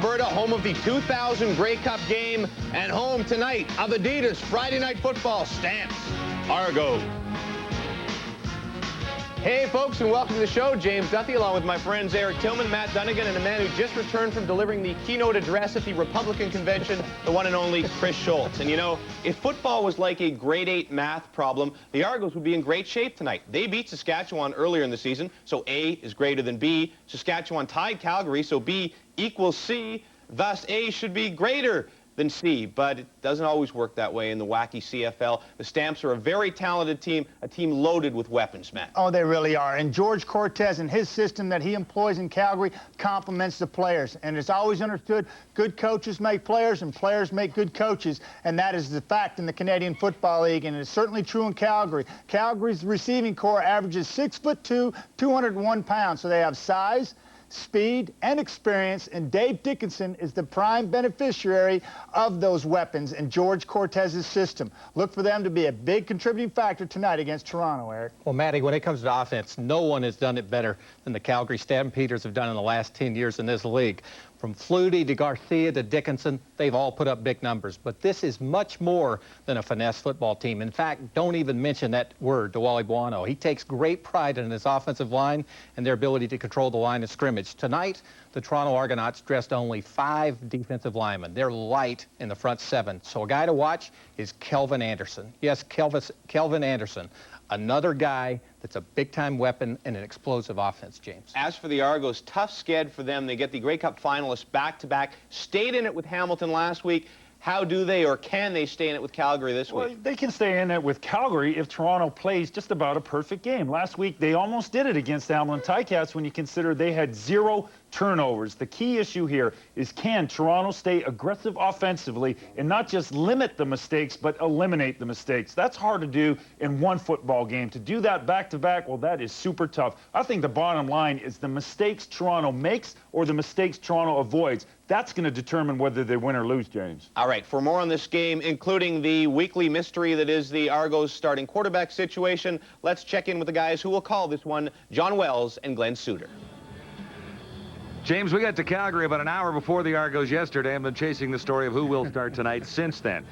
Alberta, home of the 2000 Grey Cup game, and home tonight of Adidas Friday Night Football Stamps Argo. Hey folks, and welcome to the show. James Duthie along with my friends Eric Tillman, Matt Dunnigan, and a man who just returned from delivering the keynote address at the Republican convention, the one and only Chris Schultz. And you know, if football was like a grade 8 math problem, the Argos would be in great shape tonight. They beat Saskatchewan earlier in the season, so A is greater than B. Saskatchewan tied Calgary, so B equals C. Thus, A should be greater than C, but it doesn't always work that way in the wacky CFL. The Stamps are a very talented team, a team loaded with weapons, Matt. Oh, they really are. And George Cortez and his system that he employs in Calgary complements the players. And it's always understood good coaches make players and players make good coaches. And that is the fact in the Canadian Football League, and it's certainly true in Calgary. Calgary's receiving core averages 6'2", 201 pounds, so they have size, speed, and experience, and Dave Dickinson is the prime beneficiary of those weapons in George Cortez's system. Look for them to be a big contributing factor tonight against Toronto, Eric. Well, Matty, when it comes to offense, no one has done it better than the Calgary Stampeders have done in the last 10 years in this league. From Flutie to Garcia to Dickinson, they've all put up big numbers. But this is much more than a finesse football team. In fact, don't even mention that word, Diwali Buono. He takes great pride in his offensive line and their ability to control the line of scrimmage. Tonight, the Toronto Argonauts dressed only 5 defensive linemen. They're light in the front 7. So a guy to watch is Kelvin Anderson. Yes, Kelvin Anderson. Another guy that's a big-time weapon and an explosive offense, James. As for the Argos, tough sked for them. They get the Grey Cup finalists back-to-back. Stayed in it with Hamilton last week. How do they, or can they stay in it with Calgary this week? Well, they can stay in it with Calgary if Toronto plays just about a perfect game. Last week, they almost did it against the Hamilton Ticats when you consider they had 0 turnovers. The key issue here is, can Toronto stay aggressive offensively and not just limit the mistakes, but eliminate the mistakes? That's hard to do in one football game. To do that back-to-back, well, that is super tough. I think the bottom line is the mistakes Toronto makes or the mistakes Toronto avoids. That's going to determine whether they win or lose, James. All right, for more on this game, including the weekly mystery that is the Argos starting quarterback situation, let's check in with the guys who will call this one, John Wells and Glenn Suter. James, we got to Calgary about an hour before the Argos yesterday and been chasing the story of who will start tonight since then.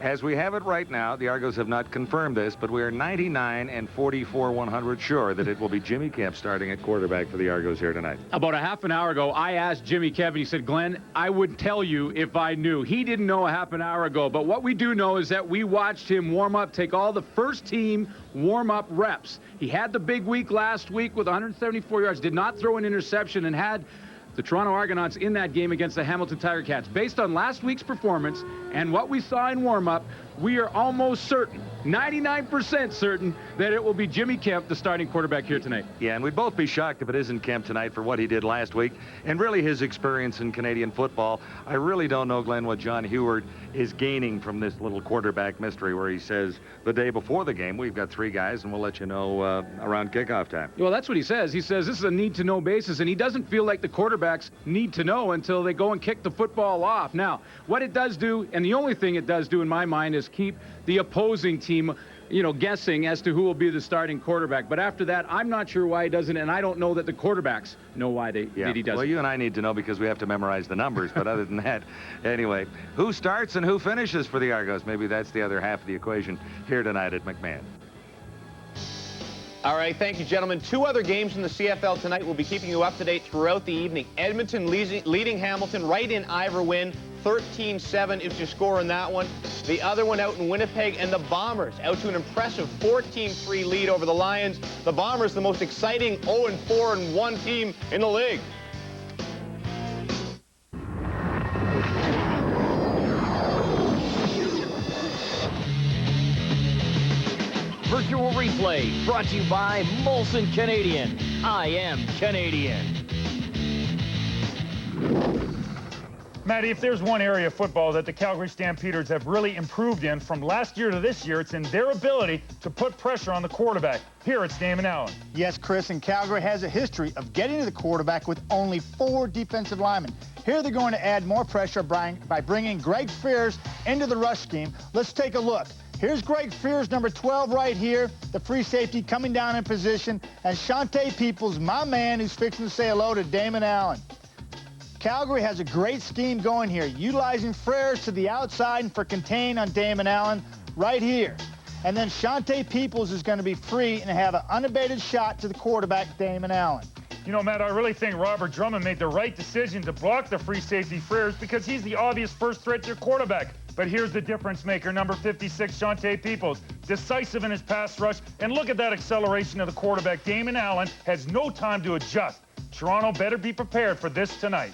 As we have it right now, the Argos have not confirmed this, but we are 99 and 44/100 sure that it will be Jimmy Kemp starting at quarterback for the Argos here tonight. About a half an hour ago, I asked Jimmy Kemp, and he said, Glenn, I would tell you if I knew. He didn't know a half an hour ago, but what we do know is that we watched him warm up, take all the first-team warm-up reps. He had the big week last week with 174 yards, did not throw an interception, and had the Toronto Argonauts in that game against the Hamilton Tiger Cats. Based on last week's performance and what we saw in warm-up, we are almost certain, 99% certain, that it will be Jimmy Kemp, the starting quarterback here tonight. Yeah, and we'd both be shocked if it isn't Kemp tonight for what he did last week and really his experience in Canadian football. I really don't know, Glenn, what John Heward is gaining from this little quarterback mystery where he says the day before the game, we've got 3 guys and we'll let you know around kickoff time. Well, that's what he says. He says this is a need-to-know basis, and he doesn't feel like the quarterbacks need to know until they go and kick the football off. Now, what it does do, and the only thing it does do in my mind, is keep the opposing team, you know, guessing as to who will be the starting quarterback. But after that, I'm not sure why he doesn't, and I don't know that the quarterbacks know why he doesn't. Well, you and I need to know because we have to memorize the numbers, but other than that, anyway, who starts and who finishes for the Argos? Maybe that's the other half of the equation here tonight at McMahon. All right, thank you, gentlemen. 2 other games in the CFL tonight. We'll be keeping you up to date throughout the evening. Edmonton leading Hamilton right in Ivor win. 13-7 is your score in that one. The other one out in Winnipeg, and the Bombers out to an impressive 14-3 lead over the Lions. The Bombers, the most exciting 0-4-1 team in the league. Virtual replay brought to you by Molson Canadian. I am Canadian. Matty, if there's one area of football that the Calgary Stampeders have really improved in from last year to this year, it's in their ability to put pressure on the quarterback. Here it's Damon Allen. Yes, Chris, and Calgary has a history of getting to the quarterback with only 4 defensive linemen. Here they're going to add more pressure by bringing Greg Fears into the rush scheme. Let's take a look. Here's Greg Fears, number 12 right here, the free safety coming down in position, and Shante Peoples, my man, who's fixing to say hello to Damon Allen. Calgary has a great scheme going here, utilizing Freres to the outside and for contain on Damon Allen right here. And then Shante Peoples is going to be free and have an unabated shot to the quarterback, Damon Allen. You know, Matt, I really think Robert Drummond made the right decision to block the free safety Freres because he's the obvious first threat to your quarterback. But here's the difference maker, number 56, Shante Peoples. Decisive in his pass rush, and look at that acceleration of the quarterback. Damon Allen has no time to adjust. Toronto better be prepared for this tonight.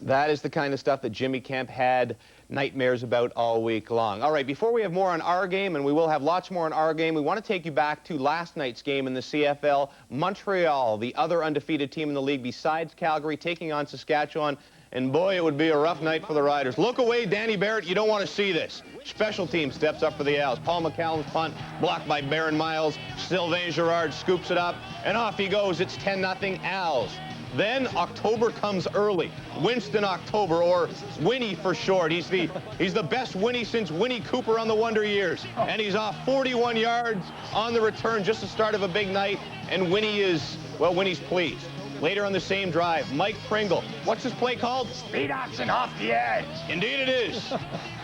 That is the kind of stuff that Jimmy Kemp had nightmares about all week long. All right, before we have more on our game, and we will have lots more on our game, we want to take you back to last night's game in the CFL. Montreal, the other undefeated team in the league besides Calgary, taking on Saskatchewan. And boy, it would be a rough night for the Riders. Look away, Danny Barrett. You don't want to see this. Special team steps up for the Owls. Paul McCallum's punt blocked by Baron Miles. Sylvain Girard scoops it up, and off he goes. It's 10-0 Owls. Then October comes early. Winston October, or Winnie for short. He's the best Winnie since Winnie Cooper on the Wonder Years. And he's off 41 yards on the return, just the start of a big night. And Winnie is, well, Winnie's pleased. Later on the same drive, Mike Pringle. What's this play called? Speed option off the edge. Indeed it is.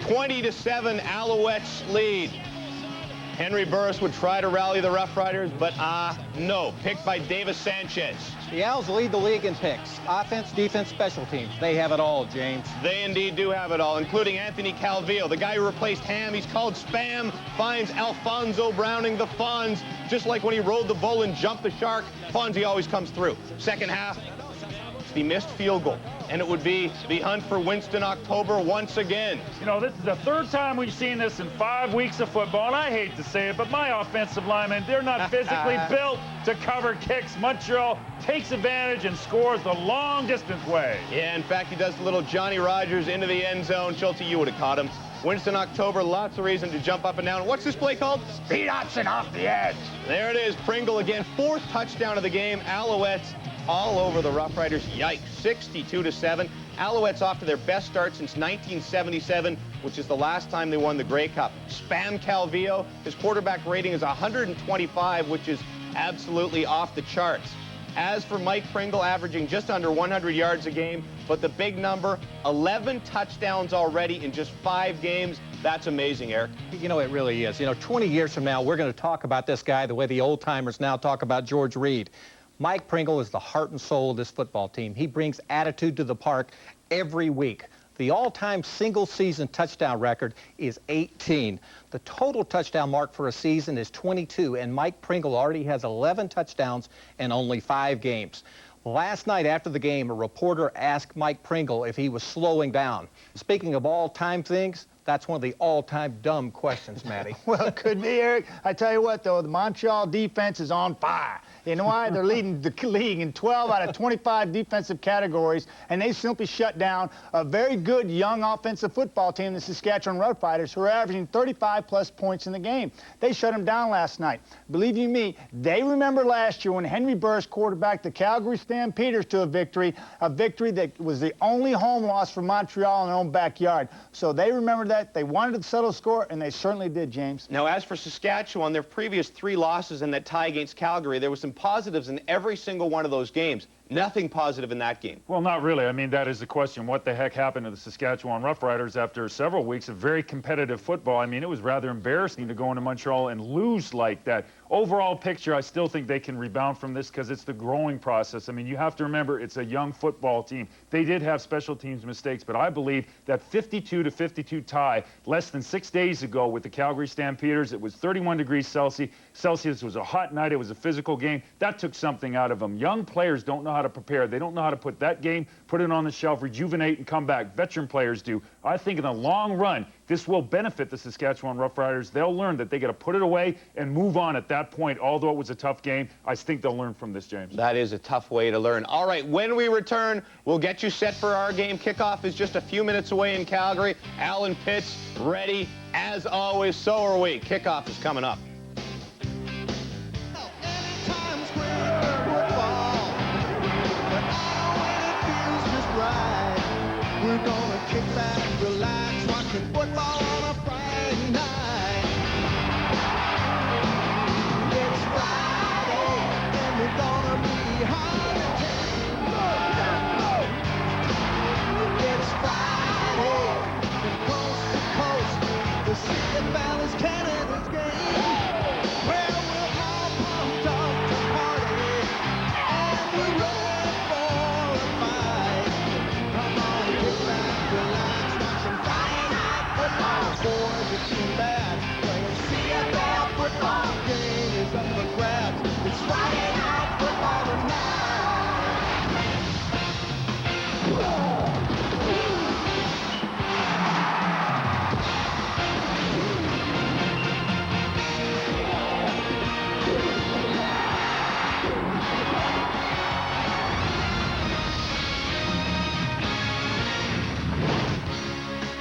20-7 Alouettes lead. Henry Burris would try to rally the Rough Riders, but no. Picked by Davis Sanchez. The Owls lead the league in picks. Offense, defense, special teams. They have it all, James. They indeed do have it all, including Anthony Calvillo, the guy who replaced Ham. He's called Spam, finds Alfonso Browning the Fonz. Just like when he rode the bull and jumped the shark, Fonzie always comes through. Second half, it's the missed field goal. And it would be the hunt for Winston October once again. You know, this is the third time we've seen this in 5 weeks of football, and I hate to say it, but my offensive linemen, they're not physically built to cover kicks. Montreal takes advantage and scores the long-distance way. Yeah, in fact, he does the little Johnny Rogers into the end zone. Schulte, you would have caught him. Winston October, lots of reason to jump up and down. What's this play called? Speed option off the edge. There it is. Pringle again, 4th touchdown of the game. Alouettes all over the Rough Riders. Yikes, 62-7. Alouettes off to their best start since 1977, which is the last time they won the Grey Cup. Spam Calvillo, his quarterback rating is 125, which is absolutely off the charts. As for Mike Pringle, averaging just under 100 yards a game, but the big number, 11 touchdowns already in just 5 games. That's amazing, Eric. You know, it really is. You know, 20 years from now, we're going to talk about this guy the way the old-timers now talk about George Reed. Mike Pringle is the heart and soul of this football team. He brings attitude to the park every week. The all-time single-season touchdown record is 18. The total touchdown mark for a season is 22, and Mike Pringle already has 11 touchdowns in only 5 games. Last night after the game, a reporter asked Mike Pringle if he was slowing down. Speaking of all-time things, that's one of the all-time dumb questions, Matty. Well, it could be, Eric. I tell you what, though, the Montreal defense is on fire. You know why? They're leading the league in 12 out of 25 defensive categories, and they simply shut down a very good young offensive football team, the Saskatchewan Roughriders, who are averaging 35-plus points in the game. They shut them down last night. Believe you me, they remember last year when Henry Burris quarterbacked the Calgary Stampeders to a victory that was the only home loss for Montreal in their own backyard. So they remember that. They wanted to settle score, and they certainly did, James. Now, as for Saskatchewan, their previous 3 losses in that tie against Calgary, there was some positives in every single one of those games. Nothing positive in that game. Well, not really. I mean, that is the question. What the heck happened to the Saskatchewan Roughriders after several weeks of very competitive football? I mean, it was rather embarrassing to go into Montreal and lose like that. Overall picture, I still think they can rebound from this because it's the growing process. I mean, you have to remember it's a young football team. They did have special teams mistakes, but I believe that 52-52 tie less than 6 days ago with the Calgary Stampeders, it was 31 degrees Celsius. It was a hot night. It was a physical game. That took something out of them. Young players don't know how to prepare. They don't know how to put that game, put it on the shelf, rejuvenate, and come back. Veteran players do. I think in the long run, this will benefit the Saskatchewan Roughriders. They'll learn that they got to put it away and move on at that point. Although it was a tough game, I think they'll learn from this, James. That is a tough way to learn. All right, when we return, we'll get you set for our game. Kickoff is just a few minutes away in Calgary. Alan Pitts ready, as always. So are we. Kickoff is coming up. We're gonna kick back, relax, watching football on a Friday night. It's Friday, and we're gonna be hard.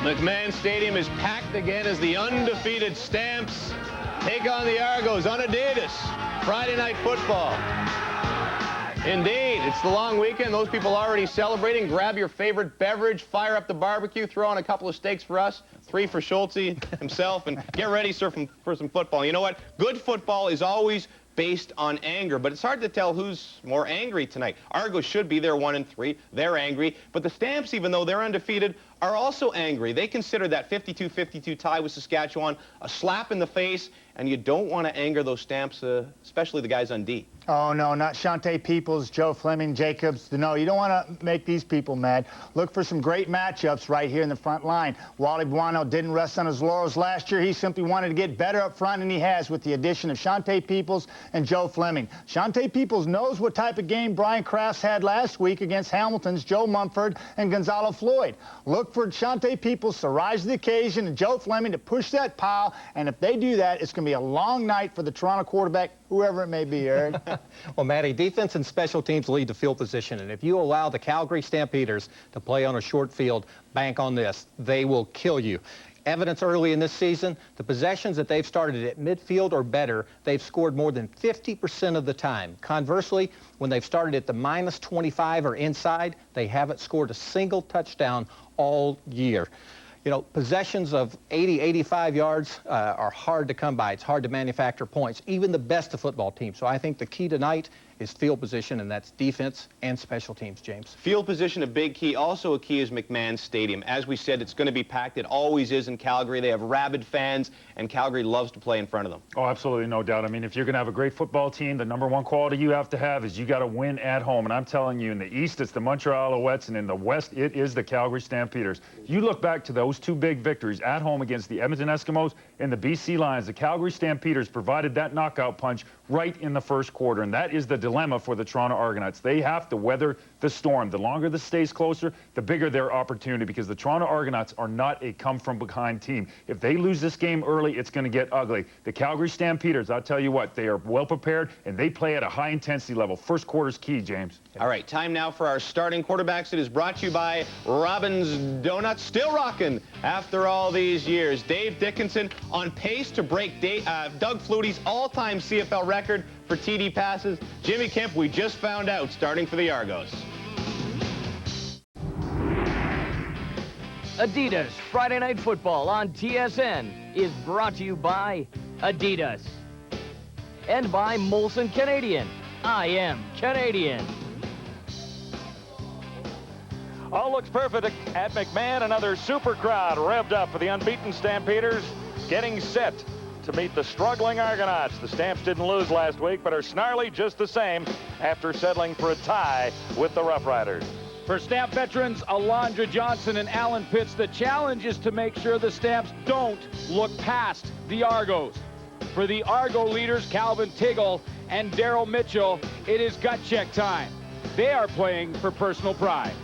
McMahon Stadium is packed again as the undefeated Stamps take on the Argos on Adidas. Friday night football. Indeed, it's the long weekend. Those people already celebrating. Grab your favorite beverage, fire up the barbecue, throw on a couple of steaks for us, 3 for Schultze himself, and get ready, sir, for some football. You know what? Good football is always based on anger, but it's hard to tell who's more angry tonight. Argos should be there 1-3. They're angry, but the Stamps, even though they're undefeated, are also angry. They consider that 52-52 tie with Saskatchewan a slap in the face, and you don't want to anger those Stamps, especially the guys on D. Oh, no, not Shante Peoples, Joe Fleming, Jacobs. No, you don't want to make these people mad. Look for some great matchups right here in the front line. Wally Buono didn't rest on his laurels last year. He simply wanted to get better up front, and he has with the addition of Shante Peoples and Joe Fleming. Shante Peoples knows what type of game Brian Crafts had last week against Hamilton's Joe Mumford and Gonzalo Floyd. Look for Shante Peoples to rise to the occasion and Joe Fleming to push that pile, and if they do that, it's going to be a long night for the Toronto quarterback, whoever it may be, Eric. Well, Matty, defense and special teams lead to field position, and if you allow the Calgary Stampeders to play on a short field, bank on this, they will kill you. Evidence early in this season, the possessions that they've started at midfield or better, they've scored more than 50% of the time. Conversely, when they've started at the -25 or inside, they haven't scored a single touchdown all year. You know, possessions of 80, 85 yards are hard to come by. It's hard to manufacture points, even the best of football teams. So I think the key tonight is field position, and that's defense and special teams, James. Field position, a big key. Also a key is McMahon Stadium. As we said, it's going to be packed. It always is in Calgary. They have rabid fans, and Calgary loves to play in front of them. Oh, absolutely, no doubt. I mean, if you're going to have a great football team, the #1 quality you have to have is you got to win at home. And I'm telling you, in the East, it's the Montreal Alouettes, and in the West, it is the Calgary Stampeders. You look back to those 2 big victories at home against the Edmonton Eskimos and the BC Lions. The Calgary Stampeders provided that knockout punch right in the first quarter, and that is the dilemma for the Toronto Argonauts. They have to weather the storm. The longer this stays closer, the bigger their opportunity, because the Toronto Argonauts are not a come-from-behind team. If they lose this game early, it's going to get ugly. The Calgary Stampeders, I'll tell you what, they are well prepared, and they play at a high-intensity level. First quarter's key, James. All right, time now for our starting quarterbacks. It is brought to you by Robin's Donuts. Still rocking after all these years. Dave Dickinson on pace to break Doug Flutie's all-time CFL record for TD passes. Jimmy Kemp, we just found out, starting for the Argos. Adidas Friday Night Football on TSN is brought to you by Adidas and by Molson Canadian. I am Canadian. All looks perfect at McMahon. Another super crowd revved up for the unbeaten Stampeders, getting set to meet the struggling Argonauts. The Stamps didn't lose last week, but are snarly just the same after settling for a tie with the Rough Riders. For Stamp veterans Alondra Johnson and Alan Pitts, the challenge is to make sure the Stamps don't look past the Argos. For the Argo leaders, Calvin Tiggle and Daryl Mitchell, it is gut check time. They are playing for personal pride.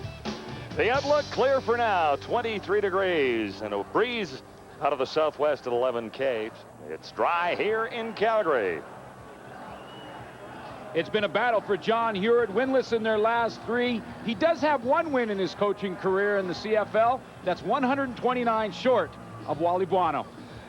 The outlook clear for now, 23 degrees, and a breeze out of the southwest at 11 Ks. It's dry here in Calgary. It's been a battle for John Heward, winless in their last 3. He does have 1 win in his coaching career in the CFL. That's 129 short of Wally Buono.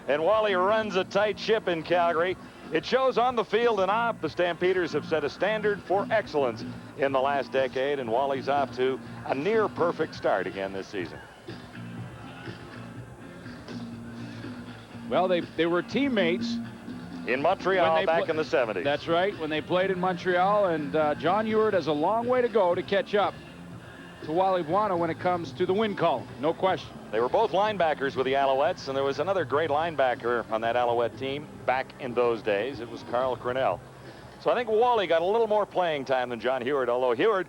And Wally runs a tight ship in Calgary. It shows on the field and off. The Stampeders have set a standard for excellence in the last decade, and Wally's off to a near-perfect start again this season. Well, they were teammates in Montreal back in the 70s. That's right, when they played in Montreal, and John Heward has a long way to go to catch up to Wally Buono when it comes to the win column, no question. They were both linebackers with the Alouettes, and there was another great linebacker on that Alouette team back in those days. It was Carl Cornell. So I think Wally got a little more playing time than John Heward, although Heward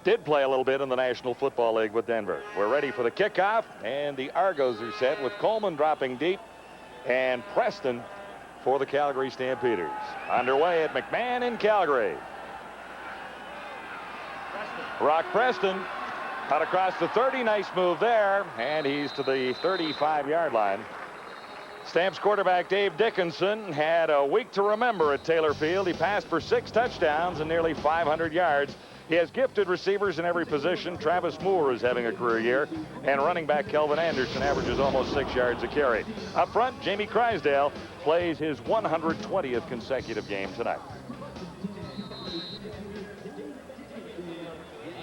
did play a little bit in the National Football League with Denver. We're ready for the kickoff, and the Argos are set with Coleman dropping deep and Preston for the Calgary Stampeders. Underway at McMahon in Calgary. Brock Preston out across the 30. Nice move there, and he's to the 35-yard line. Stamps quarterback Dave Dickinson had a week to remember at Taylor Field. He passed for 6 touchdowns and nearly 500 yards He has gifted receivers in every position. Travis Moore is having a career year, and running back Kelvin Anderson averages almost 6 yards a carry. Up front, Jamie Crysdale plays his 120th consecutive game tonight.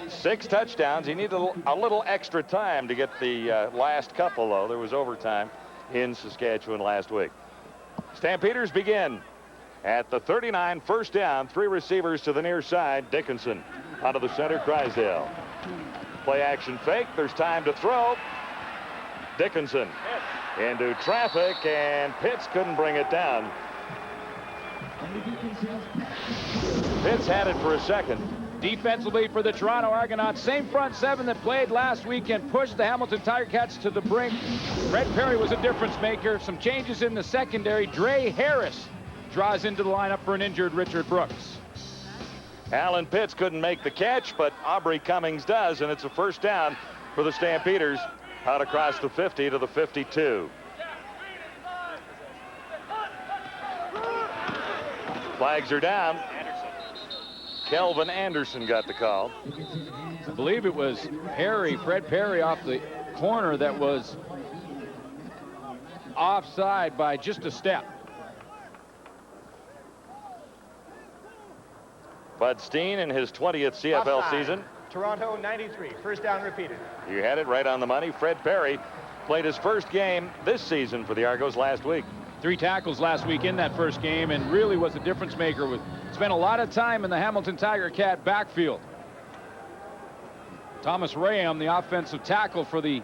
6 touchdowns. He needed a little extra time to get the last couple, though. There was overtime in Saskatchewan last week. Stampeders begin at the 39, first down, 3 receivers to the near side. Dickinson onto the center, Crysdale. Play action fake. There's time to throw. Dickinson into traffic, and Pitts couldn't bring it down. Pitts had it for a second. Defensively for the Toronto Argonauts, same front 7 that played last weekend pushed the Hamilton Tiger Cats to the brink. Fred Perry was a difference maker. Some changes in the secondary. Dre Harris draws into the lineup for an injured Richard Brooks. Alan Pitts couldn't make the catch, but Aubrey Cummings does, and it's a first down for the Stampeders out across the 50 to the 52. Flags are down. Kelvin Anderson got the call. I believe it was Perry, Fred Perry, off the corner that was offside by just a step. Bud Steen in his 20th CFL Offside. season. Toronto 93, first down repeated. You had it right on the money. Fred Perry played his first game this season for the Argos last week. 3 tackles last week in that first game, and really was a difference maker. Spent a lot of time in the Hamilton Tiger Cat backfield. Thomas Rayam, the offensive tackle for the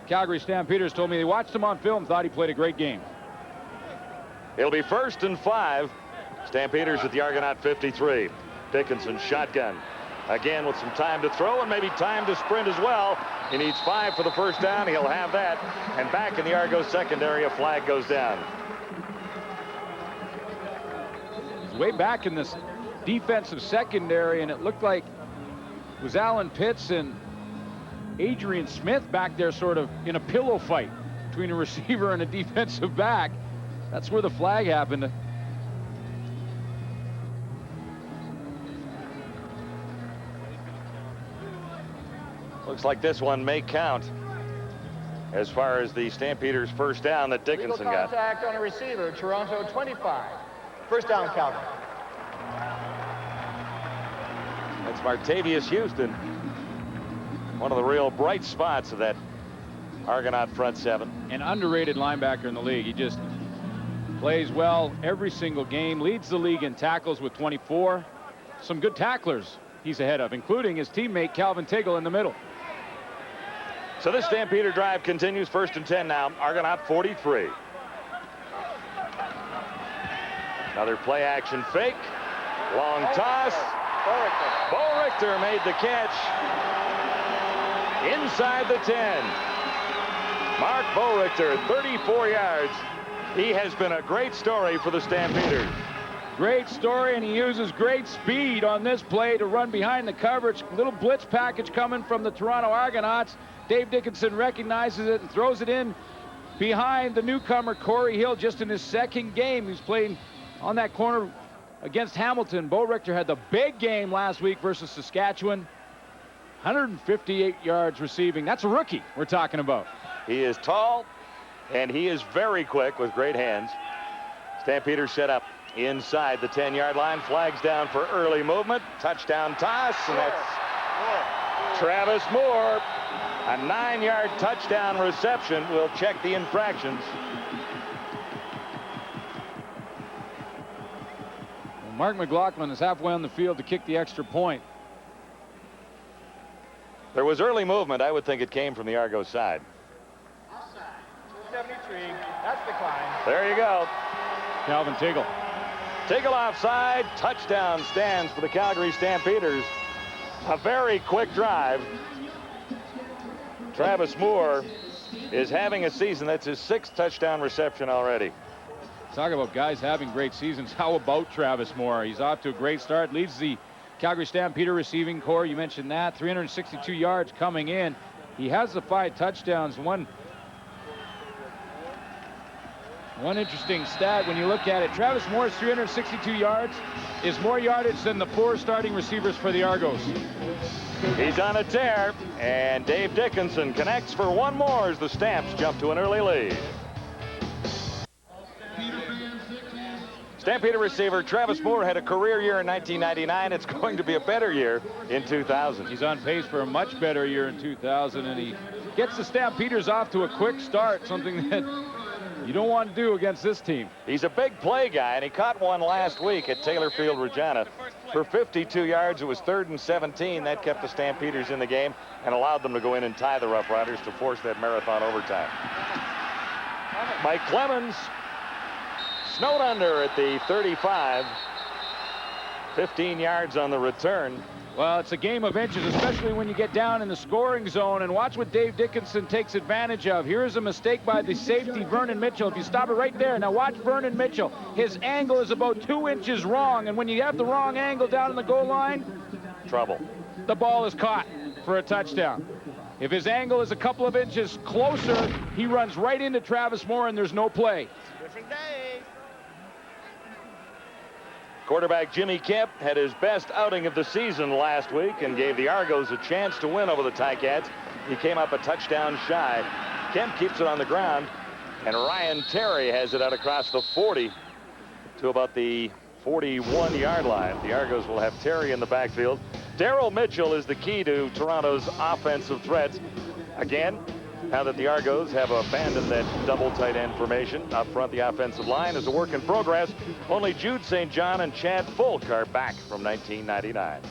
Calgary Stampeders, told me they watched him on film, thought he played a great game. It'll be 1st and 5. Stampeders at the Argonaut 53. Dickinson shotgun. Again with some time to throw and maybe time to sprint as well. He needs 5 for the first down. He'll have that. And back in the Argos secondary, a flag goes down. Way back in this defensive secondary, and it looked like it was Alan Pitts and Adrian Smith back there sort of in a pillow fight between a receiver and a defensive back. That's where the flag happened. Looks like this one may count as far as the Stampeders' first down that Dickinson Legal got. contact on a receiver, Toronto 25. First down, Calgary. That's Martavius Houston, one of the real bright spots of that Argonaut front 7. An underrated linebacker in the league. He just plays well every single game, leads the league in tackles with 24. Some good tacklers he's ahead of, including his teammate Calvin Tiggle in the middle. So this Stampeder drive continues, 1st and 10 now. Argonaut 43. Another play action fake. Long toss. Bo Richter made the catch inside the 10. Mark Bo Richter, 34 yards. He has been a great story for the Stampeders. Great story, and he uses great speed on this play to run behind the coverage. Little blitz package coming from the Toronto Argonauts. Dave Dickinson recognizes it and throws it in behind the newcomer Corey Hill just in his second game. He's playing on that corner against Hamilton. Bo Richter had the big game last week versus Saskatchewan. 158 yards receiving. That's a rookie we're talking about. He is tall, and he is very quick with great hands. Stampeders set up inside the 10-yard line. Flags down for early movement. Touchdown toss, and that's Travis Moore. A 9-yard touchdown reception. We'll check the infractions. Well, Mark McLaughlin is halfway on the field to kick the extra point. There was early movement. I would think it came from the Argos side. Offside, 73. That's decline. There you go. Calvin Tiggle. Tiggle offside. Touchdown stands for the Calgary Stampeders. A very quick drive. Travis Moore is having a season. That's his 6th touchdown reception already. Talk about guys having great seasons. How about Travis Moore? He's off to a great start. Leads the Calgary Stampeder receiving corps. You mentioned that. 362 yards coming in. He has the 5 touchdowns. One One interesting stat when you look at it, Travis Moore's 362 yards is more yardage than the 4 starting receivers for the Argos. He's on a tear, and Dave Dickinson connects for one more as the Stamps jump to an early lead. Stampeder receiver Travis Moore had a career year in 1999. It's going to be a better year in 2000. He's on pace for a much better year in 2000, and he gets the Stampeders off to a quick start, something that you don't want to do against this team. He's a big play guy, and he caught one last week at Taylor Field, Regina. For 52 yards, it was 3rd and 17. That kept the Stampeders in the game and allowed them to go in and tie the Rough Riders to force that marathon overtime. Mike Clemens snowed under at the 35. 15 yards on the return. Well, it's a game of inches, especially when you get down in the scoring zone. And watch what Dave Dickinson takes advantage of. Here's a mistake by the safety, Vernon Mitchell. If you stop it right there, now watch Vernon Mitchell. His angle is about 2 inches wrong. And when you have the wrong angle down in the goal line, trouble. The ball is caught for a touchdown. If his angle is a couple of inches closer, he runs right into Travis Moore, and there's no play. Different day. Quarterback Jimmy Kemp had his best outing of the season last week and gave the Argos a chance to win over the Ticats. He came up a touchdown shy. Kemp keeps it on the ground, and Ryan Terry has it out across the 40 to about the 41-yard line. The Argos will have Terry in the backfield. Daryl Mitchell is the key to Toronto's offensive threats. Again, now that the Argos have abandoned that double tight end formation up front, the offensive line is a work in progress. Only Jude St. John and Chad Fulk are back from 1999.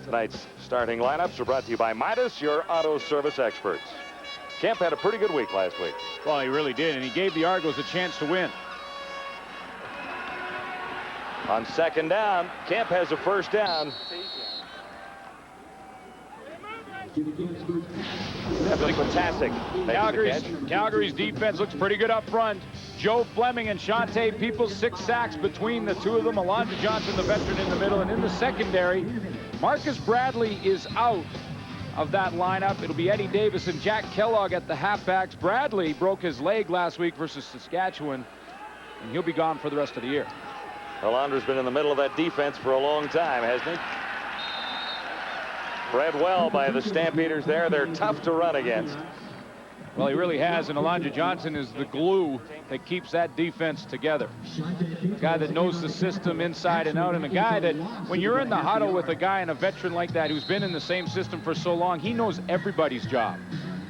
Tonight's starting lineups are brought to you by Midas, your auto service experts. Kemp had a pretty good week last week. Well, he really did, and he gave the Argos a chance to win. On 2nd down, Kemp has a 1st down. That's fantastic. Calgary's defense looks pretty good up front. Joe Fleming and Shante Peoples, 6 sacks between the two of them. Alonzo Johnson, the veteran, in the middle. And in the secondary, Marcus Bradley is out of that lineup. It'll be Eddie Davis and Jack Kellogg at the halfbacks. Bradley broke his leg last week versus Saskatchewan, and he'll be gone for the rest of the year. Alondra's been in the middle of that defense for a long time, hasn't he? Bred well by the Stampeders there. They're tough to run against. Well, he really has, and Alonzo Johnson is the glue that keeps that defense together. A guy that knows the system inside and out, and a guy that, when you're in the huddle with a guy and a veteran like that who's been in the same system for so long, he knows everybody's job.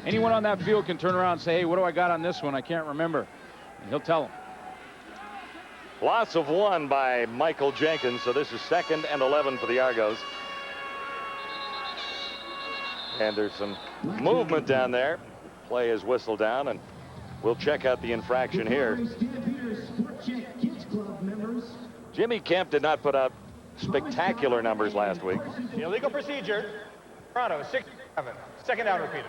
Anyone on that field can turn around and say, hey, what do I got on this one? I can't remember. And he'll tell them. Loss of 1 by Michael Jenkins, so this is 2nd and 11 for the Argos. And there's some movement down there. Play is whistled down, and we'll check out the infraction here. Jimmy Kemp did not put up spectacular numbers last week. Illegal procedure. Toronto, 6-7. 2nd down repeated.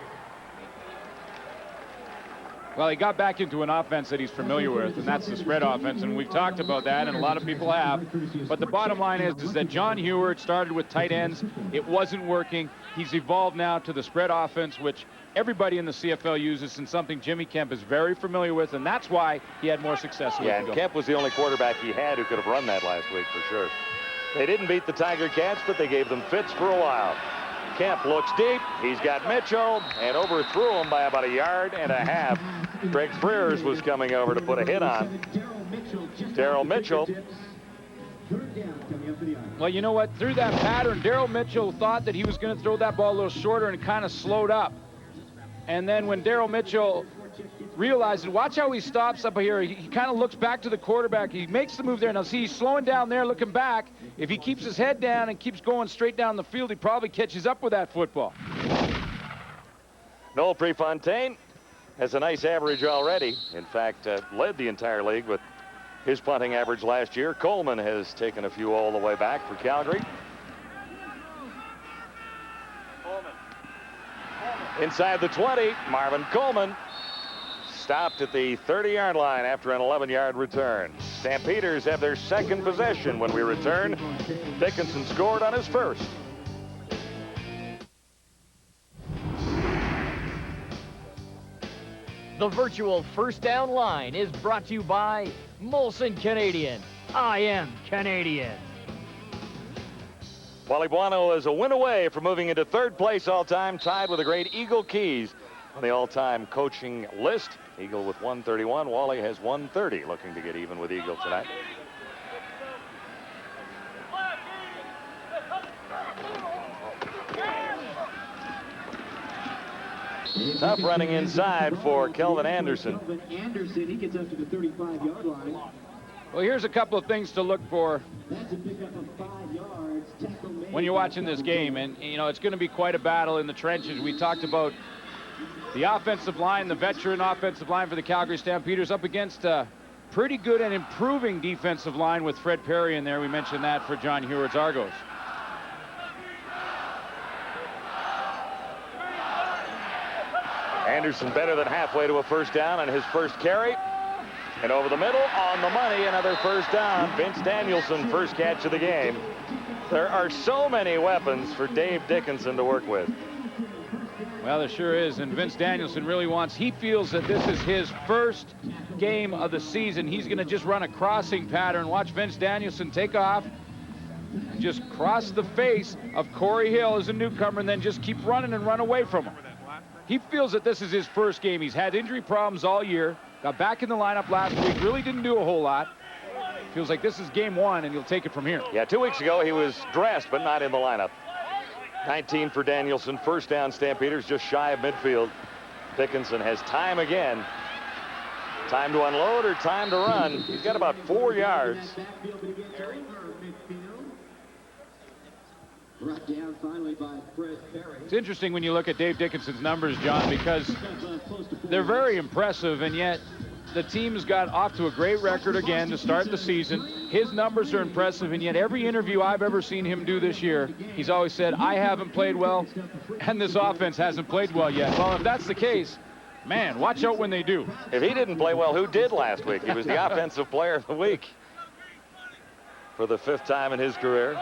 Well, he got back into an offense that he's familiar with, and that's the spread offense, and we've talked about that, and a lot of people have. But the bottom line is that John Heward started with tight ends. It wasn't working. He's evolved now to the spread offense, which everybody in the CFL uses, and something Jimmy Kemp is very familiar with, and that's why he had more success with it. Yeah, and Kemp was the only quarterback he had who could have run that last week for sure. They didn't beat the Tiger Cats, but they gave them fits for a while. Kemp looks deep. He's got Mitchell and overthrew him by about 1.5 yards. Greg Frears was coming over to put a hit on Daryl Mitchell. Well, you know what? Through that pattern, Daryl Mitchell thought that he was going to throw that ball a little shorter and kind of slowed up. And then when Daryl Mitchell realized it, watch how he stops up here. He kind of looks back to the quarterback. He makes the move there. Now, see, he's slowing down there, looking back. If he keeps his head down and keeps going straight down the field, he probably catches up with that football. Noel Prefontaine has a nice average already. In fact, led the entire league with his punting average last year. Coleman has taken a few all the way back for Calgary. Inside the 20, Marvin Coleman stopped at the 30-yard line after an 11-yard return. Stampeders have their 2nd possession when we return. Dickinson scored on his 1st. The virtual first down line is brought to you by Molson Canadian. I am Canadian. Wally Buono is a win away from moving into third place all-time, tied with the great Eagle Keys on the all-time coaching list. Eagle with 131. Wally has 130, looking to get even with Eagle tonight. Tough running inside for Kelvin Anderson. He gets up to the 35-yard line. Well, here's a couple of things to look for That's a pickup of 5 yards. Tackle made. when you're watching this game. And, you know, it's going to be quite a battle in the trenches. We talked about the offensive line, the veteran offensive line for the Calgary Stampeders up against a pretty good and improving defensive line with Fred Perry in there. We mentioned that for John Heward's Argos. Anderson better than halfway to a first down on his first carry. And over the middle, on the money, another first down. Vince Danielson, first catch of the game. There are so many weapons for Dave Dickinson to work with. Well, there sure is, and Vince Danielson really he feels that this is his first game of the season. He's going to just run a crossing pattern. Watch Vince Danielson take off, and just cross the face of Corey Hill as a newcomer, and then just keep running and run away from him. He feels that this is his first game. He's had injury problems all year. Got back in the lineup last week. Really didn't do a whole lot. Feels like this is game one, and he'll take it from here. Yeah, 2 weeks ago he was dressed but not in the lineup. 19 for Danielson. First down, Stampeders just shy of midfield. Dickinson has time again. Time to unload or time to run. He's got about 4 yards. Brought down finally by Fred Perry. It's interesting when you look at Dave Dickinson's numbers, John, because they're very impressive, and yet the team's got off to a great record again to start the season. His numbers are impressive, and yet every interview I've ever seen him do this year, he's always said, I haven't played well, and this offense hasn't played well yet. Well, if that's the case, man, watch out when they do. If he didn't play well, who did last week? He was the offensive player of the week for the 5th time in his career.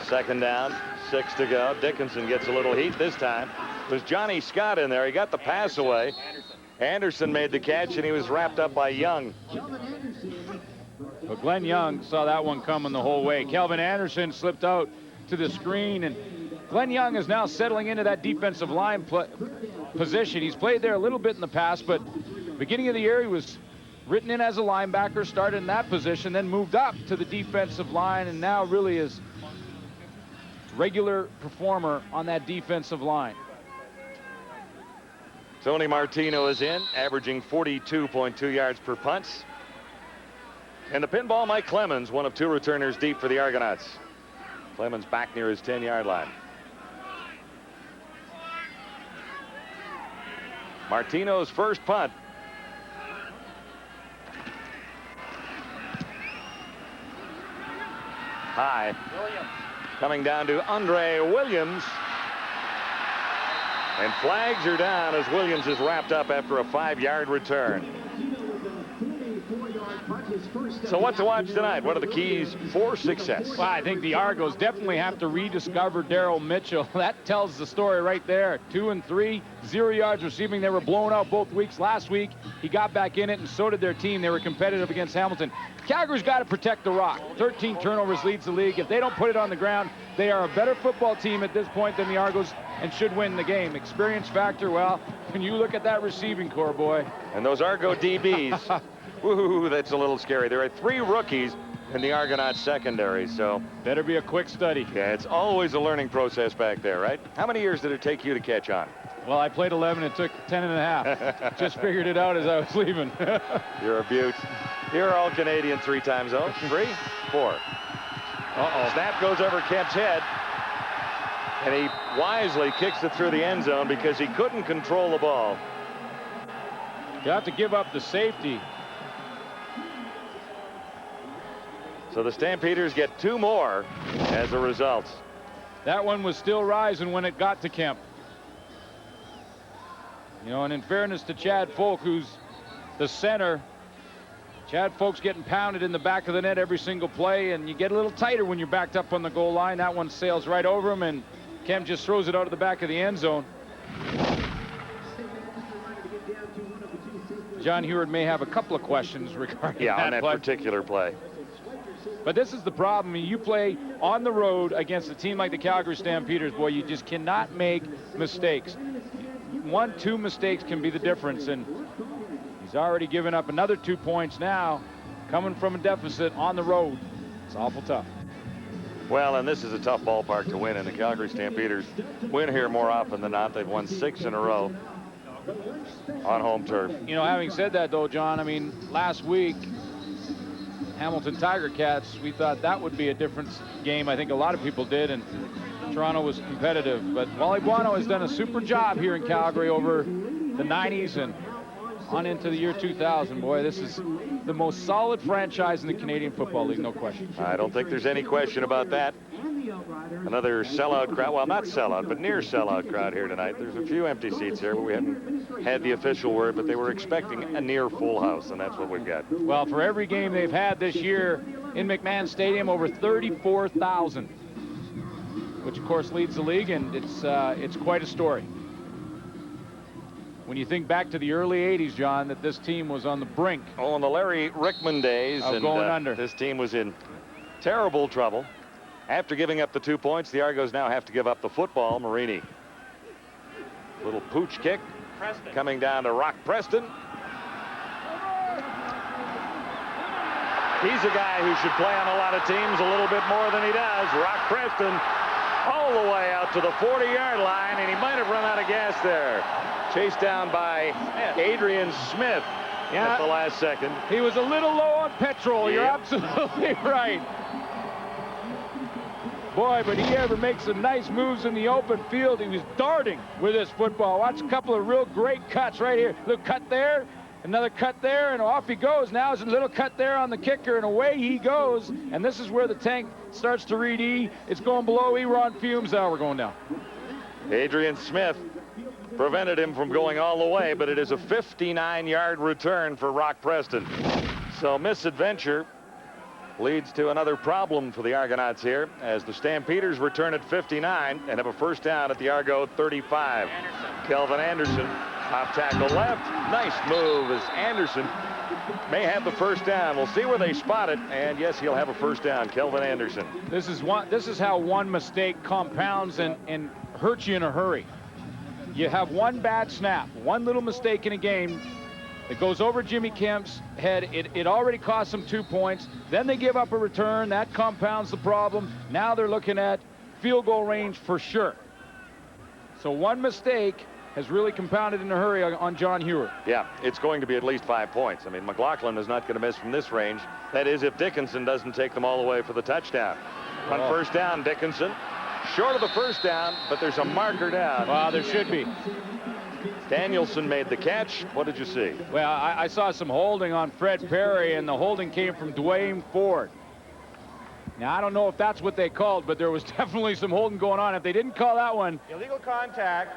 Second down, 6 to go. Dickinson gets a little heat this time. It was Johnny Scott in there. He got the pass away. Anderson made the catch, and he was wrapped up by Young. But Glenn Young saw that one coming the whole way. Kelvin Anderson slipped out to the screen, and Glenn Young is now settling into that defensive line position. He's played there a little bit in the past, but beginning of the year he was written in as a linebacker, started in that position, then moved up to the defensive line, and now really is regular performer on that defensive line. Tony Martino is in, averaging 42.2 yards per punt. And the pinball, Mike Clemens, one of 2 returners deep for the Argonauts. Clemens back near his 10-yard line. Martino's first punt. High. Coming down to Andre Williams. And flags are down as Williams is wrapped up after a 5-yard return. So what to watch tonight? What are the keys for success? Well, I think the Argos definitely have to rediscover Daryl Mitchell. That tells the story right there. 2 and 3, 0 yards receiving. They were blown out both weeks. Last week, he got back in it, and so did their team. They were competitive against Hamilton. Calgary's got to protect the rock. 13 turnovers leads the league. If they don't put it on the ground, they are a better football team at this point than the Argos and should win the game. Experience factor, well, when you look at that receiving core, boy. And those Argo DBs, woo, that's a little scary. There are 3 rookies in the Argonauts secondary, so better be a quick study. Yeah, it's always a learning process back there, right? How many years did it take you to catch on? Well, I played 11. It took 10 and a half. Just figured it out as I was leaving. You're a beaut. You're all Canadian 3 times zone. 3, 4. Uh-oh. Snap goes over Kemp's head. And he wisely kicks it through the end zone because he couldn't control the ball. You have to give up the safety. So the Stampeders get 2 more as a result. That one was still rising when it got to Kemp. You know, and in fairness to Chad Folk, who's the center, Chad Folk's getting pounded in the back of the net every single play, and you get a little tighter when you're backed up on the goal line. That one sails right over him, and Kemp just throws it out of the back of the end zone. John Heward may have a couple of questions regarding on that play. particular play. But this is the problem. I mean, you play on the road against a team like the Calgary Stampeders, boy, you just cannot make mistakes. 1-2 mistakes can be the difference, and he's already given up another 2 points now, coming from a deficit on the road. It's awful tough. Well, and this is a tough ballpark to win, and the Calgary Stampeders win here more often than not. They've won 6 in a row on home turf. You know, having said that, though, John, I mean, last week, Hamilton Tiger Cats, we thought that would be a different game. I think a lot of people did, and Toronto was competitive. But Wally Buono has done a super job here in Calgary over the 90s and on into the year 2000. Boy, this is the most solid franchise in the Canadian Football League, no question. I don't think there's any question about that. Another sellout crowd. Well, not sellout, but near sellout crowd here tonight. There's a few empty seats here, but we haven't had the official word, but they were expecting a near full house, and that's what we've got. Well, for every game they've had this year in McMahon Stadium, over 34,000, which of course leads the league, and it's quite a story. When you think back to the early 80s, John, that this team was on the brink. Oh, in the Larry Rickman days, of going under. This team was in terrible trouble. After giving up the 2 points, the Argos now have to give up the football. Marini. Little pooch kick coming down to Rock Preston. He's a guy who should play on a lot of teams a little bit more than he does. Rock Preston all the way out to the 40-yard line, and he might have run out of gas there. Chased down by Adrian Smith at the last second. He was a little low on petrol. You're absolutely right. Boy, but he ever makes some nice moves in the open field. He was darting with this football. Watch a couple of real great cuts right here. Little cut there, another cut there, and off he goes. Now it's a little cut there on the kicker, and away he goes. And this is where the tank starts to read E. It's going below E. We're on fumes. Now we're going down. Adrian Smith prevented him from going all the way, but it is a 59-yard return for Rock Preston. So misadventure leads to another problem for the Argonauts here, as the Stampeders return at 59 and have a first down at the Argo 35. Kelvin Anderson, top tackle left. Nice move as Anderson may have the first down. We'll see where they spot it, and yes, he'll have a first down. Kelvin Anderson. This is how one mistake compounds and hurts you in a hurry. You have one bad snap, one little mistake in a game. It goes over Jimmy Kemp's head. It already cost them 2 points. Then they give up a return. That compounds the problem. Now they're looking at field goal range for sure. So one mistake has really compounded in a hurry on John Heward. Yeah, it's going to be at least 5 points. I mean, McLaughlin is not going to miss from this range. That is if Dickinson doesn't take them all the way for the touchdown. On first down, Dickinson. Short of the first down, but there's a marker down. Well, there should be. Danielson made the catch. What did you see? Well, I saw some holding on Fred Perry, and the holding came from Dwayne Ford. Now, I don't know if that's what they called, but there was definitely some holding going on. If they didn't call that one. Illegal contact.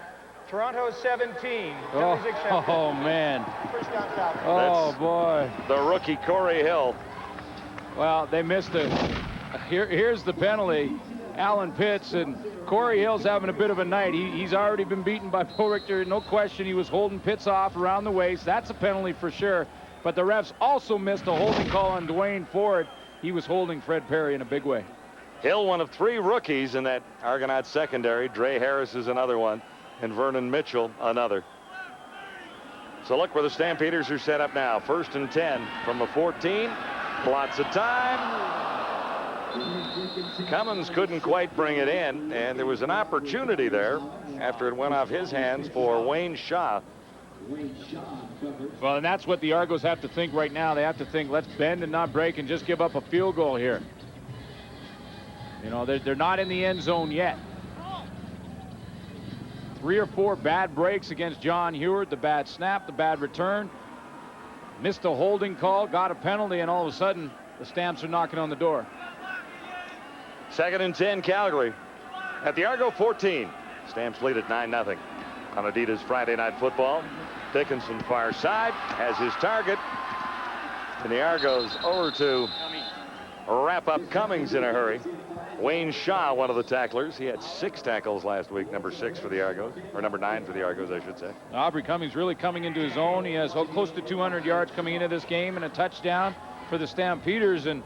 Toronto 17. Oh man. First down, Falcons. Oh, boy. The rookie Corey Hill. Well, they missed it. Here's the penalty. Alan Pitts, and Corey Hill's having a bit of a night. He's already been beaten by Bo Richter. No question, he was holding Pitts off around the waist. That's a penalty for sure. But the refs also missed a holding call on Dwayne Ford. He was holding Fred Perry in a big way. Hill, one of 3 rookies in that Argonaut secondary. Dre Harris is another one, and Vernon Mitchell another. So look where the Stampeders are set up now. 1st and 10 from the 14. Lots of time. Cummins couldn't quite bring it in, and there was an opportunity there after it went off his hands for Wayne Shaw. Well, and that's what the Argos have to think right now. They have to think, let's bend and not break and just give up a field goal here. You know, they're not in the end zone yet. 3 or 4 bad breaks against John Heward, the bad snap, the bad return. Missed a holding call, got a penalty, and all of a sudden the Stamps are knocking on the door. 2nd and 10, Calgary at the Argo 14. Stamps lead at 9-0 on Adidas Friday Night Football. Dickinson far side has his target, and the Argos over to wrap up Cummings in a hurry. Wayne Shaw, one of the tacklers. He had 6 tackles last week, number 6 for the Argos, or number 9 for the Argos, I should say. Aubrey Cummings really coming into his own. He has close to 200 yards coming into this game and a touchdown for the Stampeders, and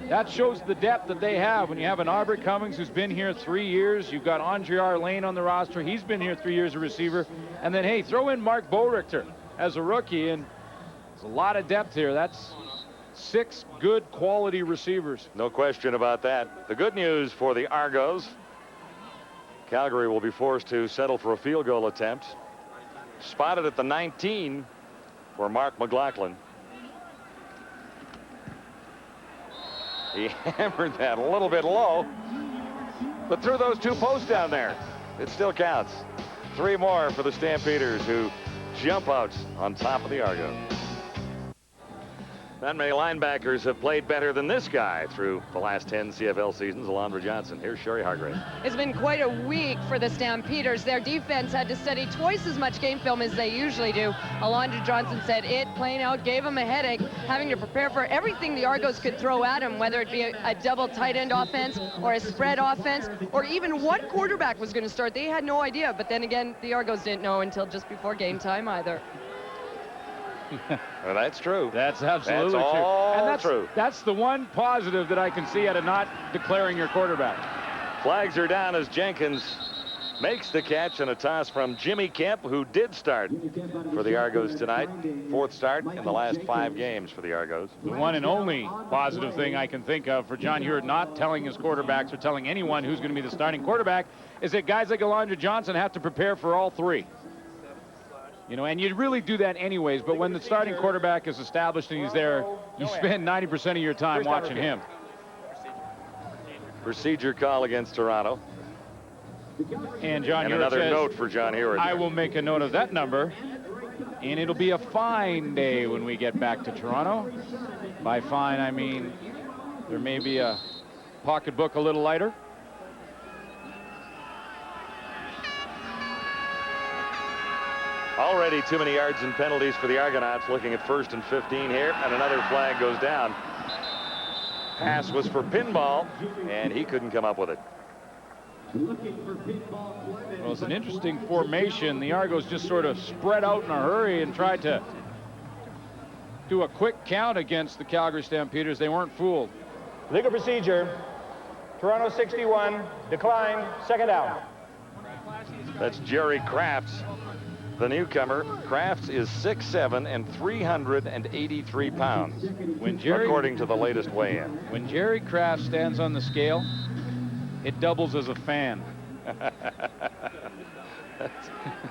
that shows the depth that they have. When you have an Aubrey Cummings who's been here 3 years, you've got Andriar Lane on the roster. He's been here 3 years as a receiver, and then, hey, throw in Mark Boerichter as a rookie, and there's a lot of depth here. That's 6 good quality receivers. No question about that. The good news for the Argos, Calgary will be forced to settle for a field goal attempt. Spotted at the 19 for Mark McLaughlin. He hammered that a little bit low, but threw those 2 posts down there. It still counts. 3 more for the Stampeders, who jump out on top of the Argos. Not many linebackers have played better than this guy through the last 10 CFL seasons, Alondra Johnson. Here's Sherry Hargrave. It's been quite a week for the Stampeders. Their defense had to study twice as much game film as they usually do. Alondra Johnson said it plain out gave him a headache, having to prepare for everything the Argos could throw at him, whether it be a double tight end offense or a spread offense, or even what quarterback was going to start. They had no idea, but then again, the Argos didn't know until just before game time either. Well, that's true. That's absolutely that's true. All and that's true. That's the one positive that I can see out of not declaring your quarterback. Flags are down as Jenkins makes the catch, and a toss from Jimmy Kemp, who did start for the Argos tonight. 4th start in the last 5 games for the Argos. The one and only positive thing I can think of for John Hewitt not telling his quarterbacks or telling anyone who's going to be the starting quarterback is that guys like Alondra Johnson have to prepare for all 3. You know, and you really do that anyways, but when the starting quarterback is established and he's there, you spend 90% of your time watching him. Procedure call against Toronto. And John and Hewitt another says, note for John Hewitt. I will make a note of that number, and it'll be a fine day when we get back to Toronto. By fine, I mean there may be a pocketbook a little lighter. Already too many yards and penalties for the Argonauts. Looking at 1st and 15 here, and another flag goes down. Pass was for pinball, and he couldn't come up with it. Well, it's an interesting formation. The Argos just sort of spread out in a hurry and tried to do a quick count against the Calgary Stampeders. They weren't fooled. Legal procedure. Toronto 61, decline, 2nd down. That's Jerry Crafts, the newcomer. Crafts is 6'7" and 383 pounds, according to the latest weigh-in. When Jerry Kraft stands on the scale, it doubles as a fan.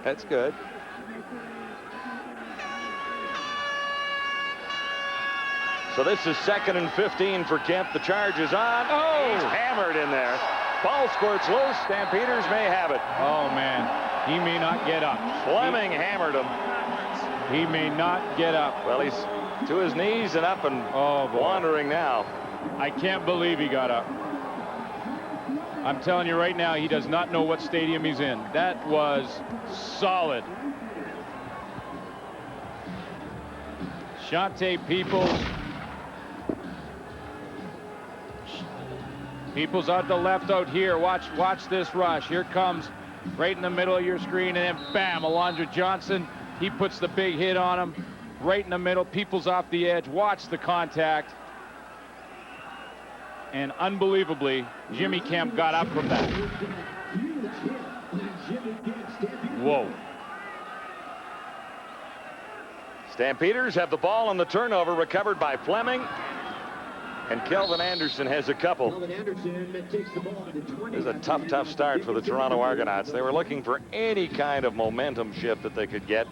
That's good. So this is 2nd and 15 for Kemp. The charge is on. Oh! He's hammered in there. Ball squirts loose. Stampeders may have it. Oh, man. He may not get up. Fleming hammered him. He may not get up. Well, he's to his knees and up and wandering now. I can't believe he got up. I'm telling you right now, he does not know what stadium he's in. That was solid. Shante Peoples out the left out here. Watch this rush. Here comes right in the middle of your screen, and then bam, Alondra Johnson. He puts the big hit on him right in the middle. Peoples off the edge. Watch the contact. And unbelievably, Jimmy Kemp got up from that. Whoa. Stampeders have the ball on the turnover, recovered by Fleming. And Kelvin Anderson has a couple. This is a tough start for the Toronto Argonauts. They were looking for any kind of momentum shift that they could get.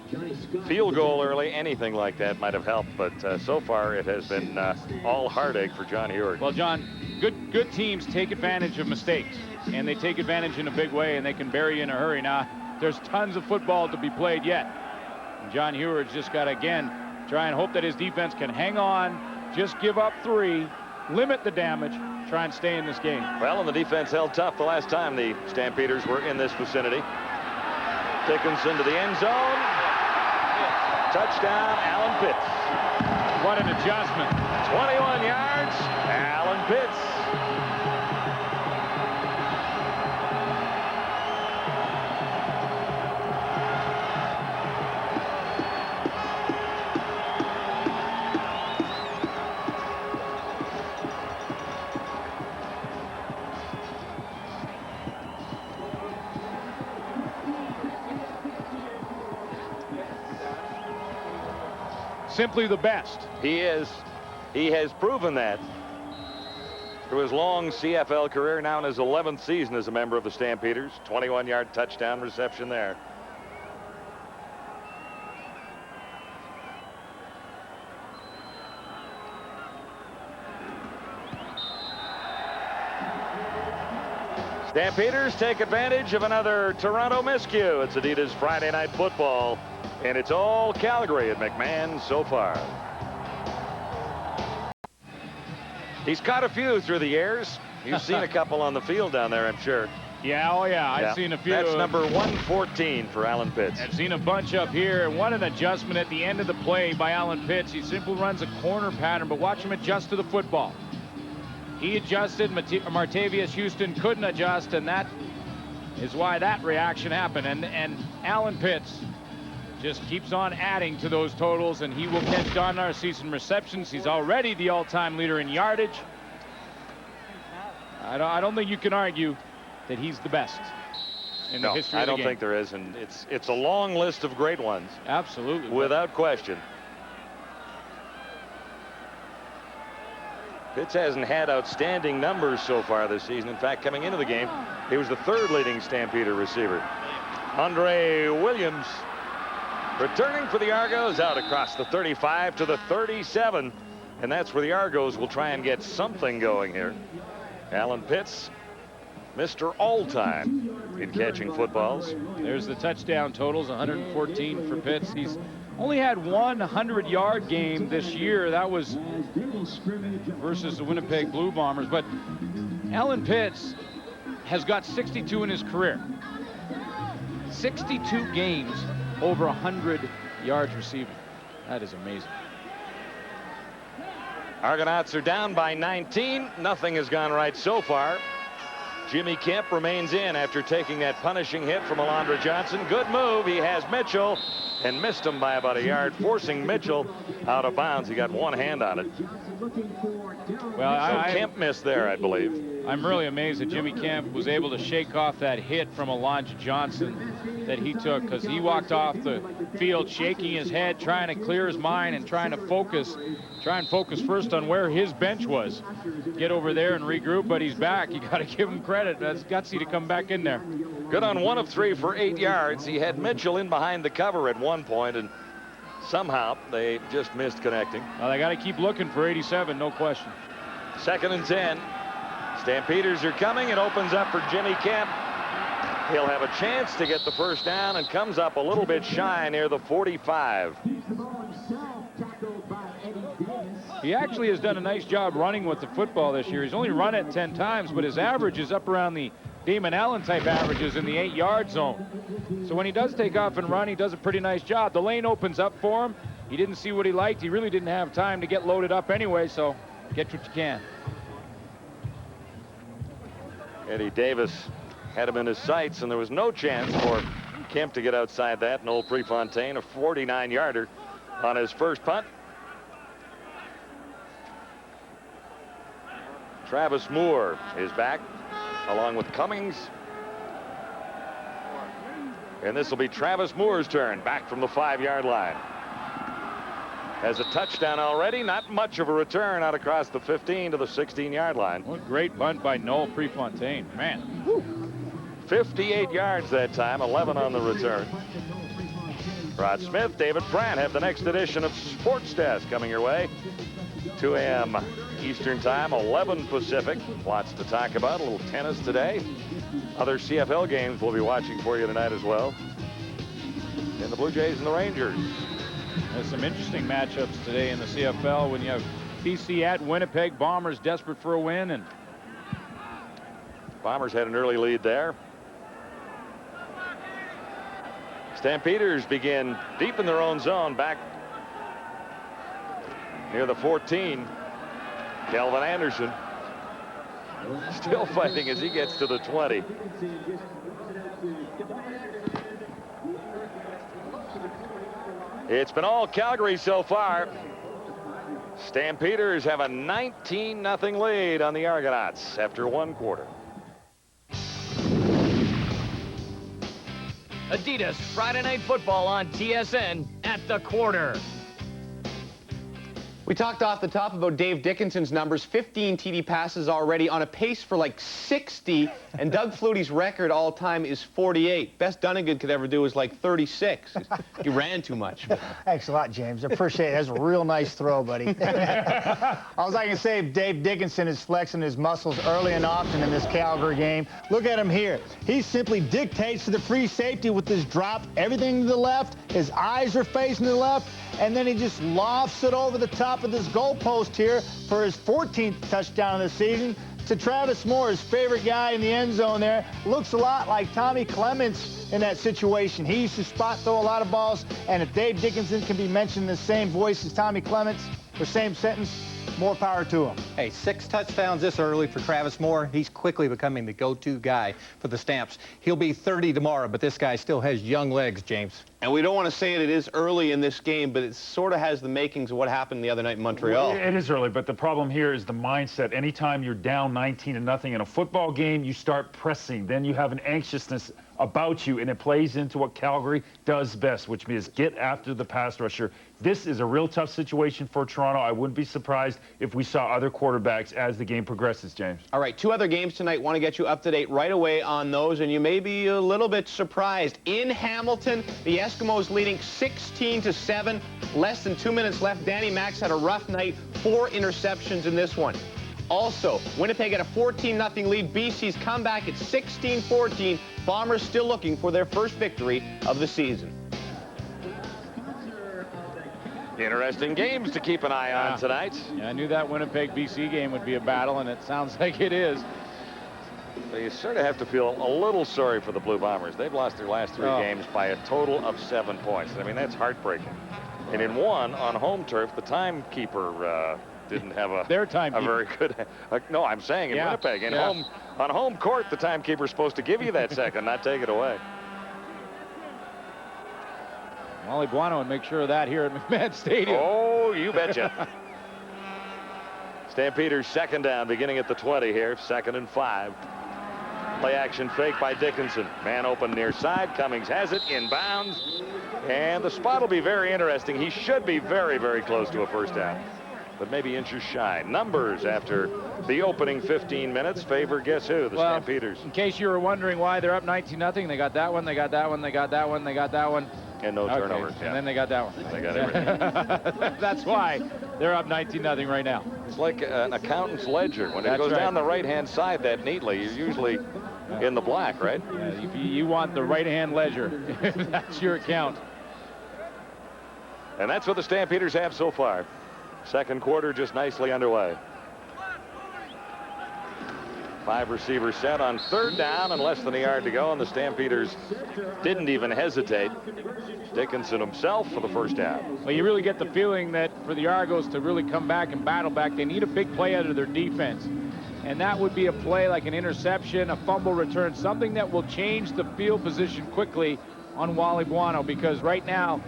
Field goal early, anything like that might have helped, but so far it has been all heartache for John Hewitt. Well, John, good teams take advantage of mistakes, and they take advantage in a big way, and they can bury you in a hurry. Now, there's tons of football to be played yet. And John Hewitt's just got to, again, try and hope that his defense can hang on, just give up 3, limit the damage, try and stay in this game. Well, and the defense held tough the last time the Stampeders were in this vicinity. Dickinson to the end zone. Touchdown, Alan Pitts. What an adjustment. 21 yards, Alan Pitts. simply the best. He is. He has proven that through his long CFL career, now in his 11th season as a member of the Stampeders. 21-yard touchdown reception there. Stampeders take advantage of another Toronto miscue. It's Adidas Friday Night Football, and it's all Calgary at McMahon so far. He's caught a few through the years. You've seen a couple on the field down there, I'm sure. Yeah, oh yeah, I've seen a few. That's number 114 for Alan Pitts. I've seen a bunch up here. What an adjustment at the end of the play by Alan Pitts. He simply runs a corner pattern, but watch him adjust to the football. He adjusted. Martavius Houston couldn't adjust, and that is why that reaction happened. And Alan Pitts just keeps on adding to those totals, and he will catch Don Narcisse in receptions. He's already the all-time leader in yardage. I don't think you can argue that he's the best in the history of the game. I don't think there is, and it's a long list of great ones. Absolutely. Without question. Pitts hasn't had outstanding numbers so far this season. In fact, coming into the game, he was the third leading Stampeder receiver. Andre Williams returning for the Argos out across the 35 to the 37. And that's where the Argos will try and get something going here. Alan Pitts, Mr. All-Time in catching footballs. There's the touchdown totals, 114 for Pitts. He's only had one 100-yard game this year. That was versus the Winnipeg Blue Bombers. But Alan Pitts has got 62 in his career. 62 games over 100 yards receiving. That is amazing. Argonauts are down by 19. Nothing has gone right so far. Jimmy Kemp remains in after taking that punishing hit from Alondra Johnson. Good move. He has Mitchell and missed him by about a yard, forcing Mitchell out of bounds. He got one hand on it. Well, Kemp missed there, I believe. I'm really amazed that Jimmy Kemp was able to shake off that hit from Alondra Johnson that he took, because he walked off the field shaking his head, trying to clear his mind and trying to focus first on where his bench was. Get over there and regroup, but he's back. You got to give him credit. That's gutsy to come back in there. Good on 1 of 3 for 8 yards. He had Mitchell in behind the cover at one point, and somehow they just missed connecting. Well, they got to keep looking for 87, no question. 2nd and 10. Stampeders are coming. It opens up for Jimmy Kemp. He'll have a chance to get the first down and comes up a little bit shy near the 45. He actually has done a nice job running with the football this year. He's only run it 10 times, but his average is up around the Damon Allen type averages in the 8-yard zone. So when he does take off and run, he does a pretty nice job. The lane opens up for him. He didn't see what he liked. He really didn't have time to get loaded up anyway, so get what you can. Eddie Davis had him in his sights, and there was no chance for Kemp to get outside that. Noel Prefontaine, a 49-yarder on his first punt. Travis Moore is back along with Cummings. And this will be Travis Moore's turn, back from the 5-yard line. Has a touchdown already. Not much of a return out across the 15 to the 16-yard line. What a great bunt by Noel Prefontaine. Man. Whew. 58 yards that time, 11 on the return. Rod Smith, David Brandt have the next edition of Sports Desk coming your way. 2 a.m. Eastern Time, 11 Pacific. Lots to talk about. A little tennis today. Other CFL games we'll be watching for you tonight as well. And the Blue Jays and the Rangers. There's some interesting matchups today in the CFL when you have BC at Winnipeg. Bombers desperate for a win, and Bombers had an early lead there. Stampeders begin deep in their own zone, back near the 14. Kelvin Anderson still fighting as he gets to the 20. It's been all Calgary so far. Stampeders have a 19-0 lead on the Argonauts after 1 quarter. Adidas Friday Night Football on TSN at the quarter. We talked off the top about Dave Dickinson's numbers, 15 TD passes already, on a pace for like 60, and Doug Flutie's record all-time is 48. Best Dunnigan could ever do is like 36. He ran too much. Thanks a lot, James. I appreciate it. That's a real nice throw, buddy. All I can say, Dave Dickinson is flexing his muscles early and often in this Calgary game. Look at him here. He simply dictates to the free safety with his drop, everything to the left. His eyes are facing to the left, and then he just lofts it over the top of this goalpost here for his 14th touchdown of the season to Travis Moore, his favorite guy in the end zone there. Looks a lot like Tommy Clements in that situation. He used to spot throw a lot of balls, and if Dave Dickinson can be mentioned in the same voice as Tommy Clements, or same sentence, more power to him. Hey, 6 touchdowns this early for Travis Moore. He's quickly becoming the go-to guy for the Stamps. He'll be 30 tomorrow, but this guy still has young legs, James. And we don't want to say it is early in this game, but it sort of has the makings of what happened the other night in Montreal. It is early, but the problem here is the mindset. Anytime you're down 19-0 in a football game, you start pressing. Then you have an anxiousness about you, and it plays into what Calgary does best, which means get after the pass rusher. This is a real tough situation for Toronto. I wouldn't be surprised if we saw other quarterbacks as the game progresses, James. All right, 2 other games tonight. Want to get you up to date right away on those, and you may be a little bit surprised. In Hamilton, the Eskimos leading 16-7. Less than 2 minutes left. Danny Max had a rough night. 4 interceptions in this one. Also, Winnipeg had a 14-0 lead. BC's comeback at 16-14. Bombers still looking for their first victory of the season. Interesting games to keep an eye on tonight. Yeah, I knew that Winnipeg-BC game would be a battle, and it sounds like it is. So you sort of have to feel a little sorry for the Blue Bombers. They've lost their last 3 games by a total of 7 points. I mean, that's heartbreaking. And in one, on home turf, the timekeeper didn't have a very good. No, I'm saying in Winnipeg, on home court, the timekeeper's supposed to give you that second, not take it away. Wally Buono would make sure of that here at McMahon Stadium. Oh, you betcha. Stampeders second down, beginning at the 20 here, 2nd and 5. Play action fake by Dickinson. Man open near side. Cummings has it inbounds. And the spot will be very interesting. He should be very, very close to a first down, but maybe inches shy. Numbers after the opening 15 minutes favor guess who? The Stampeders. In case you were wondering why they're up 19-0, they got that one, they got that one, they got that one, they got that one. And no turnovers. And then they got that one. They got everything. That's why they're up 19-0 right now. It's like an accountant's ledger. When it goes down the right-hand side that neatly, you're usually in the black, right? You want the right-hand ledger. That's your account. And that's what the Stampeders have so far. Second quarter just nicely underway. 5 receivers set on 3rd down and less than a yard to go, and the Stampeders didn't even hesitate. Dickinson himself for the first down. Well, you really get the feeling that for the Argos to really come back and battle back, they need a big play out of their defense. And that would be a play like an interception, a fumble return, something that will change the field position quickly on Wally Buono, because right now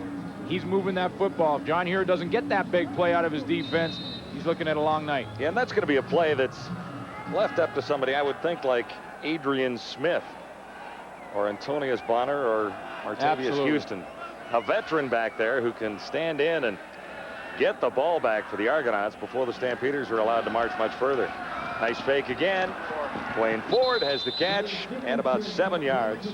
he's moving that football. If John Hewer doesn't get that big play out of his defense, he's looking at a long night. Yeah, and that's going to be a play that's left up to somebody, I would think, like Adrian Smith or Antonius Bonner or Martavius Houston. A veteran back there who can stand in and get the ball back for the Argonauts before the Stampeders are allowed to march much further. Nice fake again. Dwayne Ford has the catch and about 7 yards.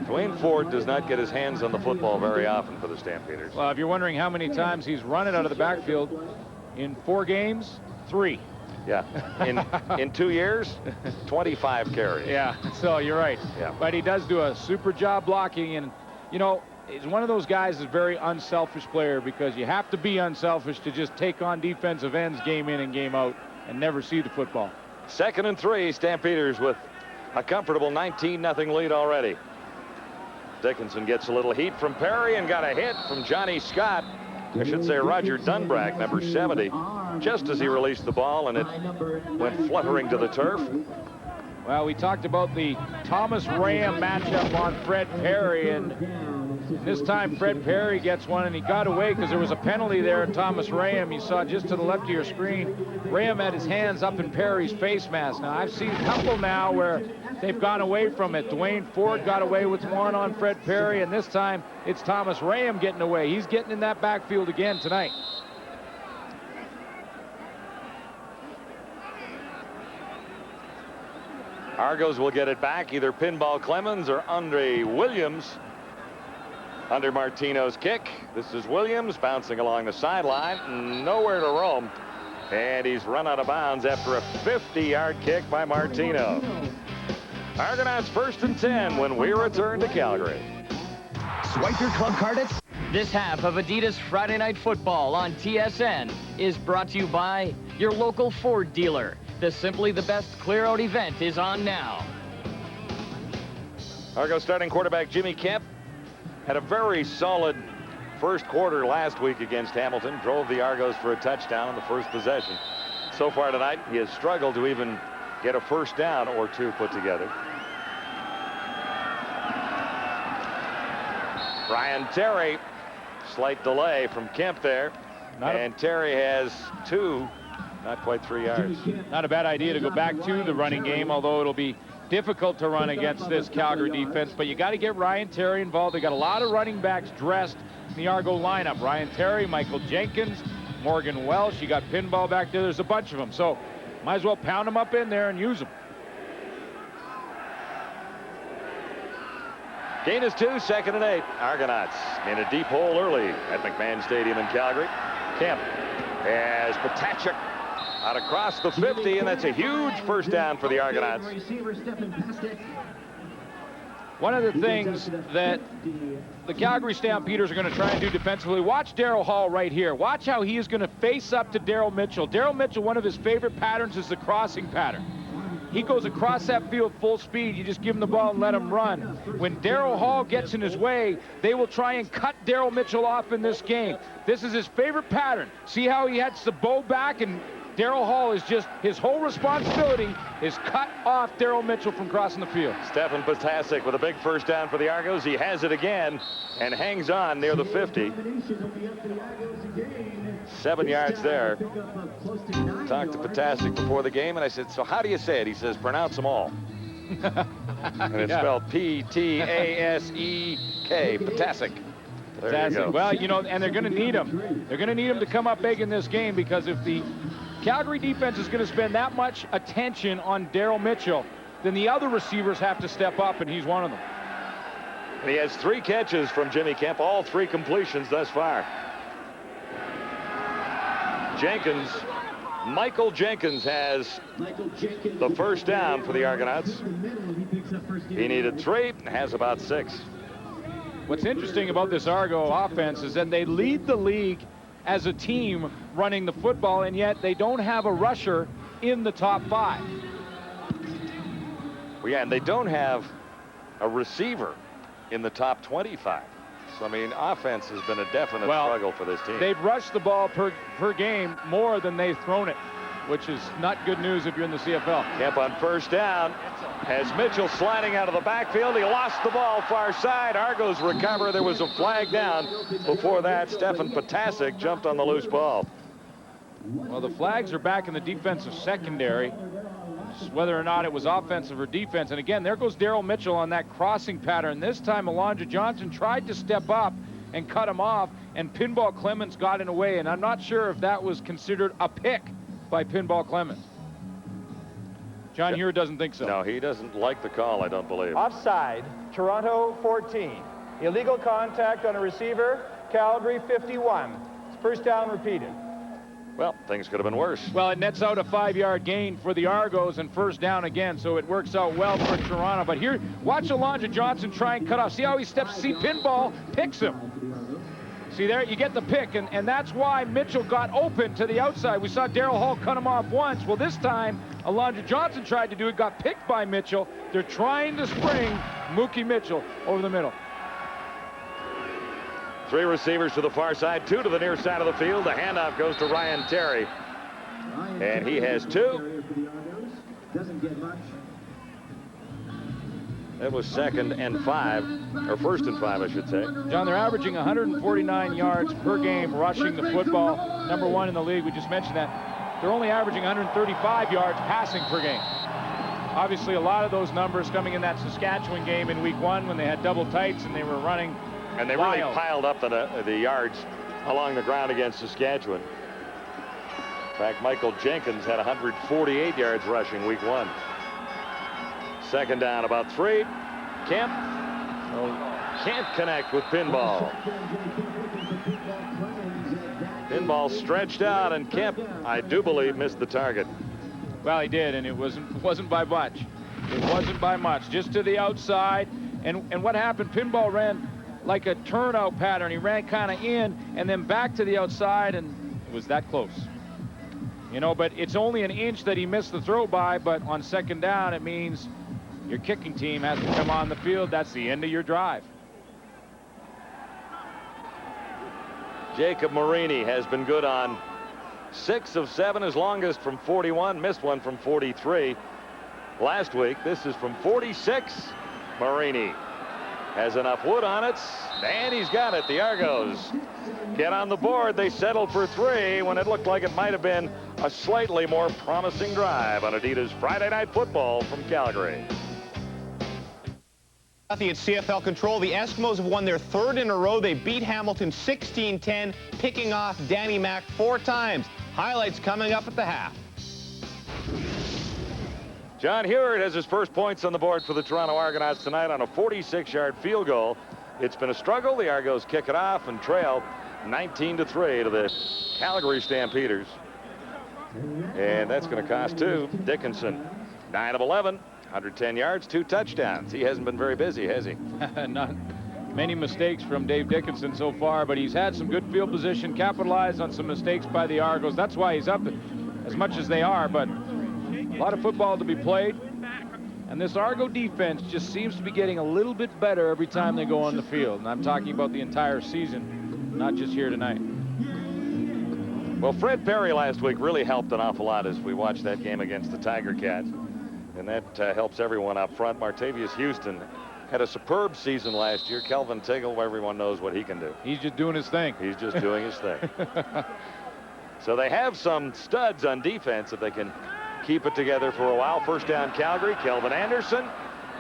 Dwayne Ford does not get his hands on the football very often for the Stampeders. Well, if you're wondering how many times he's run it out of the backfield, in 4 games, 3. Yeah, in 2 years, 25 carries. Yeah, so you're right. Yeah. But he does do a super job blocking, and, you know, he's one of those guys that's a very unselfish player, because you have to be unselfish to just take on defensive ends game in and game out and never see the football. 2nd and 3, Stampeders with a comfortable 19-0 lead already. Dickinson gets a little heat from Perry and got a hit from Johnny Scott. I should say Roger Dunbrack, number 70, just as he released the ball, and it went fluttering to the turf. Well, we talked about the Thomas Ram matchup on Fred Perry, and This time Fred Perry gets one, and he got away because there was a penalty there on Thomas Rayam. You saw just to the left of your screen, Rayam had his hands up in Perry's face mask. Now, I've seen a couple now where they've gone away from it. Dwayne Ford got away with one on Fred Perry, and this time it's Thomas Rayam getting away. He's getting in that backfield again tonight. Argos will get it back, either Pinball Clemens or Andre Williams. Under Martino's kick. This is Williams bouncing along the sideline, nowhere to roam. And he's run out of bounds after a 50-yard kick by Martino. Argonauts 1st and 10 when we return to Calgary. Swipe your club card at... This half of Adidas Friday Night Football on TSN is brought to you by your local Ford dealer. The Simply the Best Clear-Out event is on now. Argos starting quarterback Jimmy Kemp had a very solid first quarter last week against Hamilton. Drove the Argos for a touchdown on the first possession. So far tonight, he has struggled to even get a first down or two put together. Brian Terry, slight delay from Kemp there. And Terry has 2, not quite 3 yards. Not a bad idea to go back to the running game, although it'll be difficult to run against this Calgary defense. But you got to get Ryan Terry involved. They got a lot of running backs dressed in the Argo lineup. Ryan Terry, Michael Jenkins, Morgan Welsh. You got Pinball back there. There's a bunch of them. So might as well pound them up in there and use them. Gain is 2, 2nd and 8. Argonauts in a deep hole early at McMahon Stadium in Calgary. Kemp has Potachuk out across the 50, and that's a huge first down for the Argonauts. One of the things that the Calgary Stampeders are going to try and do defensively, watch Darryl Hall right here. Watch how he is going to face up to Daryl Mitchell. Daryl Mitchell, one of his favorite patterns is the crossing pattern. He goes across that field full speed. You just give him the ball and let him run. When Darryl Hall gets in his way, they will try and cut Daryl Mitchell off in this game. This is his favorite pattern. See how he has the bow back, and Darryl Hall is just, his whole responsibility is cut off Daryl Mitchell from crossing the field. Stefan Potasic with a big first down for the Argos. He has it again and hangs on near the 50. 7 yards there. Talked to Potasic before the game, and I said, so how do you say it? He says, pronounce them all. And it's spelled P-T-A-S-E-K, Potasic. There you go. Well, you know, and they're going to need him. They're going to need him to come up big in this game, because if the Calgary defense is going to spend that much attention on Daryl Mitchell, then the other receivers have to step up, and he's one of them. And he has 3 catches from Jimmy Kemp, all 3 completions thus far. Jenkins, Michael Jenkins has the first down for the Argonauts. He needed 3, has about 6. What's interesting about this Argo offense is that they lead the league as a team running the football, and yet they don't have a rusher in the top 5. Well, yeah, and they don't have a receiver in the top 25. So, I mean, offense has been a definite struggle for this team. They've rushed the ball per game more than they've thrown it, which is not good news if you're in the CFL. Kemp on first down has Mitchell sliding out of the backfield. He lost the ball far side. Argos recover. There was a flag down. Before that, Stefan Potasic jumped on the loose ball. Well, the flags are back in the defensive secondary, whether or not it was offensive or defense. And again, there goes Daryl Mitchell on that crossing pattern. This time, Alondra Johnson tried to step up and cut him off, and Pinball Clemens got in the way. And I'm not sure if that was considered a pick by Pinball Clemens. John Hewer doesn't think so. No, he doesn't like the call, I don't believe. Offside, Toronto 14. Illegal contact on a receiver, Calgary 51. First down repeated. Well, things could have been worse. Well, it nets out a 5-yard gain for the Argos and first down again, so it works out well for Toronto. But here, watch Alondra Johnson try and cut off. See how he steps? See, Pinball picks him. See there, you get the pick, and that's why Mitchell got open to the outside. We saw Daryl Hall cut him off once. Well, this time, Alondra Johnson tried to do it, got picked by Mitchell. They're trying to spring Mookie Mitchell over the middle. 3 receivers to the far side, 2 to the near side of the field. The handoff goes to Ryan Terry, and he has 2. That was 2nd and 5, or 1st and 5, I should say. John, they're averaging 149 yards per game rushing the football. Number 1 in the league. We just mentioned that. They're only averaging 135 yards passing per game. Obviously, a lot of those numbers coming in that Saskatchewan game in week 1 when they had double tights and they were running. And they really piled up the yards along the ground against Saskatchewan. In fact, Michael Jenkins had 148 yards rushing week 1. 2nd down, about 3. Kemp can't connect with Pinball. Pinball stretched out, and Kemp, I do believe, missed the target. Well, he did, and it wasn't by much. It wasn't by much, just to the outside. And what happened? Pinball ran like a turnout pattern. He ran kind of in and then back to the outside, and it was that close. You know, but it's only an inch that he missed the throw by, but on 2nd down, it means your kicking team has to come on the field. That's the end of your drive. Jacob Marini has been good on 6 of 7, his longest from 41, missed one from 43 last week. This is from 46. Marini has enough wood on it, and he's got it. The Argos get on the board. They settled for 3 when it looked like it might have been a slightly more promising drive on Adidas Friday Night Football from Calgary. At CFL control, the Eskimos have won their 3rd in a row. They beat Hamilton 16-10, picking off Danny Mac 4 times. Highlights coming up at the half. John Hewart has his first points on the board for the Toronto Argonauts tonight on a 46-yard field goal. It's been a struggle. The Argos kick it off and trail 19-3 to the Calgary Stampeders. And that's going to cost 2. Dickinson, 9 of 11, 110 yards, 2 touchdowns. He hasn't been very busy, has he? Not many mistakes from Dave Dickinson so far, but he's had some good field position, capitalized on some mistakes by the Argos. That's why he's up as much as they are, but a lot of football to be played. And this Argo defense just seems to be getting a little bit better every time they go on the field. And I'm talking about the entire season, not just here tonight. Well, Fred Perry last week really helped an awful lot as we watched that game against the Tiger Cats. And that helps everyone up front. Martavius Houston had a superb season last year. Kelvin Tiggle, everyone knows what he can do. He's just doing his thing. He's just doing his thing. So they have some studs on defense if they can keep it together for a while. 1st down Calgary. Kelvin Anderson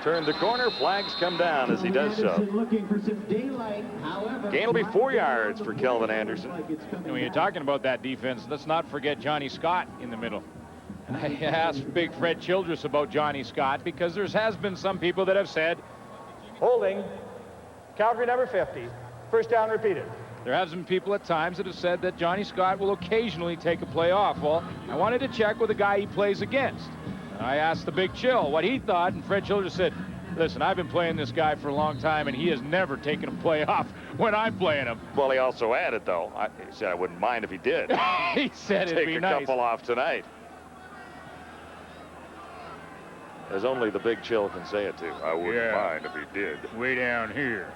turned the corner. Flags come down as he does so. Gain will be 4 yards for Kelvin Anderson. And when you're talking about that defense, let's not forget Johnny Scott in the middle. And I asked Big Fred Childress about Johnny Scott because there has been some people that have said, Holding, Calgary number 50. 1st down repeated. There have been people at times that have said that Johnny Scott will occasionally take a play off. Well, I wanted to check with the guy he plays against. And I asked the Big Chill what he thought, and Fred Childress said, listen, I've been playing this guy for a long time, and he has never taken a play off when I'm playing him. Well, he also added, though, he said I wouldn't mind if he did. He said it'd be nice. Take a couple off tonight. As only the Big Chill can say it to. I wouldn't mind if he did. Way down here.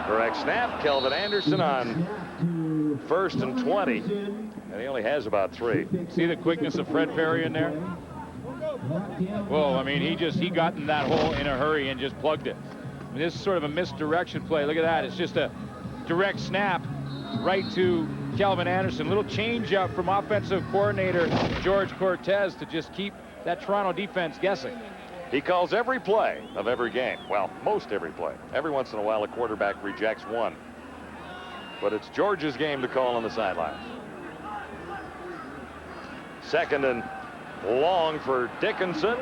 Correct snap. Kelvin Anderson on 1st and 20. And he only has about 3. See the quickness of Fred Perry in there? Well, I mean, he got in that hole in a hurry and just plugged it. I mean, this is sort of a misdirection play. Look at that. It's just a direct snap right to Kelvin Anderson. Little change up from offensive coordinator George Cortez to just keep that Toronto defense guessing. He calls every play of every game. Well, most every play. Every once in a while, a quarterback rejects one. But it's George's game to call on the sidelines. 2nd and long for Dickinson.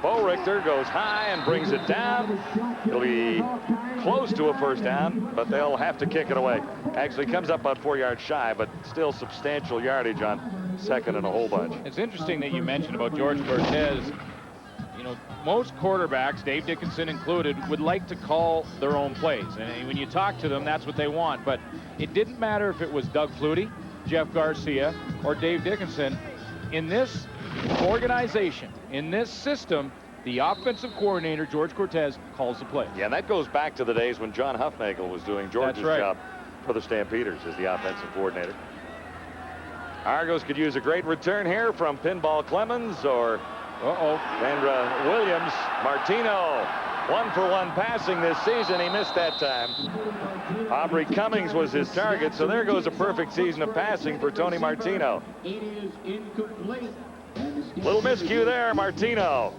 Bo Richter goes high and brings it down. He'll be close to a 1st down, but they'll have to kick it away. Actually comes up about 4 yards shy, but still substantial yardage on 2nd and a whole bunch. It's interesting that you mentioned about George Cortez. You know, most quarterbacks, Dave Dickinson included, would like to call their own plays. And when you talk to them, that's what they want. But it didn't matter if it was Doug Flutie, Jeff Garcia, or Dave Dickinson. In this organization, in this system, the offensive coordinator, George Cortez, calls the play. Yeah, and that goes back to the days when John Huffnagel was doing George's job for the Stampeders as the offensive coordinator. Argos could use a great return here from Pinball Clemens, or Vandra Williams, Martino, 1-for-1 passing this season. He missed that time. Aubrey Cummings was his target, so there goes a perfect season of passing for Tony Martino. Little miscue there, Martino.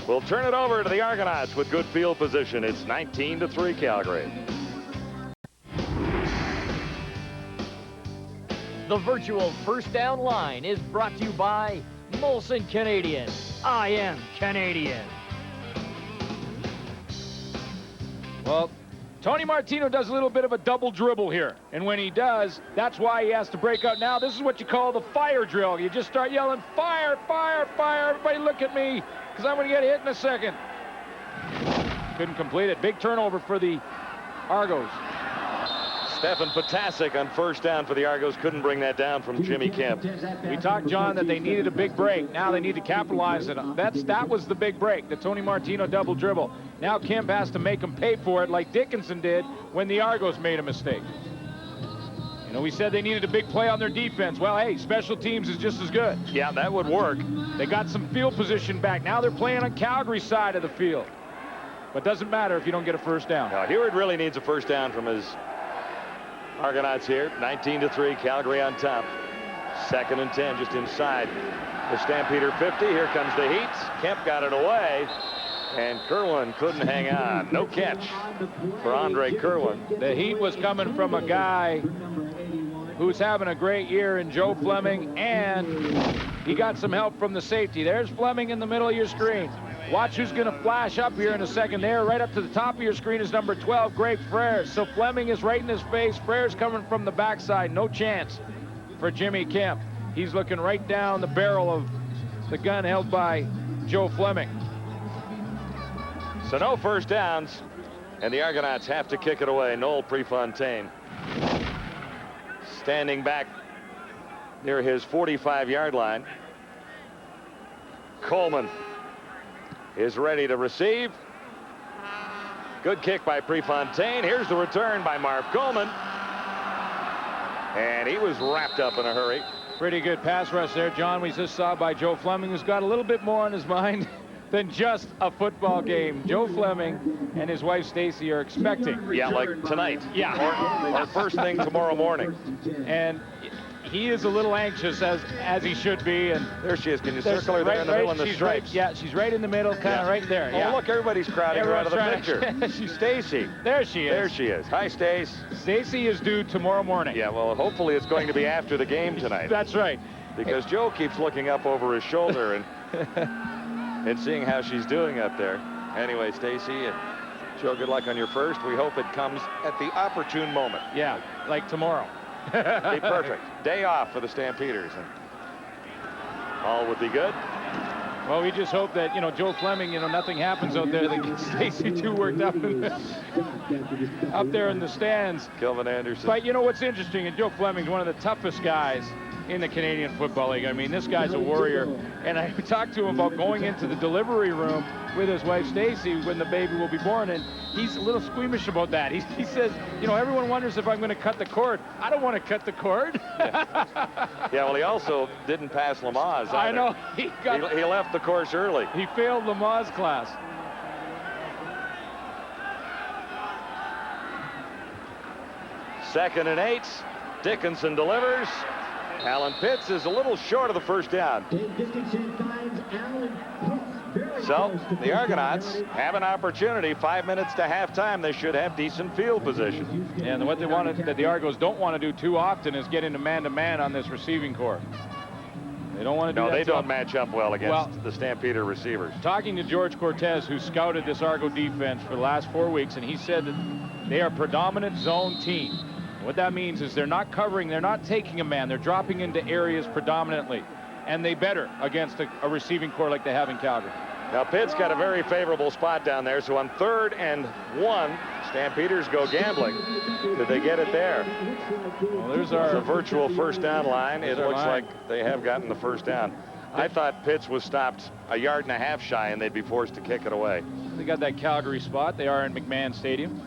We'll turn it over to the Argonauts with good field position. It's 19-3 Calgary. The virtual first down line is brought to you by Molson Canadian. I am Canadian. Well, Tony Martino does a little bit of a double dribble here. And when he does, that's why he has to break out. Now, this is what you call the fire drill. You just start yelling, fire, fire, fire. Everybody look at me, because I'm going to get hit in a second. Couldn't complete it. Big turnover for the Argos. Stefan Potasic on first down for the Argos. Couldn't bring that down from Jimmy Kemp. We talked, John, that they needed a big break. Now they need to capitalize it. That was the big break, the Tony Martino double dribble. Now Kemp has to make him pay for it like Dickinson did when the Argos made a mistake. You know, we said they needed a big play on their defense. Well, hey, special teams is just as good. Yeah, that would work. They got some field position back. Now they're playing on Calgary's side of the field. But doesn't matter if you don't get a first down. No, Heward really needs a first down from his Argonauts here. 19-3, Calgary on top. 2nd and 10, just inside the Stampeder 50. Here comes the heat. Kemp got it away, and Kerwin couldn't hang on. No catch for Andre Kerwin. The heat was coming from a guy who's having a great year in Joe Fleming, and he got some help from the safety. There's Fleming in the middle of your screen. Watch who's going to flash up here in a second there. Right up to the top of your screen is number 12, Greg Frere. So Fleming is right in his face. Frere's coming from the backside. No chance for Jimmy Kemp. He's looking right down the barrel of the gun held by Joe Fleming. So no first downs, and the Argonauts have to kick it away. Noel Prefontaine standing back near his 45-yard line. Coleman is ready to receive. Good kick by Prefontaine. Here's the return by Marv Coleman. And he was wrapped up in a hurry. Pretty good pass rush there, John. We just saw by Joe Fleming, who's got a little bit more on his mind than just a football game. Joe Fleming and his wife Stacy are expecting. Yeah, like tonight. Yeah. Or first thing tomorrow morning. And he is a little anxious, as he should be. And there she is. Can you circle her there in the middle in the stripes? Right, yeah, she's right in the middle, kind of right there. Oh, look, everybody's crowding her out of the picture. She's Stacy. There she is. There she is. Hi, Stace. Stacy is due tomorrow morning. Yeah, well, hopefully it's going to be after the game tonight. That's right. Because Joe keeps looking up over his shoulder and seeing how she's doing up there. Anyway, Stacy and Joe, good luck on your first. We hope it comes at the opportune moment. Yeah, like tomorrow. Be perfect. Day off for the Stampeders, and all would be good. Well, we just hope that, Joe Fleming, nothing happens out there that gets Stacy too worked up up there in the stands. Kelvin Anderson. But what's interesting, and Joe Fleming's one of the toughest guys in the Canadian Football League. I mean, this guy's a warrior. And I talked to him about going into the delivery room with his wife Stacy when the baby will be born, and he's a little squeamish about that. He says, everyone wonders if I'm going to cut the cord. I don't want to cut the cord. Yeah, well, he also didn't pass Lamaze. I know. He left the course early. He failed Lamaze class. Second and 8. Dickinson delivers. Alan Pitts is a little short of the first down. So the Argonauts have an opportunity. 5 minutes to halftime. They should have decent field position. And what that the Argos don't want to do too often is get into man-to-man on this receiving corps. They don't want to do that. No, they don't match up well against the Stampeder receivers. Talking to George Cortez, who scouted this Argo defense for the last 4 weeks, and he said that they are a predominant zone team. What that means is they're not covering, they're not taking a man, they're dropping into areas predominantly. And they better against a receiving corps like they have in Calgary. Now, Pitt's got a very favorable spot down there, so on 3rd and 1, Stampeders go gambling. Did they get it there? Well, there's our virtual first down line. It looks like they have gotten the first down. I thought Pitts was stopped a yard and a half shy, and they'd be forced to kick it away. They got that Calgary spot. They are in McMahon Stadium.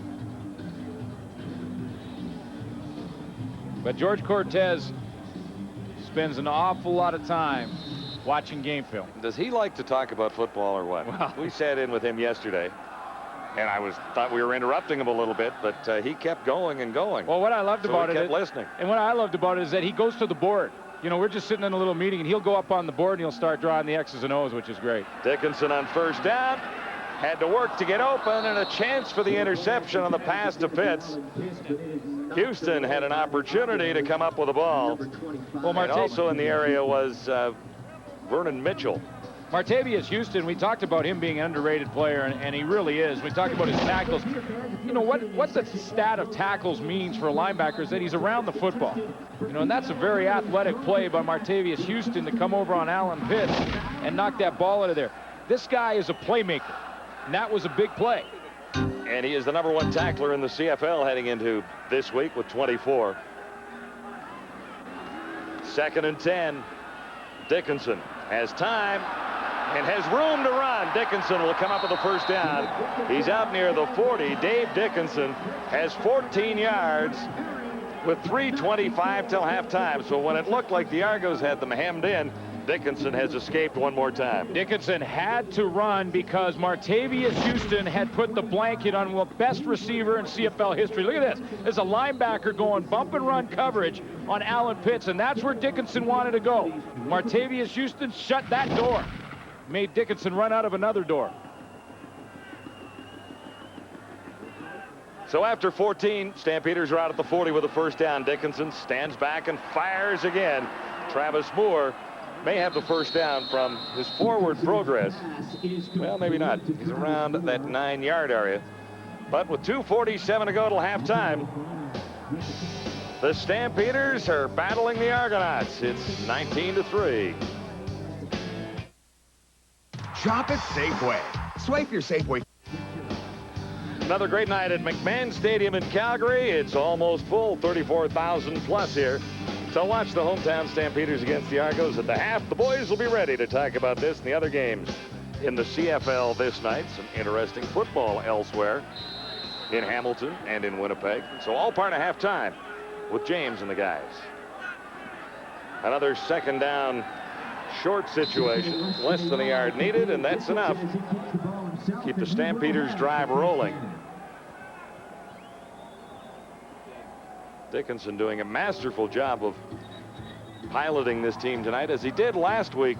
But George Cortez spends an awful lot of time watching game film. Does he like to talk about football or what? Well, we sat in with him yesterday, and I thought we were interrupting him a little bit, but he kept going and going. Well, what I loved about it, kept listening. And what I loved about it is that he goes to the board. You know, we're just sitting in a little meeting, and he'll go up on the board and he'll start drawing the X's and O's, which is great. Dickinson on first down. Had to work to get open, and a chance for the interception on the pass to Pitts. Houston had an opportunity to come up with a ball. Well, and also in the area was Vernon Mitchell. Martavius Houston, we talked about him being an underrated player, and he really is. We talked about his tackles. You know, what the stat of tackles means for a linebacker is that he's around the football. You know, and that's a very athletic play by Martavius Houston to come over on Alan Pitts and knock that ball out of there. This guy is a playmaker, and that was a big play. And he is the #1 tackler in the CFL heading into this week with 24. 2nd and 10. Dickinson has time and has room to run. Dickinson will come up with the first down. He's out near the 40. Dave Dickinson has 14 yards with 3:25 till halftime. So when it looked like the Argos had them hemmed in, Dickinson has escaped one more time. Dickinson had to run because Martavius Houston had put the blanket on the best receiver in CFL history. Look at this. There's a linebacker going bump and run coverage on Alan Pitts, and that's where Dickinson wanted to go. Martavius Houston shut that door. Made Dickinson run out of another door. So after 14, Stampeders are out at the 40 with a first down. Dickinson stands back and fires again. Travis Moore may have the first down from his forward progress. Well, maybe not. He's around that 9-yard area. But with 2:47 to go till halftime, the Stampeders are battling the Argonauts. It's 19-3. Shop at Safeway. Swipe your Safeway. Another great night at McMahon Stadium in Calgary. It's almost full, 34,000 plus here. So watch the hometown Stampeders against the Argos at the half. The boys will be ready to talk about this and the other games in the CFL this night. Some interesting football elsewhere in Hamilton and in Winnipeg. So all part of halftime with James and the guys. Another 2nd down short situation. Less than a yard needed, and that's enough. Keep the Stampeders drive rolling. Dickinson doing a masterful job of piloting this team tonight, as he did last week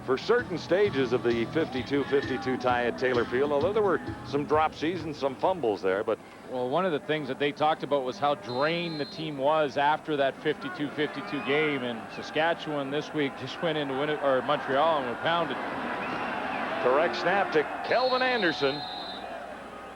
for certain stages of the 52-52 tie at Taylor Field, although there were some dropsies and some fumbles there. But well, one of the things that they talked about was how drained the team was after that 52-52 game, and Saskatchewan this week just went into Montreal and were pounded. Correct snap to Kelvin Anderson.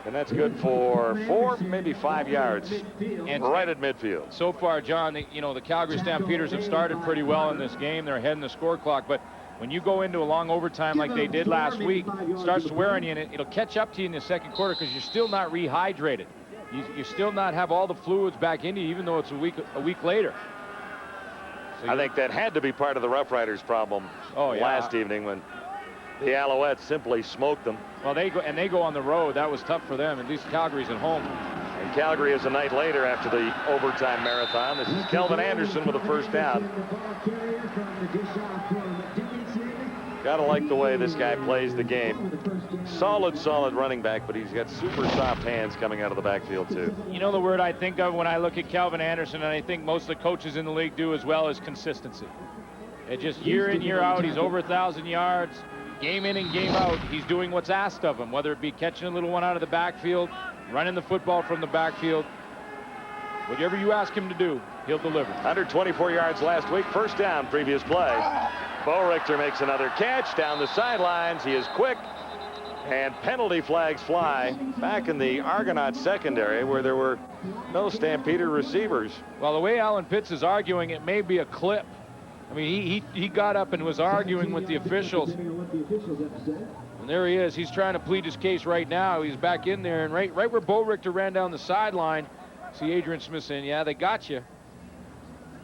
And that's good for 4, maybe 5 yards, and right at midfield. So far, John, the Calgary Stampeders have started pretty well in this game. They're ahead in the score clock, but when you go into a long overtime like they did last week, it starts to wear on you, and it'll catch up to you in the 2nd quarter because you're still not rehydrated. You still not have all the fluids back into you, even though it's a week later. So I think that had to be part of the Rough Riders' problem last evening when the Alouettes simply smoked them. Well, they go on the road. That was tough for them. At least Calgary's at home. And Calgary is a night later after the overtime marathon. This is Kelvin Anderson with a first down. Gotta like the way this guy plays the game. Solid running back, but he's got super soft hands coming out of the backfield too. You know the word I think of when I look at Kelvin Anderson, and I think most of the coaches in the league do as well, is consistency. It just year in, year out, he's over 1,000 yards. Game in and game out, he's doing what's asked of him, whether it be catching a little one out of the backfield, running the football from the backfield. Whatever you ask him to do, he'll deliver. 124 yards last week, first down previous play. Bo Richter makes another catch down the sidelines. He is quick, and penalty flags fly back in the Argonauts secondary where there were no Stampeder receivers. Well, the way Alan Pitts is arguing, it may be a clip. I mean, he got up and was arguing with the officials. And there he is. He's trying to plead his case right now. He's back in there, and right where Bo Richter ran down the sideline, see Adrian Smith saying, yeah, they got you.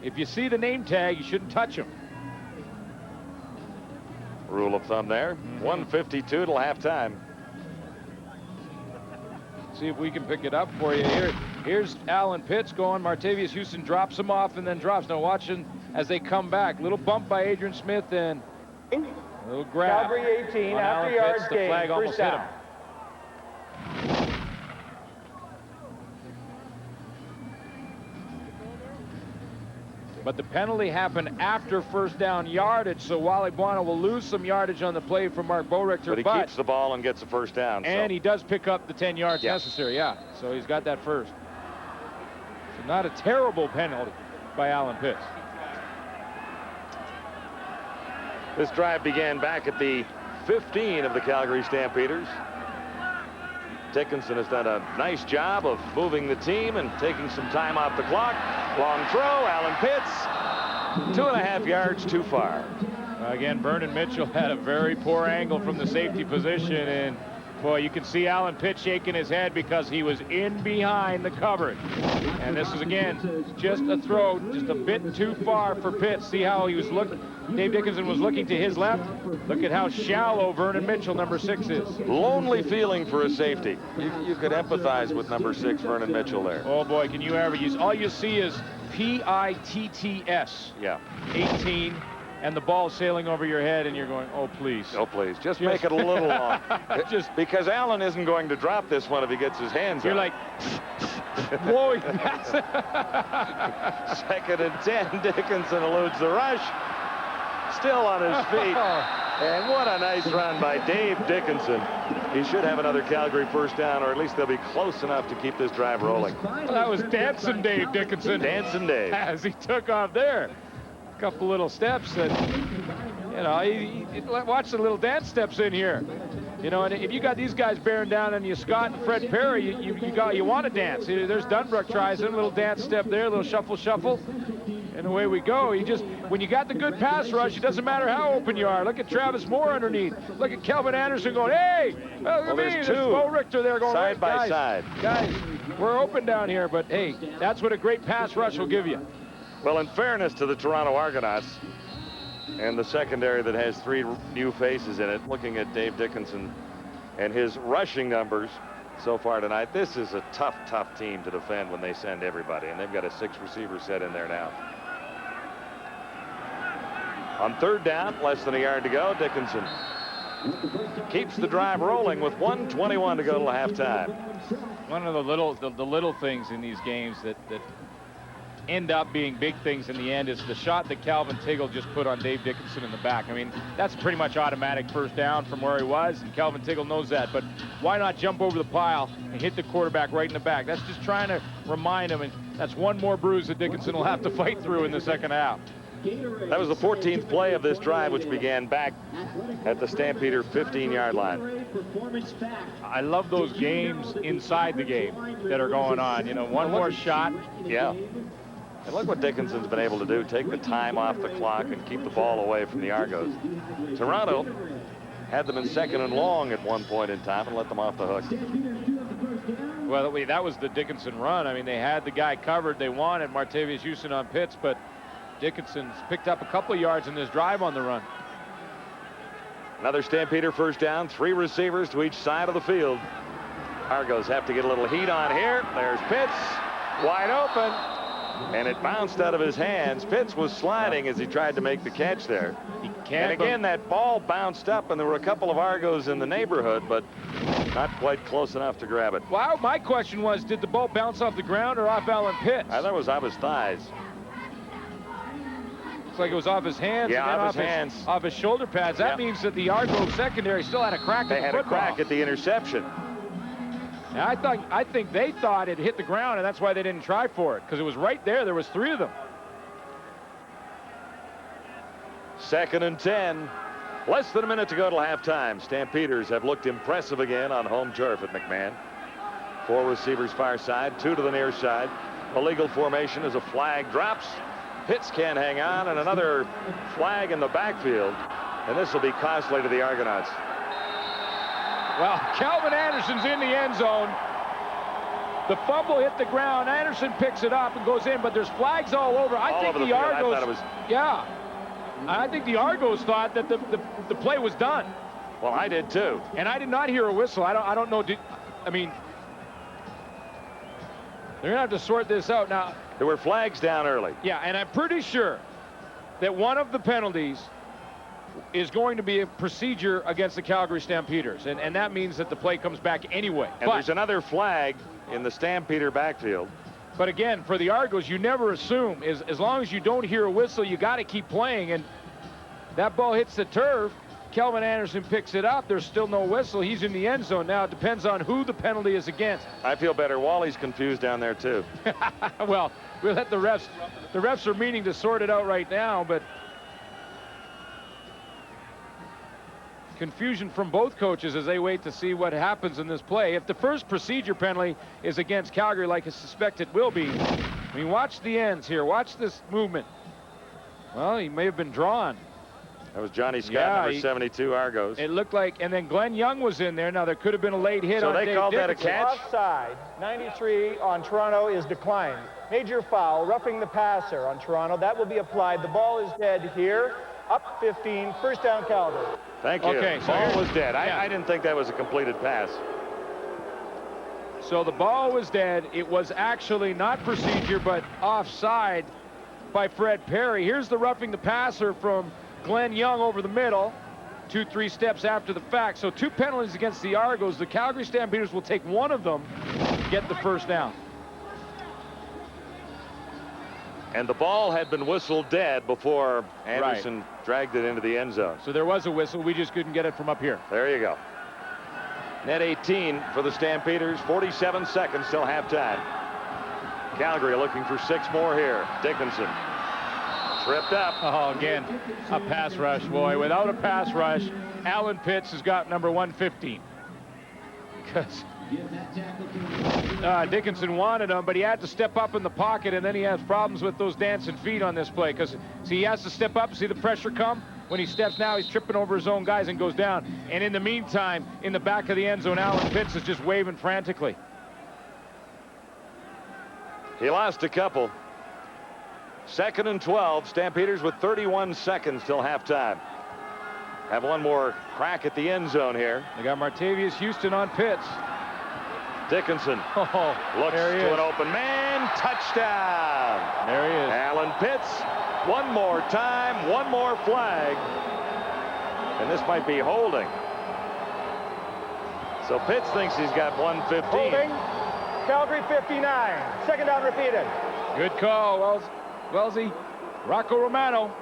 If you see the name tag, you shouldn't touch him. Rule of thumb there. 1:52 till halftime. See if we can pick it up for you here. Here's Alan Pitts going. Martavius Houston drops him off and then drops. Now watching as they come back. Little bump by Adrian Smith, and little grab. Calgary 18, on after Alan yards Pitts. The gain, flag first almost hit down. him. But the penalty happened after first down yardage, so Wally Buono will lose some yardage on the play from Mark Borichter. But he keeps the ball and gets a first down. And so. he does pick up the 10 yards necessary, yeah. So he's got that first. So not a terrible penalty by Alan Pitts. This drive began back at the 15 of the Calgary Stampeders. Dickinson has done a nice job of moving the team and taking some time off the clock. Long throw, Alan Pitts, 2.5 yards too far. Again, Vernon Mitchell had a very poor angle from the safety position, and boy, you can see Alan Pitts shaking his head because he was in behind the coverage. And this is, again, just a throw, just a bit too far for Pitts. See how he was looking? Dave Dickinson was looking to his left. Look at how shallow Vernon Mitchell, number 6, is. Lonely feeling for a safety. You could empathize with number 6, Vernon Mitchell there. Oh, boy, can you ever use? All you see is P-I-T-T-S. Yeah. 18. And the ball sailing over your head, and you're going, oh, please. Oh, please. Just make it a little long. Just because Allen isn't going to drop this one if he gets his hands You're on like, blowing. 2nd and 10. Dickinson eludes the rush. Still on his feet. And what a nice run by Dave Dickinson. He should have another Calgary first down, or at least they'll be close enough to keep this drive rolling. Well, that was Dancing Dave Dickinson. Dancing Dave. As he took off there. A couple little steps that, you know, watch the little dance steps in here. You know, and if you got these guys bearing down on you, Scott and Fred Perry, you want to dance. There's Dunbrook tries in a little dance step there, a little shuffle, shuffle. And away we go. When you got the good pass rush, it doesn't matter how open you are. Look at Travis Moore underneath. Look at Kelvin Anderson going, hey, look at me. There's There's two Bo Richter there going, side by guys, side. Guys, we're open down here, but hey, that's what a great pass rush will give you. Well, in fairness to the Toronto Argonauts and the secondary that has 3 new faces in it, looking at Dave Dickinson and his rushing numbers so far tonight, this is a tough, tough team to defend when they send everybody, and they've got a 6-receiver set in there now. On 3rd down, less than a yard to go, Dickinson keeps the drive rolling with 1:21 to go till halftime. One of the little things in these games that end up being big things in the end is the shot that Calvin Tiggle just put on Dave Dickinson in the back. I mean, that's pretty much automatic first down from where he was, and Calvin Tiggle knows that. But why not jump over the pile and hit the quarterback right in the back? That's just trying to remind him, and that's one more bruise that Dickinson will have to fight through in the second half. That was the 14th play of this drive, which began back at the Stampeder 15-yard line. I love those games inside the game that are going on. You know, one more shot. Yeah. And look what Dickinson's been able to do. Take the time off the clock and keep the ball away from the Argos. Toronto had them in 2nd and long at one point in time and let them off the hook. Well, that was the Dickinson run. I mean, they had the guy covered. They wanted Martavius Houston on Pitts, but Dickinson's picked up a couple of yards in this drive on the run. Another Stampeder first down. 3 receivers to each side of the field. Argos have to get a little heat on here. There's Pitts, wide open. And it bounced out of his hands. Pitts was sliding as he tried to make the catch there. And again, that ball bounced up, and there were a couple of Argos in the neighborhood, but not quite close enough to grab it. Wow, my question was, did the ball bounce off the ground or off Alan Pitts? I thought it was off his thighs. Looks like it was off his hands. Yeah, and off his hands. Off his shoulder pads. That means that the Argo secondary still had a crack at the football. They had a crack at the interception. Now, I think they thought it hit the ground, and that's why they didn't try for it, because it was right there. There was 3 of them. 2nd and 10. Less than a minute to go till halftime. Stampeders have looked impressive again on home turf at McMahon. 4 receivers far side, 2 to the near side. Illegal formation as a flag drops. Pitts can't hang on, and another flag in the backfield. And this will be costly to the Argonauts. Well, Calvin Anderson's in the end zone. The fumble hit the ground. Anderson picks it up and goes in, but there's flags all over. I think the Argos. I thought it was... Yeah. I think the Argos thought that the play was done. Well, I did too. And I did not hear a whistle. I don't know. I mean, they're gonna have to sort this out now. There were flags down early. Yeah, and I'm pretty sure that one of the penalties is going to be a procedure against the Calgary Stampeders, and that means that the play comes back anyway. And there's another flag in the Stampeder backfield. But again, for the Argos, you never assume. As long as you don't hear a whistle, you got to keep playing. And that ball hits the turf. Kelvin Anderson picks it up. There's still no whistle. He's in the end zone. Now it depends on who the penalty is against. I feel better. Wally's confused down there too. Well, we'll let the refs. The refs are meaning to sort it out right now, but confusion from both coaches as they wait to see what happens in this play. If the first procedure penalty is against Calgary, like I suspect it will be, I mean, watch the ends here. Watch this movement. Well, he may have been drawn. That was Johnny Scott, number 72, Argos. It looked like, and then Glenn Young was in there. Now, there could have been a late hit on Dave Dickinson. So they called that a catch? Offside. 93 on Toronto is declined. Major foul, roughing the passer on Toronto. That will be applied. The ball is dead here. Up 15, first down Calgary. Thank you. Okay, so ball was dead. I didn't think that was a completed pass. So the ball was dead. It was actually not procedure, but offside by Fred Perry. Here's the roughing the passer from Glenn Young over the middle, 2-3 steps after the fact. So 2 penalties against the Argos. The Calgary Stampeders will take one of them to get the first down. And the ball had been whistled dead before Anderson dragged it into the end zone. So there was a whistle. We just couldn't get it from up here. There you go. Net 18 for the Stampeders. 47 seconds till halftime. Calgary looking for 6 more here. Dickinson tripped up. Oh, again, a pass rush, boy. Without a pass rush, Alan Pitts has got number 115. Because Dickinson wanted him, but he had to step up in the pocket, and then he has problems with those dancing feet on this play. Because, see, he has to step up, see the pressure come. When he steps now, he's tripping over his own guys and goes down. And in the meantime, in the back of the end zone, Alan Pitts is just waving frantically. He lost a couple. 2nd and 12. Stampeders with 31 seconds till halftime. Have one more crack at the end zone here. They got Martavius Houston on Pitts. Dickinson looks to an open man. Touchdown. There he is. Alan Pitts. One more time. One more flag. And this might be holding. So Pitts thinks he's got 115. Holding. Calgary 59. Second down repeated. Good call, Wellesley. Rocco Romano.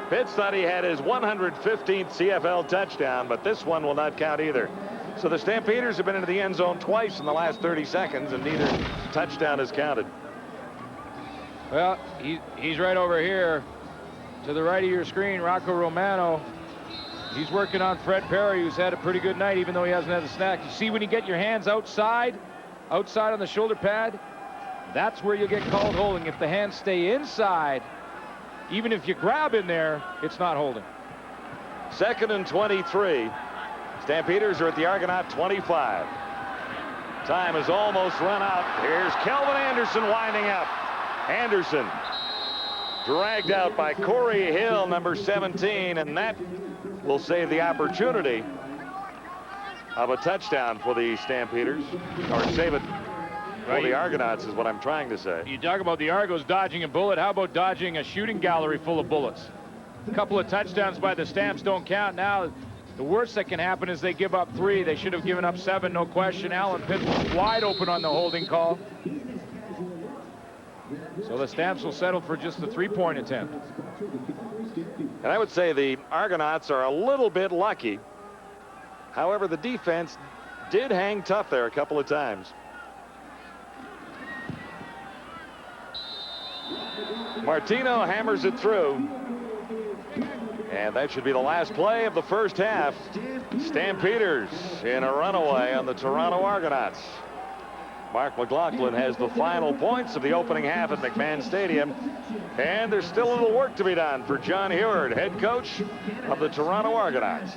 Pitts thought he had his 115th CFL touchdown, but this one will not count either. So the Stampeders have been into the end zone twice in the last 30 seconds, and neither touchdown is counted. Well, he's right over here to the right of your screen, Rocco Romano. He's working on Fred Perry, who's had a pretty good night, even though he hasn't had a snack. You see when you get your hands outside on the shoulder pad, that's where you'll get called holding. If the hands stay inside, even if you grab in there, it's not holding. 2nd and 23. Stampeders are at the Argonaut 25. Time has almost run out. Here's Kelvin Anderson winding up. Anderson dragged out by Corey Hill, number 17, and that will save the opportunity of a touchdown for the Stampeders, or save it for the Argonauts is what I'm trying to say. You talk about the Argos dodging a bullet. How about dodging a shooting gallery full of bullets? A couple of touchdowns by the Stamps don't count. Now the worst that can happen is they give up 3. They should have given up 7, no question. Alan Pitts was wide open on the holding call. So the Stamps will settle for just the 3-point attempt. And I would say the Argonauts are a little bit lucky. However, the defense did hang tough there a couple of times. Martino hammers it through. And that should be the last play of the first half. Stampeders in a runaway on the Toronto Argonauts. Mark McLaughlin has the final points of the opening half at McMahon Stadium. And there's still a little work to be done for John Heward, head coach of the Toronto Argonauts.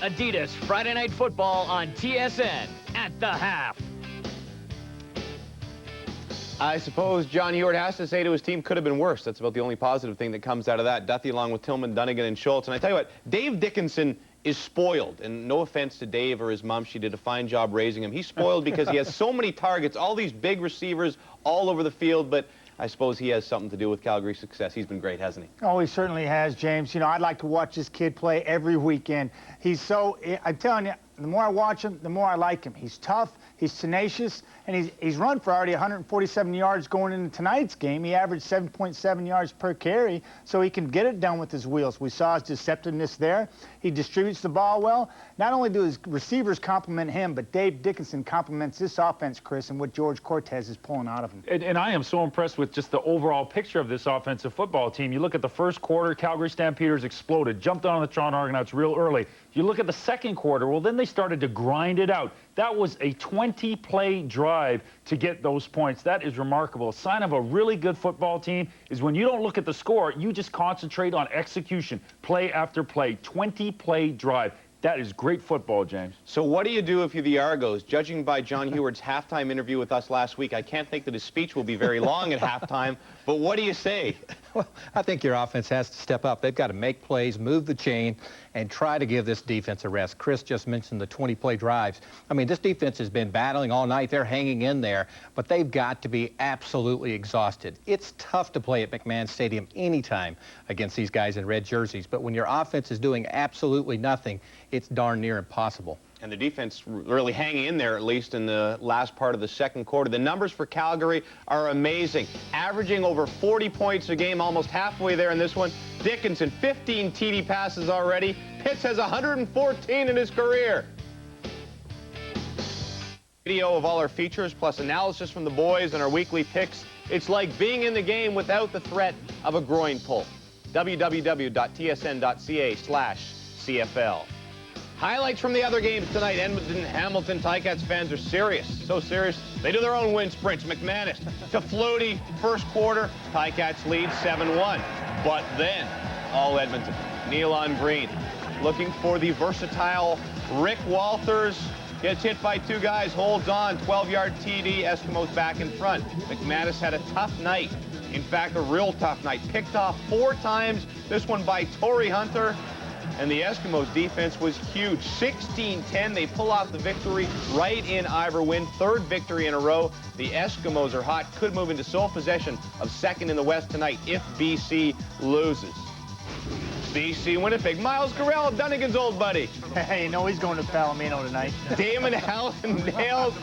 Adidas Friday Night Football on TSN at the half. I suppose John Heward has to say to his team, could have been worse. That's about the only positive thing that comes out of that. Duthie along with Tillman, Dunnigan, and Schultz. And I tell you what, Dave Dickinson is spoiled. And no offense to Dave or his mom, she did a fine job raising him. He's spoiled because he has so many targets, all these big receivers all over the field, but I suppose he has something to do with Calgary's success. He's been great, hasn't he? Oh, he certainly has, James. You know, I'd like to watch this kid play every weekend. He's so, I'm telling you, the more I watch him, the more I like him. He's tough, he's tenacious, and he's run for already 147 yards going into tonight's game. He averaged 7.7 yards per carry, so he can get it done with his wheels. We saw his deceptiveness there. He distributes the ball well. Not only do his receivers compliment him, but Dave Dickinson compliments this offense, Chris, and what George Cortez is pulling out of him. And I am so impressed with just the overall picture of this offensive football team. You look at the first quarter, Calgary Stampeders exploded, jumped on the Toronto Argonauts real early. You look at the second quarter, well, then they started to grind it out. That was a 20-play drive to get those points. That is remarkable. A sign of a really good football team is when you don't look at the score, you just concentrate on execution, play after play, 20-play drive. That is great football, James. So what do you do if you're the Argos? Judging by John Heward's halftime interview with us last week, I can't think that his speech will be very long at halftime, but what do you say? Well, I think your offense has to step up. They've got to make plays, move the chain, and try to give this defense a rest. Chris just mentioned the 20-play drives. I mean, this defense has been battling all night. They're hanging in there, but they've got to be absolutely exhausted. It's tough to play at McMahon Stadium anytime against these guys in red jerseys, but when your offense is doing absolutely nothing, it's darn near impossible. And the defense really hanging in there, at least in the last part of the second quarter. The numbers for Calgary are amazing. Averaging over 40 points a game, almost halfway there in this one. Dickinson, 15 TD passes already. Pitts has 114 in his career. Video of all our features, plus analysis from the boys and our weekly picks. It's like being in the game without the threat of a groin pull. www.tsn.ca/CFL. Highlights from the other games tonight. Edmonton, Hamilton, Ticats fans are serious. So serious, they do their own wind sprints. McManus to Flutie, first quarter. Ticats lead 7-1. But then, all Edmonton. Neil on green. Looking for the versatile Rick Walters. Gets hit by two guys, holds on. 12-yard TD, Eskimos back in front. McManus had a tough night. In fact, a real tough night. Picked off 4 times. This one by Torrey Hunter. And the Eskimos' defense was huge. 16-10. They pull out the victory right in Ivor Wynne. 3rd victory in a row. The Eskimos are hot. Could move into sole possession of 2nd in the West tonight if BC loses. BC Winnipeg. Miles Garrell, Dunnigan's old buddy. Hey, you know he's going to Palomino tonight. Damon Allen nails,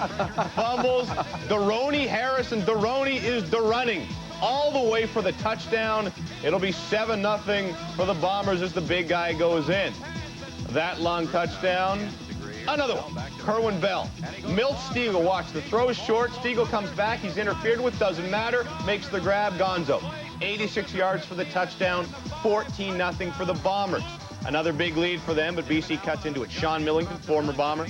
fumbles. Deroni Harrison. Deroni is running all the way for the touchdown. It'll be 7-0 for the Bombers as the big guy goes in. That long touchdown. Another one. Kerwin Bell. Milt Stiegel. Watch, the throw is short. Stiegel comes back. He's interfered with. Doesn't matter. Makes the grab. Gonzo. 86 yards for the touchdown. 14-0 for the Bombers. Another big lead for them, but BC cuts into it. Sean Millington, former Bomber.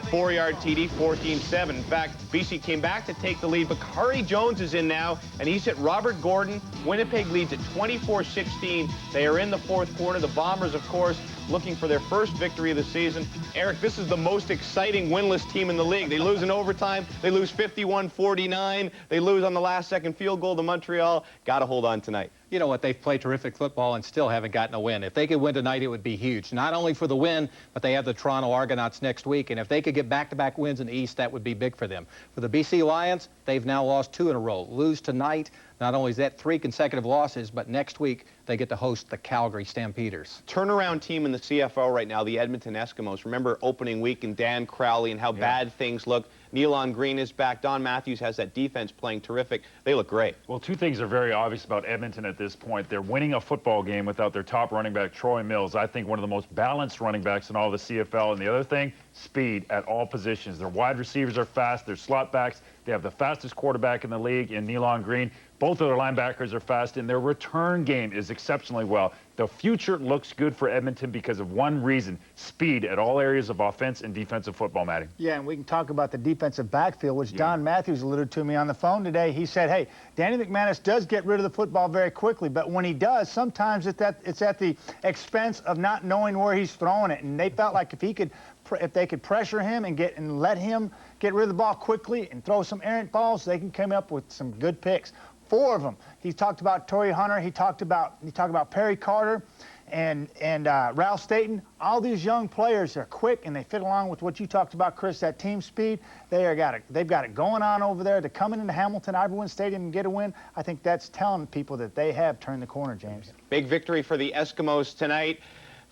4-yard TD, 14-7. In fact, BC came back to take the lead, but Khari Jones is in now, and he's hit Robert Gordon. Winnipeg leads at 24-16. They are in the 4th quarter. The Bombers, of course, looking for their first victory of the season. Eric, this is the most exciting winless team in the league. They lose in overtime. They lose 51-49. They lose on the last-second field goal to Montreal. Got to hold on tonight. You know what? They've played terrific football and still haven't gotten a win. If they could win tonight, it would be huge. Not only for the win, but they have the Toronto Argonauts next week. And if they could get back-to-back wins in the East, that would be big for them. For the BC Lions, they've now lost 2 in a row. Lose tonight. Not only is that 3 consecutive losses, but next week they get to host the Calgary Stampeders. Turnaround team in the CFL right now, the Edmonton Eskimos. Remember opening week and Dan Crowley and how bad things look. Neil on green is back. Don Matthews has that defense playing terrific. They look great. Well, 2 things are very obvious about Edmonton at this point. They're winning a football game without their top running back, Troy Mills. I think one of the most balanced running backs in all the CFL. And the other thing, speed at all positions. Their wide receivers are fast. Their slot backs. They have the fastest quarterback in the league in Neil on green. Both of their linebackers are fast, and their return game is exceptionally well. The future looks good for Edmonton because of one reason: speed at all areas of offense and defensive football, Matty. Yeah, and we can talk about the defensive backfield, which Don Matthews alluded to me on the phone today. He said, hey, Danny McManus does get rid of the football very quickly, but when he does, sometimes it's at the expense of not knowing where he's throwing it. And they felt like if they could pressure him and let him get rid of the ball quickly and throw some errant balls, they can come up with some good picks. 4 of them. He talked about Torrey Hunter. He talked about Perry Carter. Ralph Staten, all these young players are quick and they fit along with what you talked about, Chris, that team speed. They've got it going on over there. They're coming into Hamilton, Ivory Stadium and get a win. I think that's telling people that they have turned the corner, James. Big victory for the Eskimos tonight.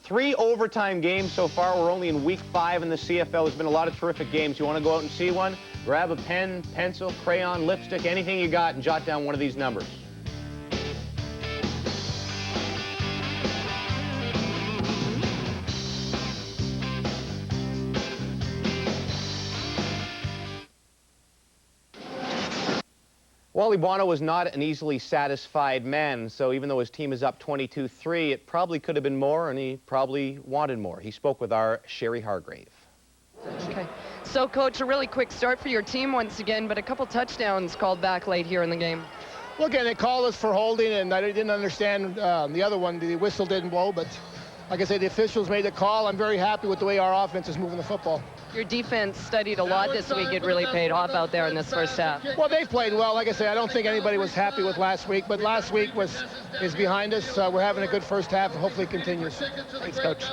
3 overtime games so far. We're only in week 5 in the CFL. There's been a lot of terrific games. You want to go out and see one? Grab a pen, pencil, crayon, lipstick, anything you got, and jot down one of these numbers. Wally Buono was not an easily satisfied man, so even though his team is up 22-3, it probably could have been more, and he probably wanted more. He spoke with our Sherry Hargrave. Okay. So, Coach, a really quick start for your team once again, but a couple touchdowns called back late here in the game. Well, again, they called us for holding, and I didn't understand the other one. The whistle didn't blow, but like I say, the officials made the call. I'm very happy with the way our offense is moving the football. Your defense studied a lot this week. It really paid off out there in this first half. Well, they played well. Like I say, I don't think anybody was happy with last week, but last week is behind us. We're having a good first half, and hopefully it continues. Thanks, Coach.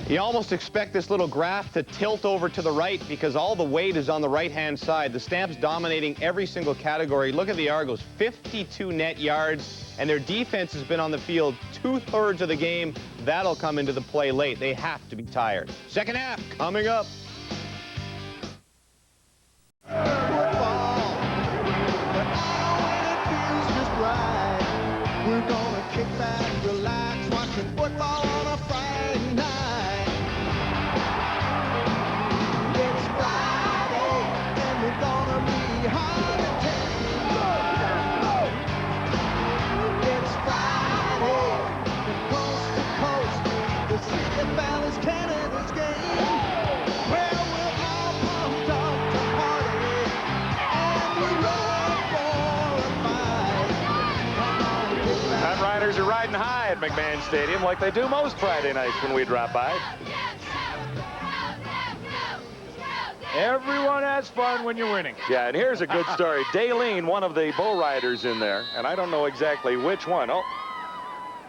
You almost expect this little graph to tilt over to the right because all the weight is on the right-hand side. The Stamps dominating every single category. Look at the Argos, 52 net yards, and their defense has been on the field 2/3 of the game. That'll come into the play late. They have to be tired. Second half coming up. We're gonna kick back, relax, watching football on a Friday night. It's Friday, and we're gonna be hard to tame. It's Friday, from coast to coast, the CFL is Canada's game. Well, we're all pumped up to party, and we're ready for a fight. Come on, kick back. Hunt Riders are riding high at McMahon Stadium like they do most Friday nights when we drop by. Everyone has fun when you're winning. Yeah, and here's a good story. Daleen, one of the bull riders in there, and I don't know exactly which one. Oh,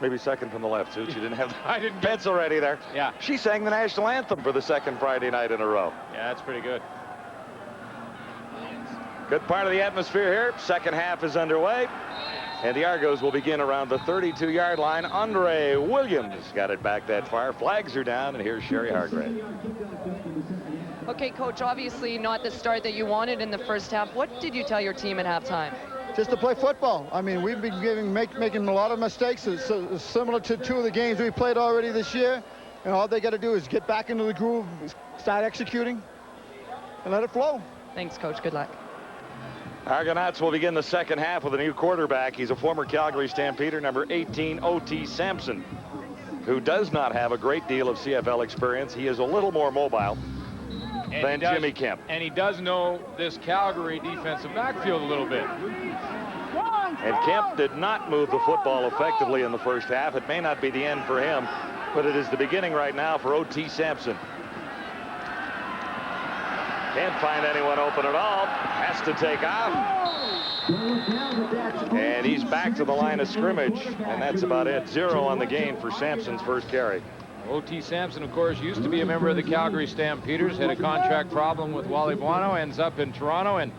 maybe second from the left, Suits. You didn't have the pencil ready there. Yeah. She sang the national anthem for the second Friday night in a row. Yeah, that's pretty good. Good part of the atmosphere here. Second half is underway. And the Argos will begin around the 32-yard line. Andre Williams got it back that far. Flags are down, and here's Sherry Hargrave. Okay, Coach, obviously not the start that you wanted in the first half. What did you tell your team at halftime? Just to play football. I mean, we've been making a lot of mistakes. It's similar to 2 of the games we played already this year. And all they got to do is get back into the groove, start executing, and let it flow. Thanks, Coach. Good luck. Argonauts will begin the second half with a new quarterback. He's a former Calgary Stampeder, number 18, O.T. Sampson, who does not have a great deal of CFL experience. He is a little more mobile than Jimmy Kemp. And he does know this Calgary defensive backfield a little bit. And Kemp did not move the football effectively in the first half. It may not be the end for him, but it is the beginning right now for O.T. Sampson. Can't find anyone open at all. Has to take off. And he's back to the line of scrimmage. And that's about it. 0 on the game for Sampson's first carry. O.T. Sampson, of course, used to be a member of the Calgary Stampeders. Had a contract problem with Wally Buono. Ends up in Toronto. And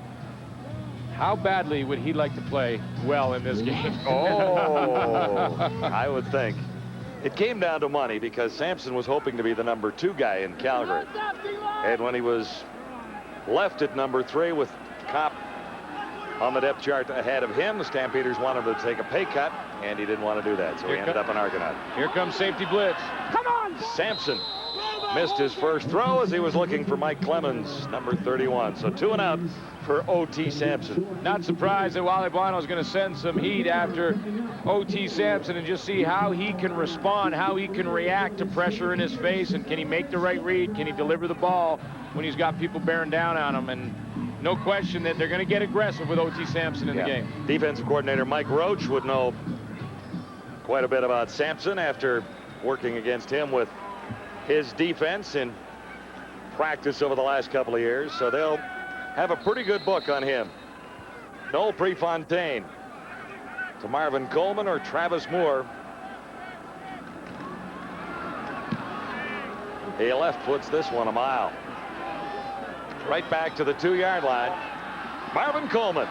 how badly would he like to play well in this game? Oh, I would think. It came down to money because Sampson was hoping to be the number 2 guy in Calgary. And when he was left at number 3 with Kopp on the depth chart ahead of him, the Stampeders wanted to take a pay cut, and he didn't want to do that, so he ended up an Argonaut. Here comes safety blitz. Come on! Sampson missed his first throw as he was looking for Mike Clemens, number 31. So 2 and out for O.T. Sampson. Not surprised that Wally Buono is going to send some heat after O.T. Sampson and just see how he can respond, how he can react to pressure in his face, and can he make the right read? Can he deliver the ball when he's got people bearing down on him? And no question that they're going to get aggressive with O.T. Sampson in the game. Defensive coordinator Mike Roach would know quite a bit about Sampson after working against him with his defense in practice over the last couple of years, so they'll have a pretty good book on him. Noel Prefontaine to Marvin Coleman or Travis Moore He left foots this one a mile. Right back to the 2-yard line. Marvin Coleman.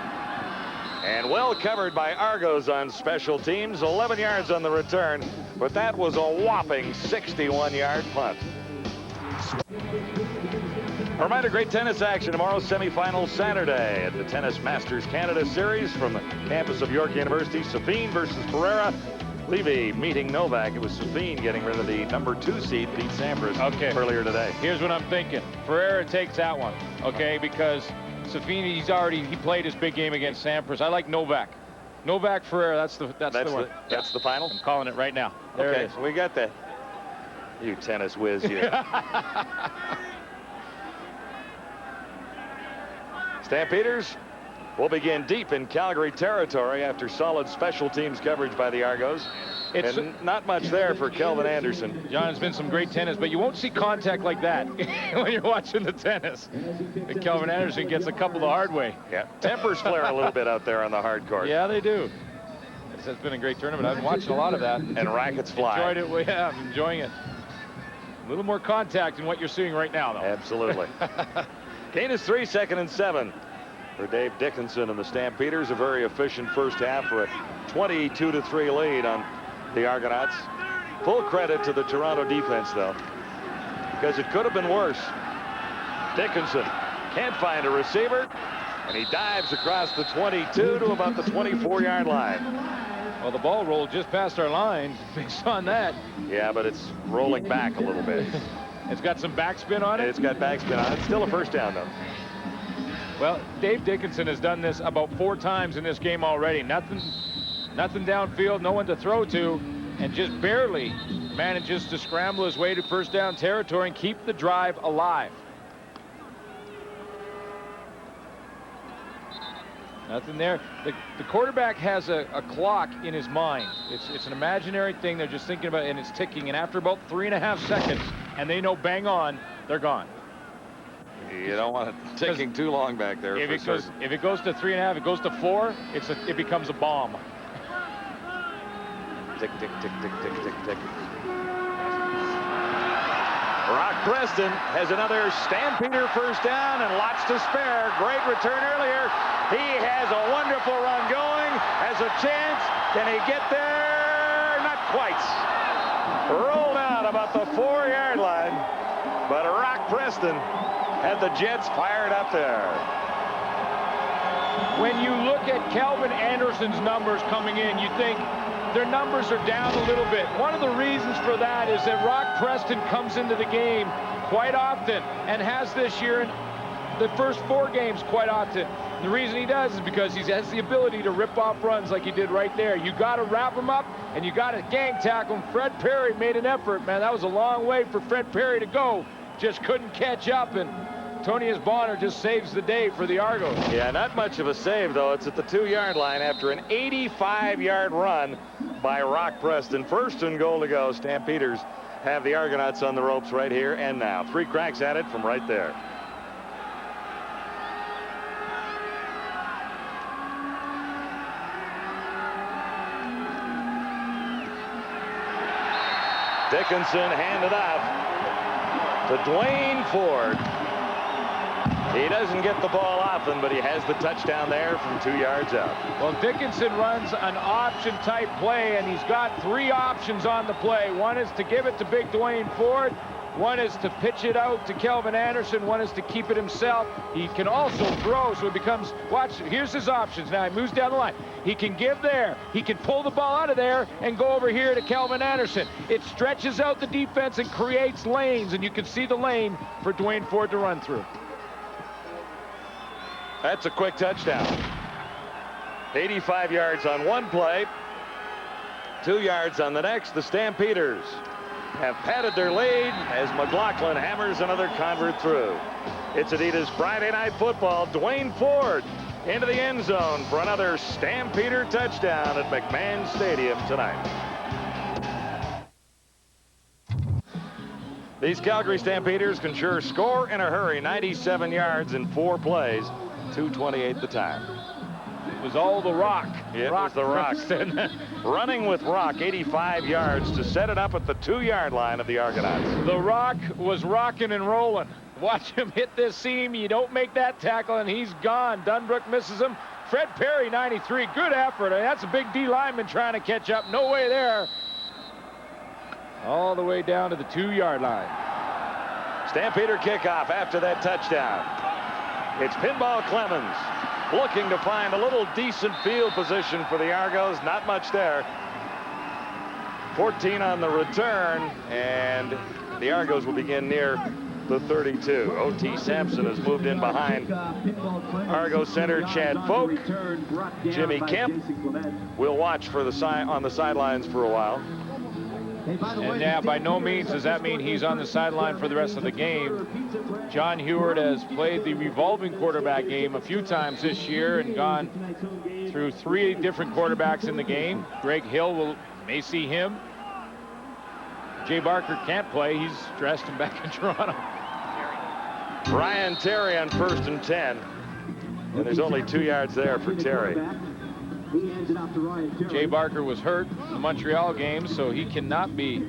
And well covered by Argos on special teams. 11 yards on the return, but that was a whopping 61-yard punt. A reminder, great tennis action tomorrow, semifinals Saturday at the Tennis Masters Canada Series from the campus of York University. Safin versus Ferreira. Levy meeting Novak. It was Safin getting rid of the number 2 seed, Pete Sampras, earlier today. Here's what I'm thinking. Ferreira takes that one, okay, because Safin, he played his big game against Sampras. I like Novak. Novak Ferreira, that's the one. That's the final? I'm calling it right now. There it is. We got that. You tennis whiz, you. Stampeders will begin deep in Calgary territory after solid special teams coverage by the Argos. And not much there for Kelvin Anderson. John, it's been some great tennis, but you won't see contact like that when you're watching the tennis. And Kelvin Anderson gets a couple the hard way. Yeah, tempers flare a little bit out there on the hard court. Yeah, they do. It's been a great tournament. I've been watching a lot of that. And rackets fly. Enjoyed it. Well, yeah, I'm enjoying it. A little more contact than what you're seeing right now, though. Absolutely. Gain is 3, 2nd and 7. For Dave Dickinson and the Stampeders, a very efficient first half for a 22-3 lead on the Argonauts. Full credit to the Toronto defense, though, because it could have been worse. Dickinson can't find a receiver, and he dives across the 22 to about the 24-yard line. Well, the ball rolled just past our line based on that. Yeah, but it's rolling back a little bit. It's got some backspin on it? It's got backspin on it. It's still a first down, though. Well, Dave Dickinson has done this about 4 times in this game already. Nothing downfield, no one to throw to, and just barely manages to scramble his way to first down territory and keep the drive alive. Nothing there. The quarterback has a clock in his mind. It's an imaginary thing. They're just thinking about it, and it's ticking. And after about 3.5 seconds, and they know bang on, they're gone. You don't want it ticking too long back there. If it goes to 3.5, it goes to 4, it becomes a bomb. Tick, tick, tick, tick, tick, tick, tick. Rock Preston has another Stampeder first down and lots to spare. Great return earlier. He has a wonderful run going. Has a chance. Can he get there? Not quite. Rolled out about the 4-yard line. But Rock Preston had the Jets fired up there. When you look at Calvin Anderson's numbers coming in, you think their numbers are down a little bit. One of the reasons for that is that Rock Preston comes into the game quite often and has this year in the first 4 games quite often. And the reason he does is because he has the ability to rip off runs like he did right there. You got to wrap him up and you got to gang tackle him. Fred Perry made an effort, man. That was a long way for Fred Perry to go. Just couldn't catch up, and Tony Bonner just saves the day for the Argos. Yeah, not much of a save, though. It's at the 2-yard line after an 85-yard run by Rock Preston. 1st and goal to go. Stampeders have the Argonauts on the ropes right here and now. 3 cracks at it from right there. Dickinson handed off to Dwayne Ford. He doesn't get the ball often, but he has the touchdown there from 2 yards out. Well, Dickinson runs an option type play, and he's got 3 options on the play. One is to give it to big Dwayne Ford. One is to pitch it out to Kelvin Anderson. One is to keep it himself. He can also throw, so it becomes, watch, here's his options. Now he moves down the line. He can give there. He can pull the ball out of there and go over here to Kelvin Anderson. It stretches out the defense and creates lanes, and you can see the lane for Dwayne Ford to run through. That's a quick touchdown. 85 yards on one play, 2 yards on the next. The Stampeders have padded their lead as McLaughlin hammers another convert through. It's Adidas Friday Night Football. Dwayne Ford into the end zone for another Stampeder touchdown at McMahon Stadium tonight. These Calgary Stampeders can sure score in a hurry. 97 yards in 4 plays. 2:28 the time. was all the rock. It was the rock. Running with rock, 85 yards to set it up at the 2-yard line of the Argonauts. The rock was rocking and rolling. Watch him hit this seam. You don't make that tackle, and he's gone. Dunbrook misses him. Fred Perry, 93. Good effort. I mean, that's a big D lineman trying to catch up. No way there. All the way down to the 2-yard line. Stampeder kickoff after that touchdown. It's Pinball Clemens looking to find a little decent field position for the Argos. Not much there. 14 on the return, and the Argos will begin near the 32. O.T. Sampson has moved in behind Argo center Chad Folk. Jimmy Kemp will watch for on the sidelines for a while. And yeah, by no means does that mean he's on the sideline for the rest of the game. John Heward has played the revolving quarterback game a few times this year and gone through 3 different quarterbacks in the game. Greg Hill may see him. Jay Barker can't play. He's dressed and back in Toronto. Ryan Terry on 1st and 10. And there's only 2 yards there for Terry. Jay Barker was hurt in the Montreal game, so he cannot be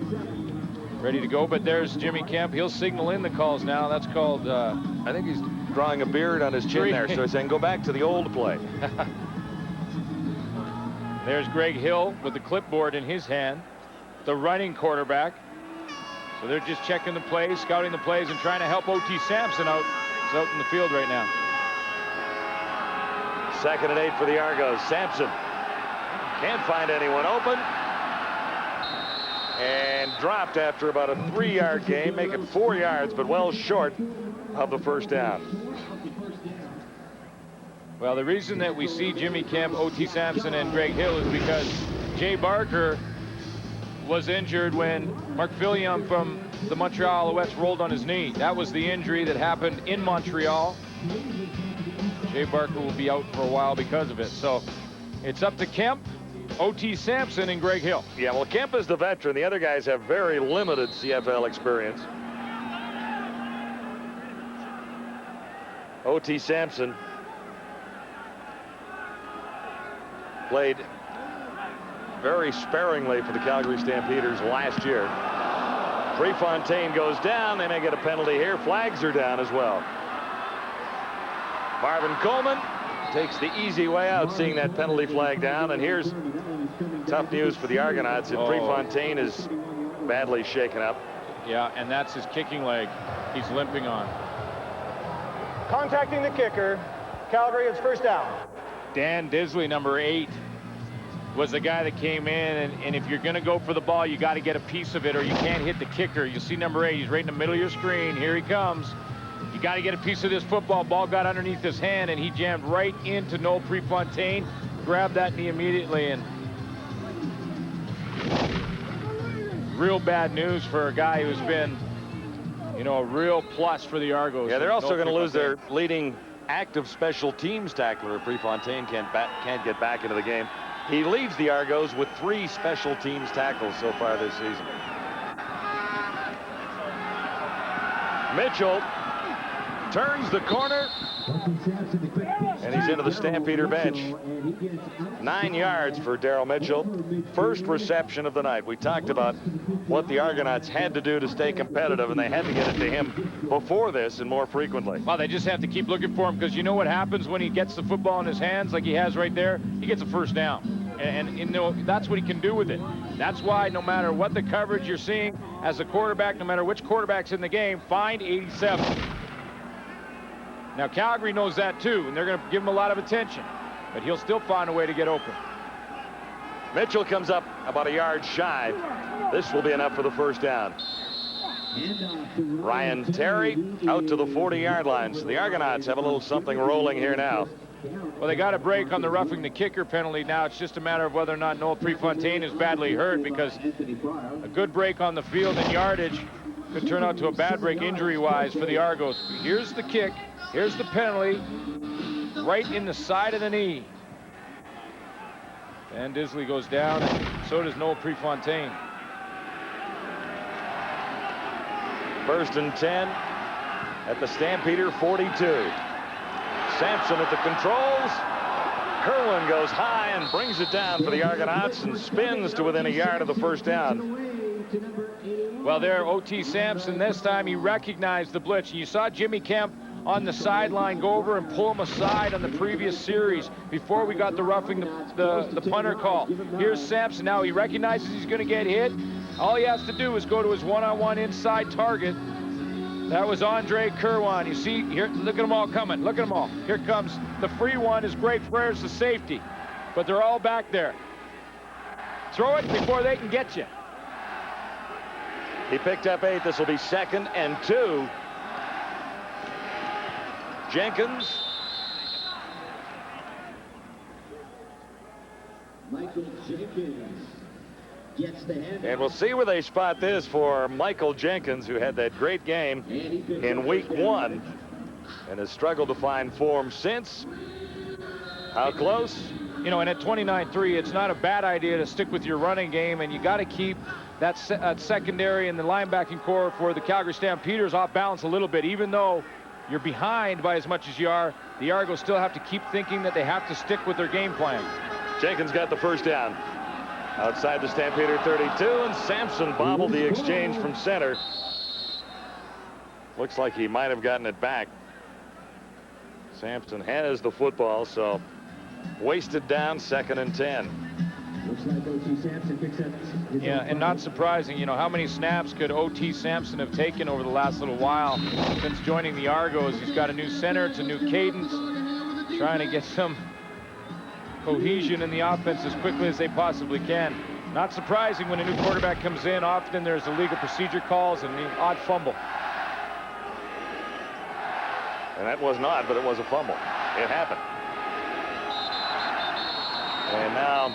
ready to go. But there's Jimmy Kemp. He'll signal in the calls now. That's called... I think he's drawing a beard on his chin there, so he's saying go back to the old play. There's Greg Hill with the clipboard in his hand, the running quarterback. So they're just checking the plays, scouting the plays, and trying to help O.T. Sampson out. He's out in the field right now. 2nd and 8 for the Argos. Sampson can't find anyone open. And dropped after about a 3-yard gain, making 4 yards, but well short of the first down. Well, the reason that we see Jimmy Kemp, O.T. Sampson, and Greg Hill is because Jay Barker was injured when Mark Fillion from the Montreal Alouettes rolled on his knee. That was the injury that happened in Montreal. Jay Barker will be out for a while because of it. So it's up to Kemp, O.T. Sampson, and Greg Hill. Yeah, well, Kemp is the veteran. The other guys have very limited CFL experience. O.T. Sampson played very sparingly for the Calgary Stampeders last year. Prefontaine goes down. They may get a penalty here. Flags are down as well. Marvin Coleman takes the easy way out, seeing that penalty flag down. And here's tough news for the Argonauts. And Prefontaine is badly shaken up. Yeah, and that's his kicking leg he's limping on. Contacting the kicker. Calgary, it's 1st down. Dan Disley, number 8, was the guy that came in, and if you're going to go for the ball, you got to get a piece of it, or you can't hit the kicker. You see number 8, he's right in the middle of your screen. Here he comes. You got to get a piece of this football. Ball got underneath his hand, and he jammed right into Noel Prefontaine, grabbed that knee immediately, and real bad news for a guy who's been, you know, a real plus for the Argos. Yeah, they're also going to lose their leading active special teams tackler. Prefontaine can't get back into the game. He leads the Argos with 3 special teams tackles so far this season. Mitchell turns the corner, and he's into the Stampeder bench. 9 yards for Darryl Mitchell. First reception of the night. We talked about what the Argonauts had to do to stay competitive, and they had to get it to him before this and more frequently. Well, they just have to keep looking for him, because you know what happens when he gets the football in his hands like he has right there? He gets a 1st down. And you know, that's what he can do with it. That's why no matter what the coverage you're seeing as a quarterback, no matter which quarterback's in the game, find 87. Now, Calgary knows that too, and they're going to give him a lot of attention. But he'll still find a way to get open. Mitchell comes up about a yard shy. This will be enough for the 1st down. Ryan Terry out to the 40-yard line. So the Argonauts have a little something rolling here now. Well, they got a break on the roughing the kicker penalty. Now it's just a matter of whether or not Noel Prefontaine is badly hurt, because a good break on the field and yardage could turn out to a bad break injury-wise for the Argos. Here's the kick. Here's the penalty. Right in the side of the knee. And Disley goes down, and so does Noel Prefontaine. 1st and 10 at the Stampeder 42. Sampson at the controls, Kerwin goes high and brings it down for the Argonauts and spins to within a yard of the first down. Well, there, O.T. Sampson, this time he recognized the blitz. You saw Jimmy Kemp on the sideline go over and pull him aside on the previous series before we got the roughing the punter call. Here's Sampson now. He recognizes he's going to get hit. All he has to do is go to his one-on-one inside target. That was Andre Kerwin. You see, here, look at them all coming. Look at them all. Here comes the free one is Greg Frere's the safety. But they're all back there. Throw it before they can get you. He picked up 8. This will be 2nd and 2. Jenkins. Michael Jenkins gets the hand. And we'll see where they spot this for Michael Jenkins, who had that great game in week 1 and has struggled to find form since. How close? You know, and at 29-3, it's not a bad idea to stick with your running game, and you got to keep that secondary and the linebacking core for the Calgary Stampeders off balance a little bit. Even though you're behind by as much as you are, the Argos still have to keep thinking that they have to stick with their game plan. Jenkins got the first down outside the Stampeder 32, and Sampson bobbled the exchange from center. Looks like he might have gotten it back. Sampson has the football, so wasted down, 2nd and 10. Looks like O.T. Sampson picks up. Yeah, and not surprising, you know, how many snaps could O.T. Sampson have taken over the last little while since joining the Argos? He's got a new center, it's a new cadence, trying to get some cohesion in the offense as quickly as they possibly can. Not surprising when a new quarterback comes in, often there's illegal procedure calls and the odd fumble. And that wasn't odd, but it was a fumble. It happened. And now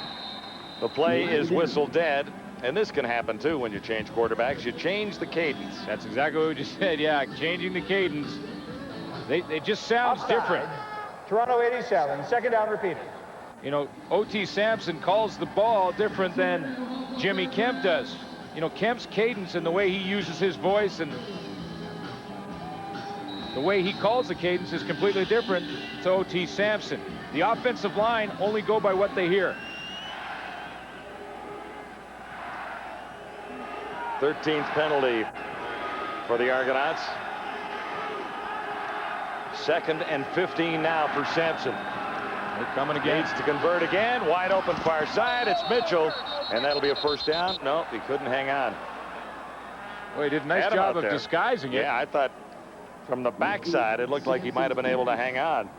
the play is whistled dead. And this can happen, too, when you change quarterbacks. You change the cadence. That's exactly what we just said, yeah, changing the cadence. They just sounds different. Toronto 87, 2nd down repeated. You know, O.T. Sampson calls the ball different than Jimmy Kemp does. You know, Kemp's cadence and the way he uses his voice and the way he calls the cadence is completely different to O.T. Sampson. The offensive line only go by what they hear. 13th penalty for the Argonauts. 2nd and 15 now for Sampson. They're coming again. Needs to convert again. Wide open far side. It's Mitchell. And that'll be a first down. No, he couldn't hang on. Well, he did a nice job of disguising it. Yeah, I thought from the backside it looked like he might have been able to hang on.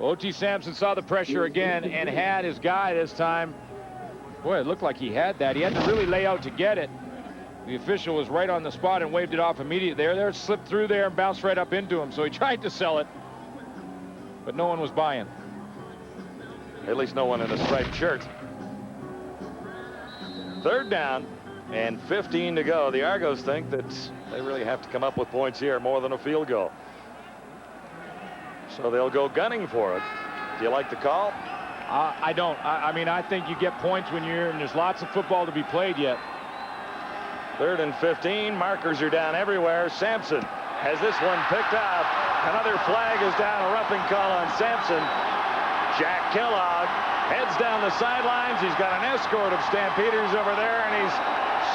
O.T. Sampson saw the pressure again and had his guy this time. Boy, it looked like he had that. He had to really lay out to get it. The official was right on the spot and waved it off immediately. There, it slipped through there and bounced right up into him. So he tried to sell it, but no one was buying. At least no one in a striped shirt. 3rd down and 15 to go. The Argos think that they really have to come up with points here, more than a field goal. So they'll go gunning for it. Do you like the call? I don't. I mean, I think you get points when you're, and there's lots of football to be played yet. 3rd and 15. Markers are down everywhere. Sampson has this one picked up. Another flag is down. A roughing call on Sampson. Jack Kellogg heads down the sidelines. He's got an escort of Stampeders over there, and he's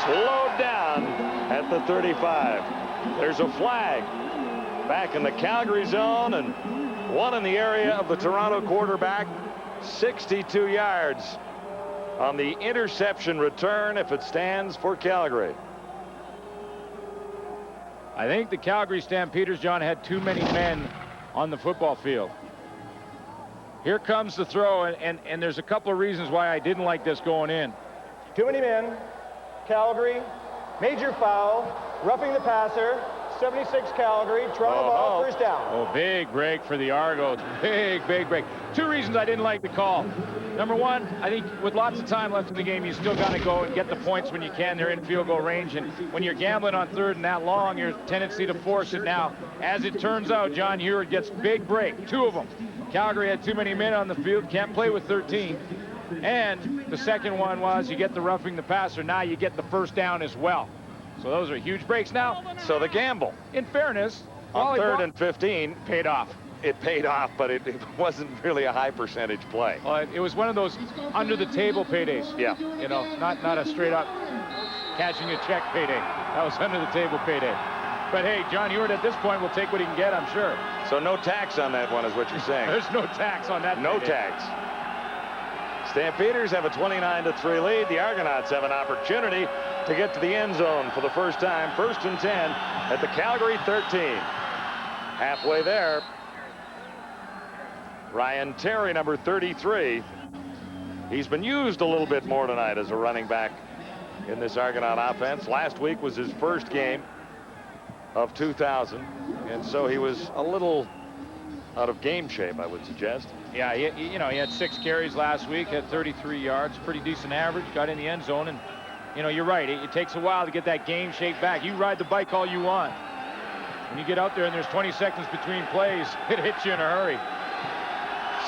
slowed down at the 35. There's a flag back in the Calgary zone and one in the area of the Toronto quarterback. 62 yards on the interception return if it stands for Calgary. I think the Calgary Stampeders, John, had too many men on the football field. Here comes the throw, and there's a couple of reasons why I didn't like this going in. Too many men. Calgary. Major foul. Roughing the passer. 76 Calgary. Toronto ball, first down. Oh, big break for the Argos. Big break. 2 reasons I didn't like the call. Number 1, I think with lots of time left in the game, you still got to go and get the points when you can. They're in field goal range, and when you're gambling on 3rd and that long, your tendency to force it. Now, as it turns out, John Heward gets big break, 2 of them. Calgary had too many men on the field, can't play with 13. And the second one was you get the roughing the passer. Now you get the first down as well. So those are huge breaks. Now, so the gamble, in fairness, on 3rd and 15 paid off. it paid off, but it wasn't really a high percentage play. It was one of those under the table paydays. Yeah. You know, not a straight up cashing a check payday. That was under the table payday. But hey, John Ewart at this point will take what he can get, I'm sure. So no tax on that one is what you're saying. There's no tax on that. No payday. tax. Stampeders have a 29-3 lead. The Argonauts have an opportunity to get to the end zone for the first time. 1st and 10 at the Calgary 13. Halfway there. Ryan Terry, number 33. He's been used a little bit more tonight as a running back in this Argonaut offense. Last week was his first game of 2000, and so he was a little out of game shape, I would suggest. Yeah, he had 6 carries last week, had 33 yards, pretty decent average, got in the end zone, and you're right, it takes a while to get that game shape back. You ride the bike all you want. When you get out there and there's 20 seconds between plays, it hits you in a hurry.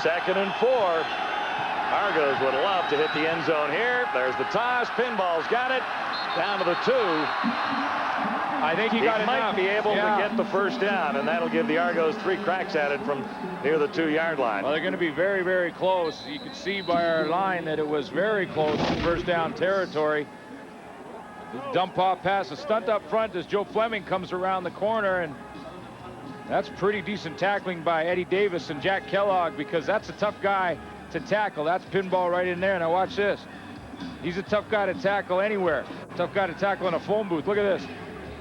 2nd and 4. Argos would love to hit the end zone here. There's the toss. Pinball's got it. Down to the 2. I think he got might enough. be able to get the first down, and that'll give the Argos 3 cracks at it from near the 2-yard line. Well, they're going to be very, very close. You can see by our line that it was very close to first down territory. The dump off pass, a stunt up front as Joe Fleming comes around the corner, and that's pretty decent tackling by Eddie Davis and Jack Kellogg, because that's a tough guy to tackle. That's Pinball right in there. Now watch this. He's a tough guy to tackle anywhere. Tough guy to tackle in a phone booth. Look at this.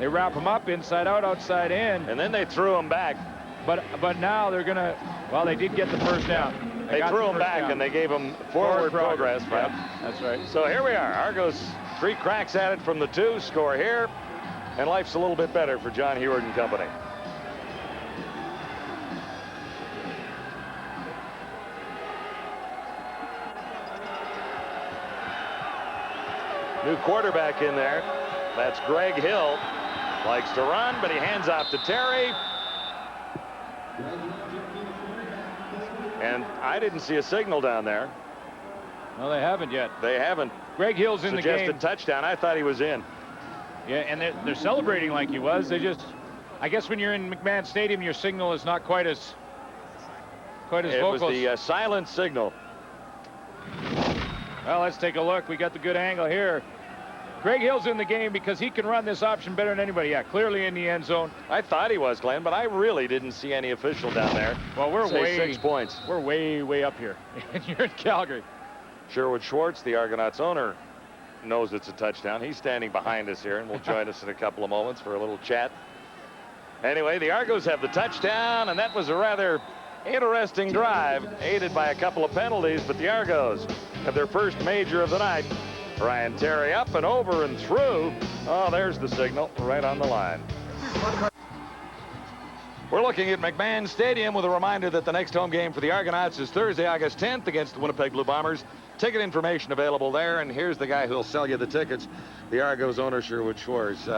They wrap him up inside out, outside in. And then they threw him back. But now they're going to, well, they did get the first down. They threw him back, and they gave him forward progress. Right? That's right. So here we are. Argos 3 cracks at it from the 2. Score here. And life's a little bit better for John Heward and company. New quarterback in there. That's Greg Hill. Likes to run, but he hands off to Terry. And I didn't see a signal down there. No, they haven't yet. They haven't. Greg Hill's in the game. Suggested touchdown. I thought he was in. Yeah, and they're celebrating like he was. They just, I guess when you're in McMahon Stadium, your signal is not quite as vocal. It was the silent signal. Well, let's take a look. We got the good angle here. Greg Hill's in the game because he can run this option better than anybody. Yeah, clearly in the end zone. I thought he was, Glenn, but I really didn't see any official down there. Well, we're way 6 points. We're way up here. And you're in Calgary. Sherwood Schwartz, the Argonauts owner, knows it's a touchdown. He's standing behind us here and will join us in a couple of moments for a little chat. Anyway, the Argos have the touchdown, and that was a rather interesting drive, aided by a couple of penalties, but the Argos have their first major of the night. Ryan Terry up and over and through. Oh, there's the signal right on the line. We're looking at McMahon Stadium with a reminder that the next home game for the Argonauts is Thursday, August 10th against the Winnipeg Blue Bombers. Ticket information available there, and here's the guy who'll sell you the tickets, the Argos owner, Sherwood Schwartz.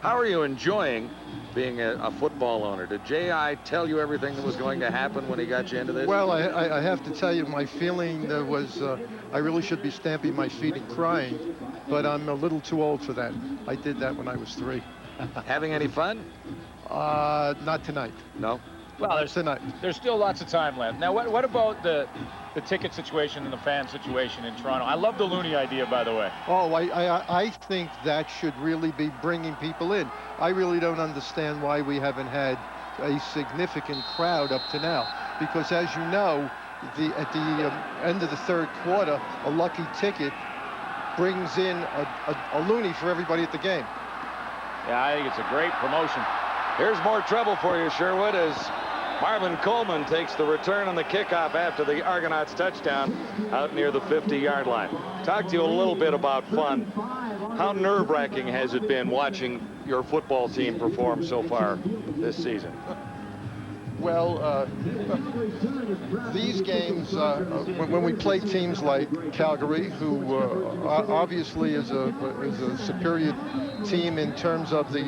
How are you enjoying being a football owner? Did J.I. tell you everything that was going to happen when he got you into this? Well, I have to tell you, my feeling was I really should be stamping my feet and crying, but I'm a little too old for that. I did that when I was 3. Having any fun? Not tonight. No? Well, there's still lots of time left. Now, what about the ticket situation and the fan situation in Toronto? I love the Looney idea, by the way. Oh, I think that should really be bringing people in. I really don't understand why we haven't had a significant crowd up to now. Because, as you know, at the end of the 3rd quarter, a lucky ticket brings in a Looney for everybody at the game. Yeah, I think it's a great promotion. Here's more trouble for you, Sherwood, as Marvin Coleman takes the return on the kickoff after the Argonauts touchdown out near the 50-yard line. Talk to you a little bit about fun. How nerve-wracking has it been watching your football team perform so far this season? Well, these games, when we play teams like Calgary, who obviously is a superior team in terms of the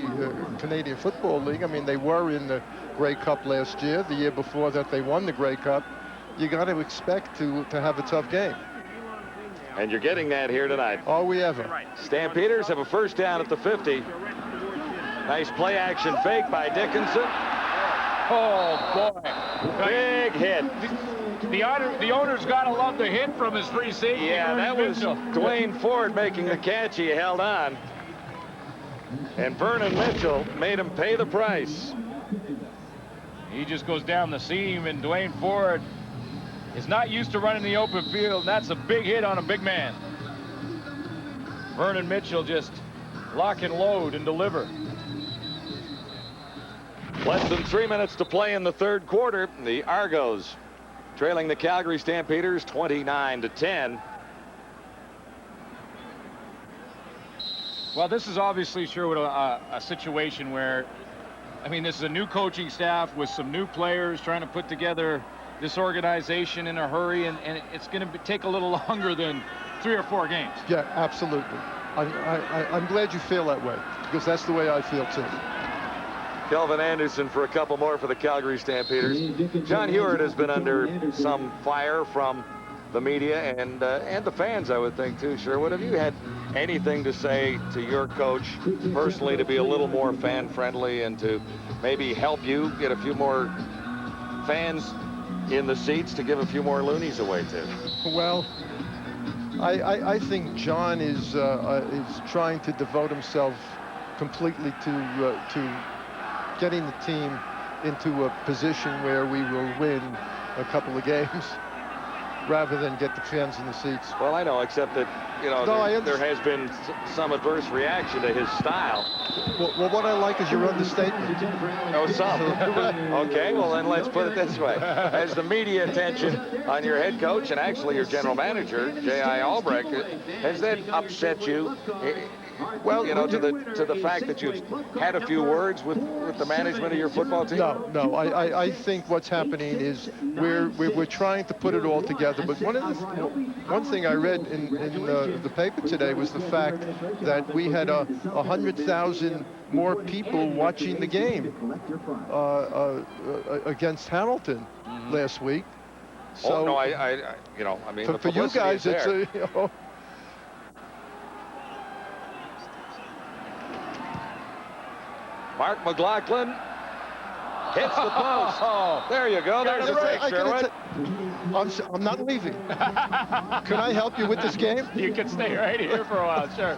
Canadian Football League. I mean, they were in the Grey Cup last year. The year before that, they won the Grey Cup. You got to expect to have a tough game. And you're getting that here tonight. Are we ever? Stampeders have a first down at the 50. Nice play action fake by Dickinson. Oh, boy. Big hit. The owner's got to love the hit from his free safety. Yeah, that was Mitchell. Dwayne Ford making the catch. He held on. And Vernon Mitchell made him pay the price. He just goes down the seam, and Dwayne Ford is not used to running the open field. And that's a big hit on a big man. Vernon Mitchell just lock and load and deliver. Less than 3 minutes to play in the third quarter. The Argos trailing the Calgary Stampeders 29-10. Well, this is obviously, Sherwood, a situation where, I mean, this is a new coaching staff with some new players trying to put together this organization in a hurry, and it's going to take a little longer than 3 or 4 games. Yeah, absolutely. I'm glad you feel that way, because that's the way I feel too. Kelvin Anderson for a couple more for the Calgary Stampeders. John Hewart has been under some fire from the media and the fans, I would think, too. Sherwood, have you had anything to say to your coach personally to be a little more fan-friendly and to maybe help you get a few more fans in the seats to give a few more loonies away to? Well, I think John is trying to devote himself completely to getting the team into a position where we will win a couple of games rather than get the fans in the seats. Well, I know, except that, you know, there has been some adverse reaction to his style. Well, what I like is your understatement. Oh, some. Okay, well, then let's put it this way. Has the media attention on your head coach and actually your general manager, J.I. Albrecht, has that upset you? Well, you know, to the fact that you've had a few words with the management of your football team? No. I think what's happening is we're trying to put it all together. But one thing I read in the paper today was the fact that we had 100,000 more people watching the game against Hamilton last week. So oh no, I you know, I mean, for you guys, it's a, you know. Mark McLaughlin hits the post. Oh, there you go. There's a take, Sherwood. I'm not leaving. Can I help you with this game? You can stay right here for a while, sure.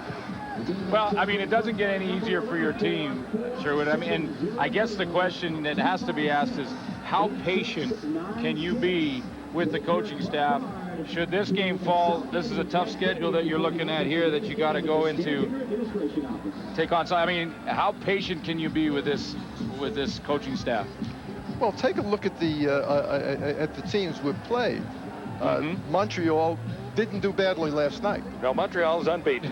Well, I mean, it doesn't get any easier for your team, Sherwood. I mean, and I guess the question that has to be asked is, how patient can you be with the coaching staff? Should this game fall, this is a tough schedule that you're looking at here that you got to go into, take on. So, I mean, how patient can you be with this coaching staff? Well, take a look at the teams we've played. Montreal didn't do badly last night. No, Montreal's unbeaten.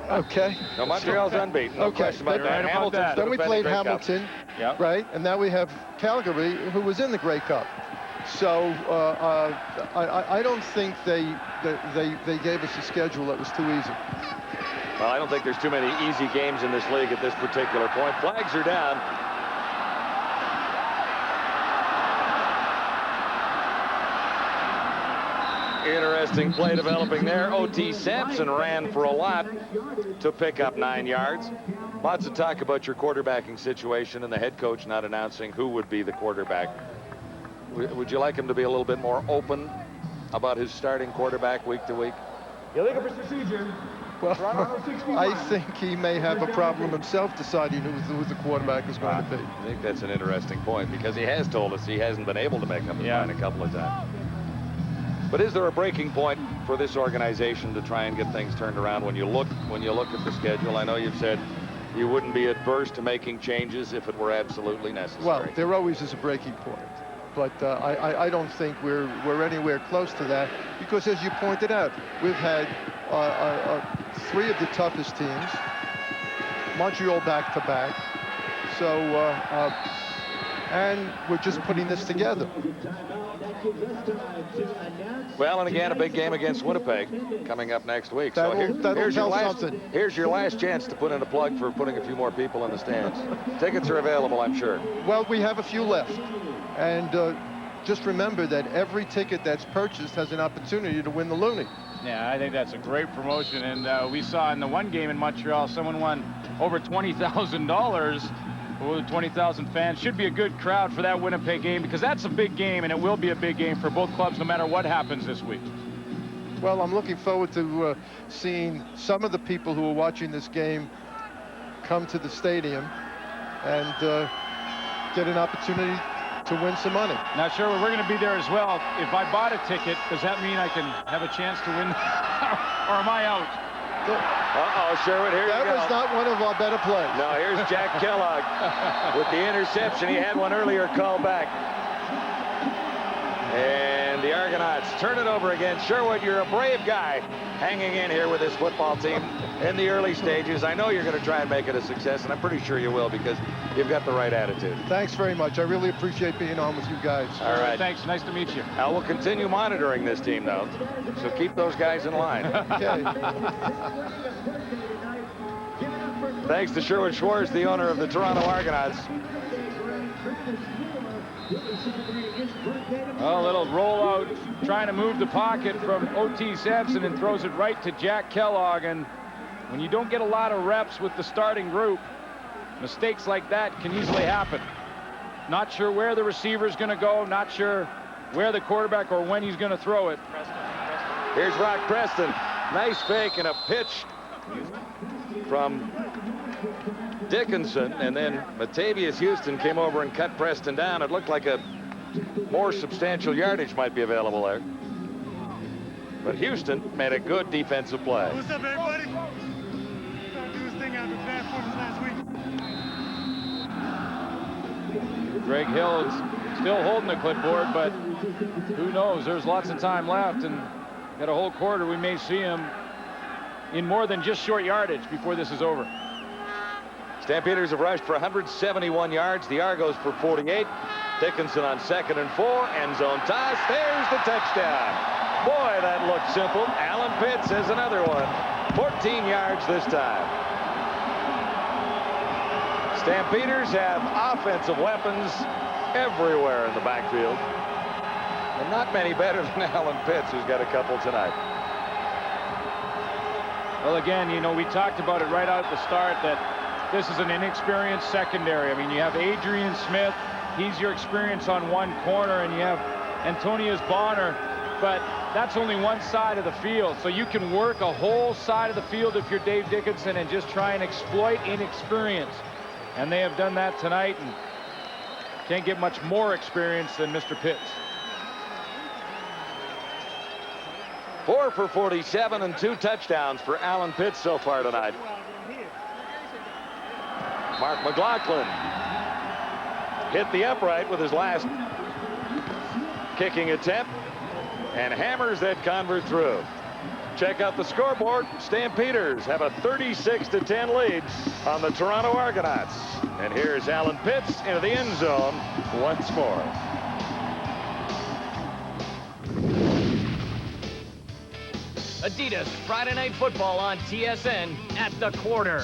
Okay. No, Montreal's unbeaten. No question about that. Hamilton's then we played Hamilton, right? And now we have Calgary, who was in the Grey Cup. So I don't think they gave us a schedule that was too easy. Well, I don't think there's too many easy games in this league at this particular point. Flags are down. Interesting play developing there. O.T. Sampson ran for a lot to pick up 9 yards. Lots of talk about your quarterbacking situation and the head coach not announcing who would be the quarterback. Would you like him to be a little bit more open about his starting quarterback week to week? Illegal procedure. Well, I think he may have a problem himself deciding who the quarterback is going to be. I think that's an interesting point because he has told us he hasn't been able to make up his mind a couple of times. But is there a breaking point for this organization to try and get things turned around when you look at the schedule? I know you've said you wouldn't be adverse to making changes if it were absolutely necessary. Well, there always is a breaking point. But I don't think we're anywhere close to that because, as you pointed out, we've had 3 of the toughest teams, Montreal back-to-back. So, and we're just putting this together. Well, and again, a big game against Winnipeg coming up next week. Here's your last chance to put in a plug for putting a few more people in the stands. Tickets are available, I'm sure. Well, we have a few left. And just remember that every ticket that's purchased has an opportunity to win the Looney. Yeah, I think that's a great promotion. And we saw in the one game in Montreal, someone won over $20,000 over the 20,000 fans. Should be a good crowd for that Winnipeg game, because that's a big game, and it will be a big game for both clubs no matter what happens this week. Well, I'm looking forward to seeing some of the people who are watching this game come to the stadium and get an opportunity to win some money. Now, Sherwood, we're going to be there as well. If I bought a ticket, does that mean I can have a chance to win, or am I out? Uh-oh, Sherwood, here you go. That was not one of our better plays. No, here's Jack Kellogg with the interception. He had one earlier called back. And the Argonauts turn it over again. Sherwood, you're a brave guy hanging in here with this football team in the early stages. I know you're going to try and make it a success, and I'm pretty sure you will, because you've got the right attitude. Thanks very much. I really appreciate being on with you guys. All right. Thanks. Nice to meet you. I will continue monitoring this team, though, so keep those guys in line. Okay. Thanks to Sherwood Schwartz, the owner of the Toronto Argonauts. A little rollout, trying to move the pocket from O.T. Sampson, and throws it right to Jack Kellogg. And when you don't get a lot of reps with the starting group, mistakes like that can easily happen. Not sure where the receiver's going to go, not sure where the quarterback or when he's going to throw it. Here's Rock Preston. Nice fake and a pitch from Dickinson, and then Matavius Houston came over and cut Preston down. It looked like a more substantial yardage might be available there. But Houston made a good defensive play. What's up, everybody? Trying to do his thing after bad performance last week. Greg Hill is still holding the clipboard, but who knows? There's lots of time left, and got a whole quarter. We may see him in more than just short yardage before this is over. Stampeders have rushed for 171 yards. The Argos for 48. Dickinson on 2nd and 4. End zone toss. There's the touchdown. Boy, that looked simple. Alan Pitts has another one. 14 yards this time. Stampeders have offensive weapons everywhere in the backfield. And not many better than Alan Pitts, who's got a couple tonight. Well, again, you know, we talked about it right out at the start that this is an inexperienced secondary. I mean, you have Adrian Smith. He's your experience on one corner, and you have Antonius Bonner, but that's only one side of the field. So you can work a whole side of the field if you're Dave Dickinson and just try and exploit inexperience. And they have done that tonight, and can't get much more experience than Mr. Pitts. 4 for 47 and 2 touchdowns for Alan Pitts so far tonight. Mark McLaughlin hit the upright with his last kicking attempt and hammers that convert through. Check out the scoreboard. Stampeders have a 36-10 lead on the Toronto Argonauts. And here's Alan Pitts into the end zone once more. Adidas Friday Night Football on TSN at the quarter.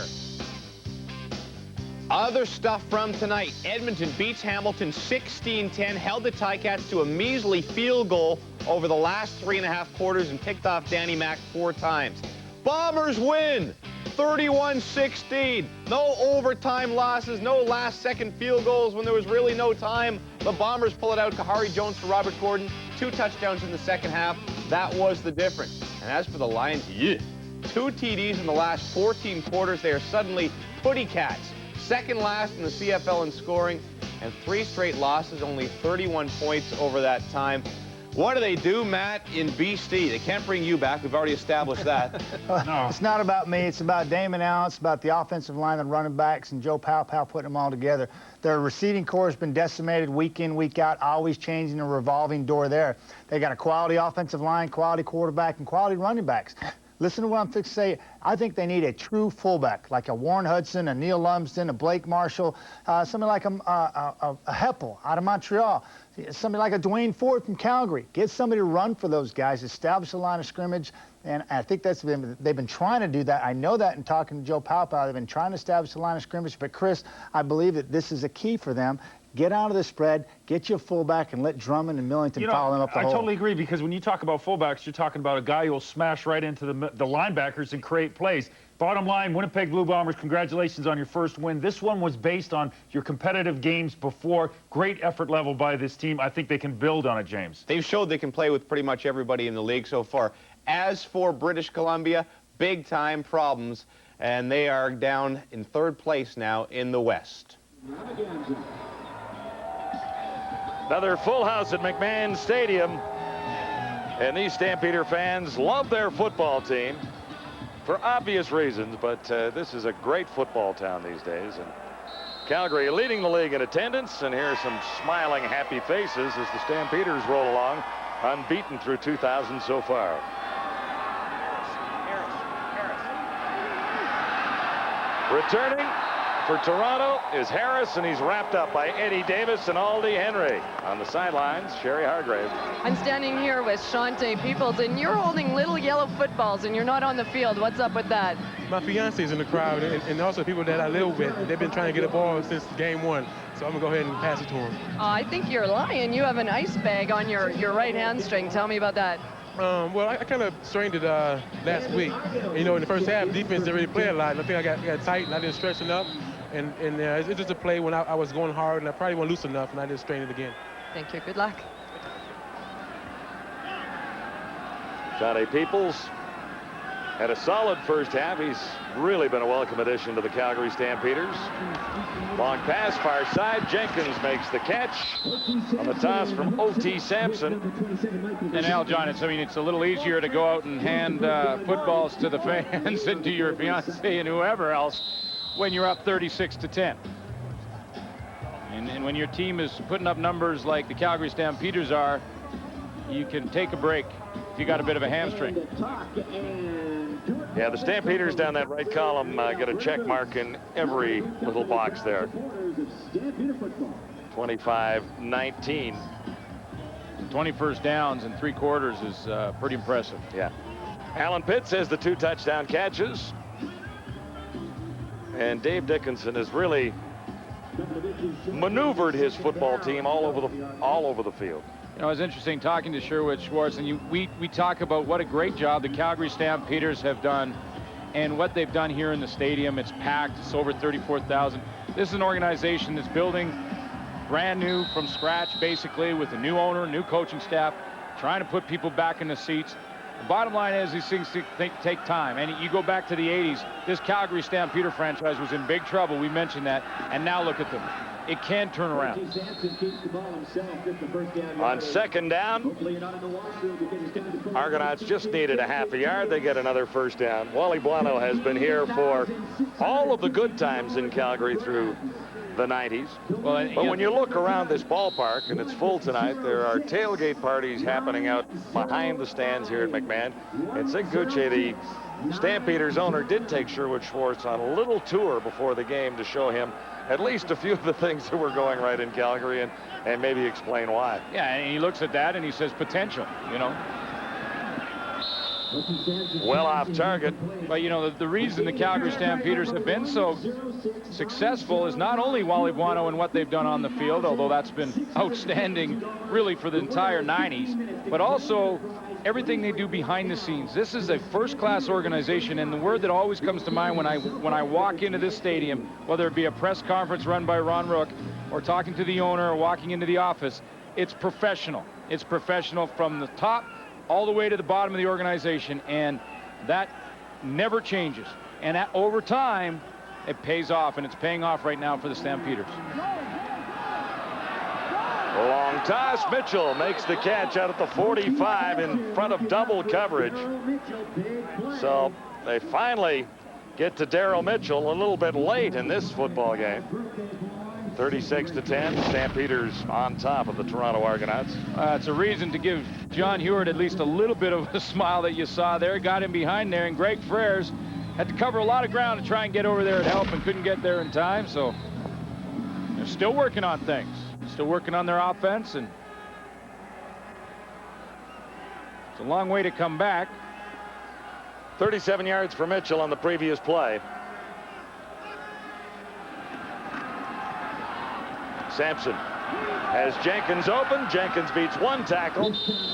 Other stuff from tonight. Edmonton beats Hamilton 16-10, held the Ticats to a measly field goal over the last 3.5 quarters and picked off Danny Mac 4 times. Bombers win 31-16. No overtime losses, no last-second field goals when there was really no time. The Bombers pull it out. Kahari Jones for Robert Gordon. 2 touchdowns in the second half. That was the difference. And as for the Lions, 2 TDs in the last 14 quarters. They are suddenly Putty Cats. Second last in the CFL in scoring, and 3 straight losses, only 31 points over that time. What do they do, Matt, in BC? They can't bring you back. We've already established that. No. It's not about me. It's about Damon Allen. It's about the offensive line, the running backs, and Joe Powell putting them all together. Their receiving core has been decimated week in, week out, always changing a revolving door there. They got a quality offensive line, quality quarterback, and quality running backs. Listen to what I'm fixing to say. I think they need a true fullback, like a Warren Hudson, a Neil Lumsden, a Blake Marshall, somebody like a Heppel out of Montreal, somebody like a Dwayne Ford from Calgary. Get somebody to run for those guys, establish a line of scrimmage, and I think they've been trying to do that. I know that in talking to Joe Powell. They've been trying to establish a line of scrimmage, but Chris, I believe that this is a key for them. Get out of the spread, get you a fullback, and let Drummond and Millington follow them up the hole. I totally agree, because when you talk about fullbacks, you're talking about a guy who will smash right into the linebackers and create plays. Bottom line, Winnipeg Blue Bombers, congratulations on your first win. This one was based on your competitive games before. Great effort level by this team. I think they can build on it, James. They've showed they can play with pretty much everybody in the league so far. As for British Columbia, big-time problems, and they are down in 3rd place now in the West. Another full house at McMahon Stadium. And these Stampeder fans love their football team for obvious reasons, but this is a great football town these days. And Calgary leading the league in attendance, and here are some smiling, happy faces as the Stampeders roll along, unbeaten through 2000 so far. Returning for Toronto is Harris, and he's wrapped up by Eddie Davis and Aldi Henry. On the sidelines, Sherry Hargrave. I'm standing here with Shante Peoples, and you're holding little yellow footballs, and you're not on the field. What's up with that? My fiance's in the crowd, and also people that I live with. They've been trying to get a ball since game 1, so I'm going to go ahead and pass it to them. I think you're lying. You have an ice bag on your right hamstring. Tell me about that. Well, I kind of strained it last week. You know, in the first half, defense didn't really play a lot. I think I got tight, and I didn't stretch enough. And it's just a play when I was going hard, and I probably wasn't loose enough, and I just strained it again. Thank you. Good luck. Johnny Peoples had a solid first half. He's really been a welcome addition to the Calgary Stampeders. Long pass, far side. Jenkins makes the catch on the toss from O.T. Sampson. And Al, John, it's a little easier to go out and hand footballs to the fans and to your fiancé and whoever else when you're up 36-10. And when your team is putting up numbers like the Calgary Stampeders are, you can take a break if you got a bit of a hamstring. Yeah, the Stampeders down that right column get a check mark in every little box there. 25-19. 20 first downs in 3 quarters is pretty impressive. Yeah. Alan Pitts has the 2 touchdown catches. And Dave Dickinson has really maneuvered his football team all over the field. You know, it's interesting talking to Sherwood Schwartz, and we talk about what a great job the Calgary Stampeders have done and what they've done here in the stadium. It's packed. It's over 34,000. This is an organization that's building brand new from scratch, basically, with a new owner, new coaching staff, trying to put people back in the seats. The bottom line is these things take time. And you go back to the 80s, this Calgary Stampeder franchise was in big trouble. We mentioned that. And now look at them. It can turn around. On second down, Argonauts just needed a half a yard. They get another first down. Wally Buono has been here for all of the good times in Calgary through the 90s. Well, but when you look around this ballpark, and it's full tonight, there are tailgate parties happening out behind the stands here at McMahon. And Sig Gucci, the Stampeders owner, did take Sherwood Schwartz on a little tour before the game to show him at least a few of the things that were going right in Calgary and maybe explain why. Yeah, and he looks at that and he says potential, you know. Well off target. But, you know, the reason the Calgary Stampeders have been so successful is not only Wally Buono and what they've done on the field, although that's been outstanding really for the entire 90s, but also everything they do behind the scenes. This is a first-class organization, and the word that always comes to mind when I walk into this stadium, whether it be a press conference run by Ron Rook or talking to the owner or walking into the office, it's professional. It's professional from the top all the way to the bottom of the organization, and that never changes. And over time, it pays off, and it's paying off right now for the Stampeders. Long toss. Mitchell makes the catch out at the 45 in front of double coverage. So they finally get to Darryl Mitchell a little bit late in this football game. 36-10, Stampeders on top of the Toronto Argonauts. It's a reason to give John Hewart at least a little bit of a smile that you saw there. Got him behind there, and Greg Frères had to cover a lot of ground to try and get over there and help, and couldn't get there in time. So they're still working on things. Still working on their offense, and it's a long way to come back. 37 yards for Mitchell on the previous play. Sampson As Jenkins open, Jenkins beats one tackle.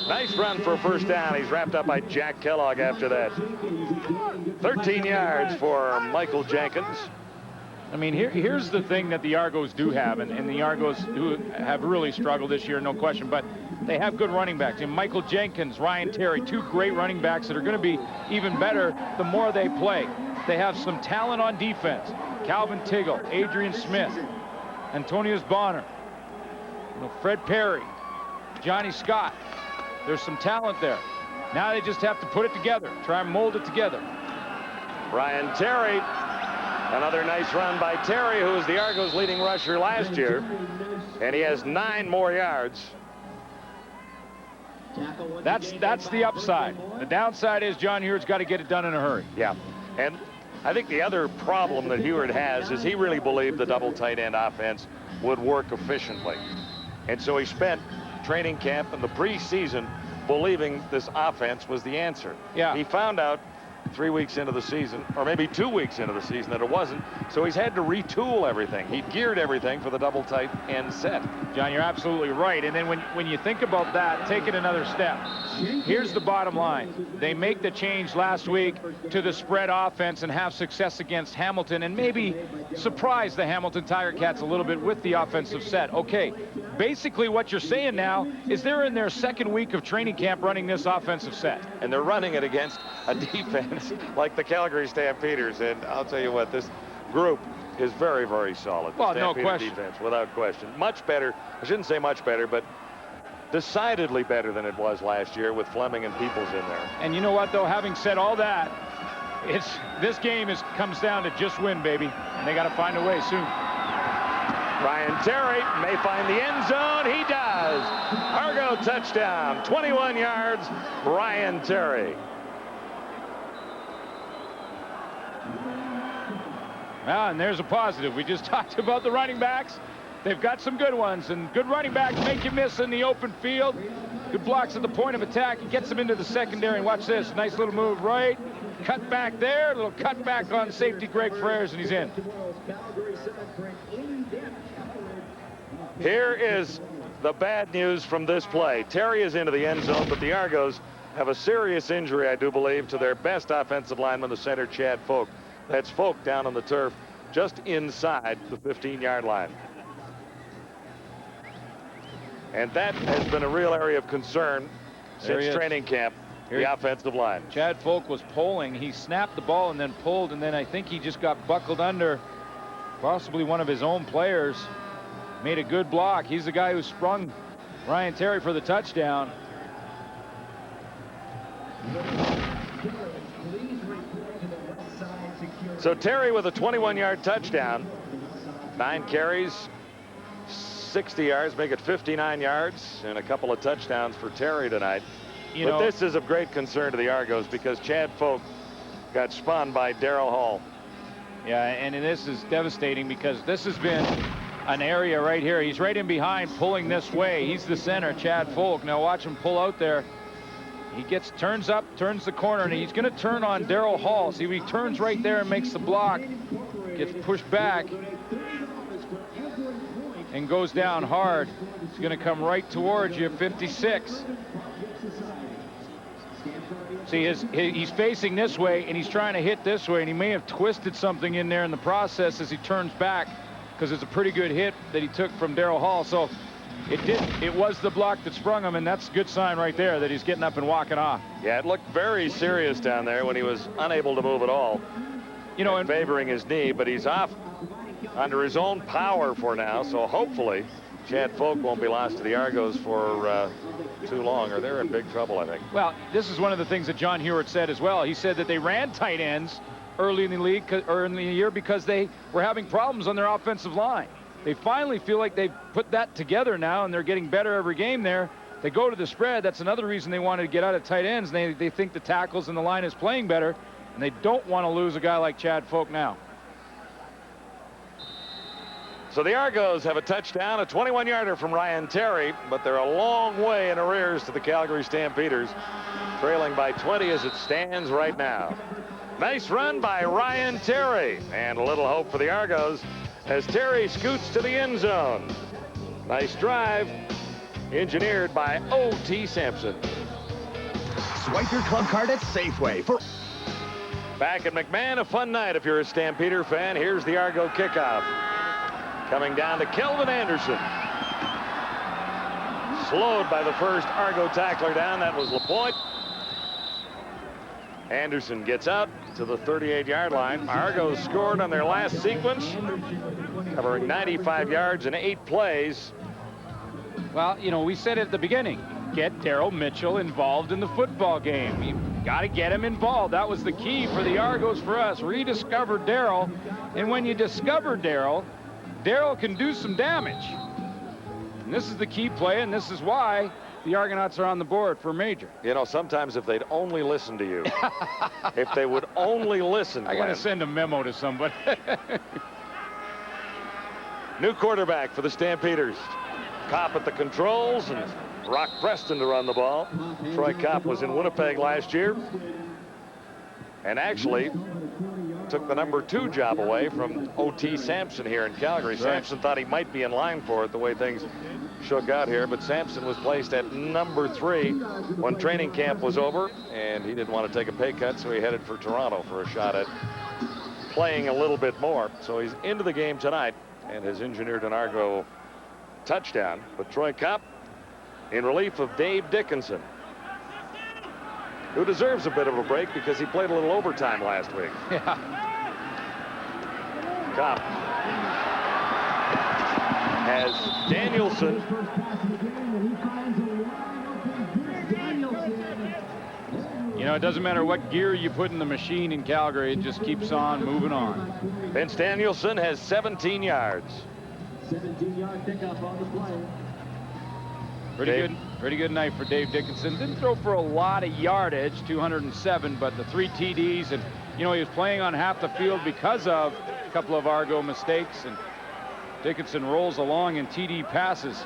Nice run for a first down. He's wrapped up by Jack Kellogg after that. 13 yards for Michael Jenkins. I mean, here's the thing that the Argos do have, and the Argos do have really struggled this year, no question, but they have good running backs. And Michael Jenkins, Ryan Terry, two great running backs that are going to be even better the more they play. They have some talent on defense. Calvin Tiggle, Adrian Smith, Antonius Bonner, Fred Perry, Johnny Scott. There's some talent there. Now they just have to put it together, try and mold it together. Ryan Terry, another nice run by Terry, who was the Argos' leading rusher last year, and he has 9 more yards. That's the upside. The downside is John Heward's got to get it done in a hurry. Yeah, and I think the other problem that Heward has is he really believed the double tight end offense would work efficiently. And so he spent training camp and the preseason believing this offense was the answer. Yeah. He found out 3 weeks into the season, or maybe 2 weeks into the season, that it wasn't. So he's had to retool everything. He geared everything for the double tight end set. John, you're absolutely right. And then when you think about that, take it another step. Here's the bottom line. They make the change last week to the spread offense and have success against Hamilton and maybe surprise the Hamilton Tiger Cats a little bit with the offensive set. Okay, basically what you're saying now is they're in their second week of training camp running this offensive set. And they're running it against a defense like the Calgary Stampeders. And I'll tell you what, this group is very, very solid. Well, no Stampeder question. Defense, without question. Much better. I shouldn't say much better, but decidedly better than it was last year with Fleming and Peoples in there. And you know what, though, having said all that, this game comes down to just win, baby. And they got to find a way soon. Ryan Terry may find the end zone. He does. Argo touchdown. 21 yards. Ryan Terry. Well, and there's a positive. We just talked about the running backs. They've got some good ones, and good running backs make you miss in the open field. Good blocks at the point of attack. He gets them into the secondary, and watch this. Nice little move right. Cut back there. A little cut back on safety, Greg Frères, and he's in. Here is the bad news from this play. Terry is into the end zone, but the Argos have a serious injury, I do believe, to their best offensive lineman, the center, Chad Folk. That's Folk down on the turf just inside the 15-yard line. And that has been a real area of concern since training camp, the offensive line. Chad Folk was pulling. He snapped the ball and then pulled, and then I think he just got buckled under possibly one of his own players. Made a good block. He's the guy who sprung Ryan Terry for the touchdown. So Terry with a 21-yard touchdown, 9 carries, 60 yards, make it 59 yards, and a couple of touchdowns for Terry tonight. But this is of great concern to the Argos because Chad Folk got spun by Darrell Hall. Yeah, and this is devastating because this has been an area right here. He's right in behind, pulling this way. He's the center, Chad Folk. Now watch him pull out there. He turns up, turns the corner, and he's going to turn on Darrell Hall. See, he turns right there and makes the block, gets pushed back, and goes down hard. He's going to come right towards you, 56. See, he's facing this way, and he's trying to hit this way, and he may have twisted something in there in the process as he turns back, because it's a pretty good hit that he took from Darrell Hall. So it was the block that sprung him, and that's a good sign right there that he's getting up and walking off. Yeah, it looked very serious down there when he was unable to move at all. And favoring his knee, but he's off under his own power for now, so hopefully Chad Folk won't be lost to the Argos for too long, or they're in big trouble, I think. Well, this is one of the things that John Heward said as well. He said that they ran tight ends early in the league or in the year because they were having problems on their offensive line. They finally feel like they've put that together now, and they're getting better every game there. They go to the spread. That's another reason they wanted to get out of tight ends. And they think the tackles and the line is playing better, and they don't want to lose a guy like Chad Folk now. So the Argos have a touchdown, a 21-yarder from Ryan Terry, but they're a long way in arrears to the Calgary Stampeders, trailing by 20 as it stands right now. Nice run by Ryan Terry, and a little hope for the Argos as Terry scoots to the end zone. Nice drive. Engineered by O.T. Sampson. Swipe your club card at Safeway for... Back at McMahon, a fun night if you're a Stampeder fan. Here's the Argo kickoff. Coming down to Kelvin Anderson. Slowed by the first Argo tackler down. That was LaPointe. Anderson gets out to the 38-yard line. Argo scored on their last sequence, covering 95 yards in 8 plays. Well, you know, we said at the beginning, get Daryl Mitchell involved in the football game. You got to get him involved. That was the key for the Argos for us. Rediscover Daryl. And when you discover Daryl, Daryl can do some damage. And this is the key play, and this is why the Argonauts are on the board for major. You know, sometimes if they'd only listen to you, if they would only listen, I got to send a memo to somebody. New quarterback for the Stampeders. Kopp at the controls and Rock Preston to run the ball. Troy Kopp was in Winnipeg last year and actually took the number 2 job away from O.T. Sampson here in Calgary. Right. Sampson thought he might be in line for it the way things shook out here, but Sampson was placed at number 3 when training camp was over, and he didn't want to take a pay cut, so he headed for Toronto for a shot at playing a little bit more. So he's into the game tonight and has engineered an Argo touchdown. But Troy Kopp in relief of Dave Dickinson, who deserves a bit of a break because he played a little overtime last week. Yeah. Kopp has Danielson. You know, it doesn't matter what gear you put in the machine in Calgary, it just keeps on moving on. Vince Danielson has 17 yards. 17-yard pickup on the play. Pretty good night for Dave Dickinson. Didn't throw for a lot of yardage, 207, but the 3 TDs, and you know, he was playing on half the field because of a couple of Argo mistakes, and Dickinson rolls along in TD passes.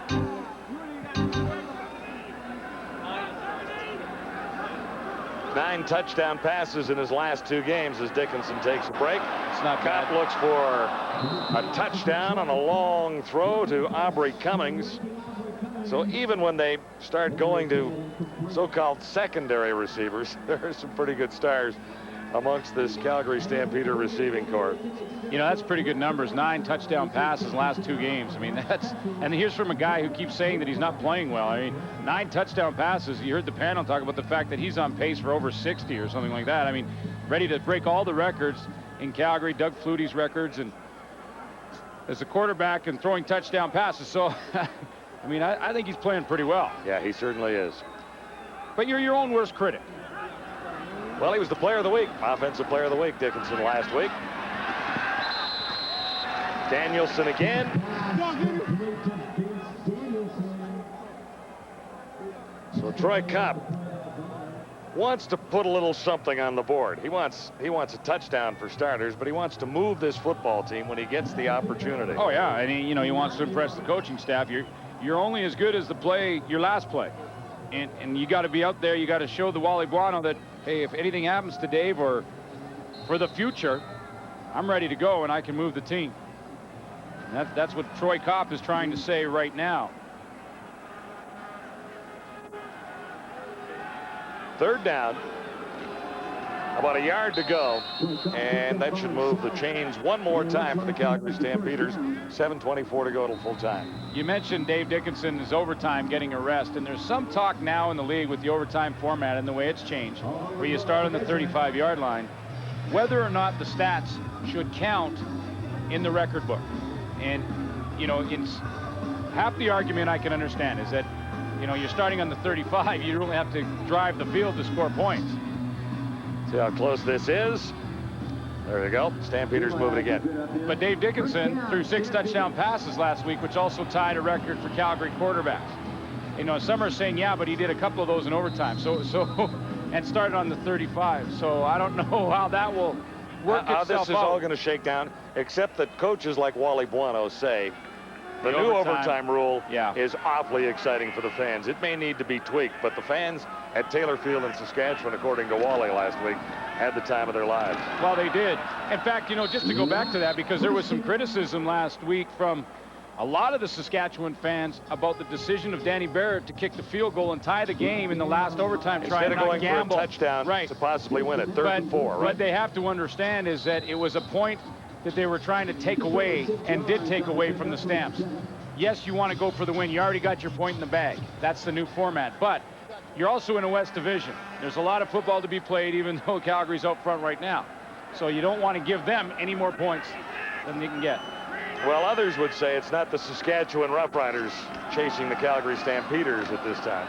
9 touchdown passes in his last 2 games as Dickinson takes a break. It's not Kopp bad. looks for a touchdown on a long throw to Aubrey Cummings. So even when they start going to so-called secondary receivers, there are some pretty good stars amongst this Calgary Stampeder receiving corps. You know, that's pretty good numbers. 9 touchdown passes last 2 games. I mean, and here's from a guy who keeps saying that he's not playing well. I mean, 9 touchdown passes. You heard the panel talk about the fact that he's on pace for over 60 or something like that. I mean, ready to break all the records in Calgary, Doug Flutie's records, and as a quarterback and throwing touchdown passes. So, I mean, I think he's playing pretty well. Yeah, he certainly is. But you're your own worst critic. Well, he was the player of the week, offensive player of the week, Dickinson, last week. Danielson again. So Troy Kopp wants to put a little something on the board. He wants a touchdown for starters, but he wants to move this football team when he gets the opportunity. Oh yeah, and he wants to impress the coaching staff. You're only as good as your last play, and you got to be out there. You got to show the Wally Buono that, hey, if anything happens to Dave or for the future, I'm ready to go and I can move the team. And that's what Troy Kopp is trying to say right now. 3rd down. About a yard to go, and that should move the chains one more time for the Calgary Stampeders. 7:24 to go till full time. You mentioned Dave Dickinson's overtime getting a rest, and there's some talk now in the league with the overtime format and the way it's changed, where you start on the 35-yard line, whether or not the stats should count in the record book. And, you know, half the argument I can understand is that, you know, you're starting on the 35, you really have to drive the field to score points. See how close this is. There you go. Stampeders move it again. But Dave Dickinson threw 6 touchdown passes last week, which also tied a record for Calgary quarterbacks. You know, some are saying, yeah, but he did a couple of those in overtime. So and started on the 35. So I don't know how that will work itself out. How this is all going to shake down, except that coaches like Wally Buono say the new overtime rule is awfully exciting for the fans. It may need to be tweaked, but the fans at Taylor Field in Saskatchewan, according to Wally last week, had the time of their lives. Well, they did. In fact, you know, just to go back to that, because there was some criticism last week from a lot of the Saskatchewan fans about the decision of Danny Barrett to kick the field goal and tie the game in the last overtime. Instead of going gamble. for a touchdown to possibly win it, third and 4, right? What they have to understand is that it was a point that they were trying to take away and did take away from the Stamps. Yes, you want to go for the win. You already got your point in the bag. That's the new format. But you're also in a West Division. There's a lot of football to be played, even though Calgary's out front right now. So you don't want to give them any more points than they can get. Well, others would say it's not the Saskatchewan Roughriders chasing the Calgary Stampeders at this time.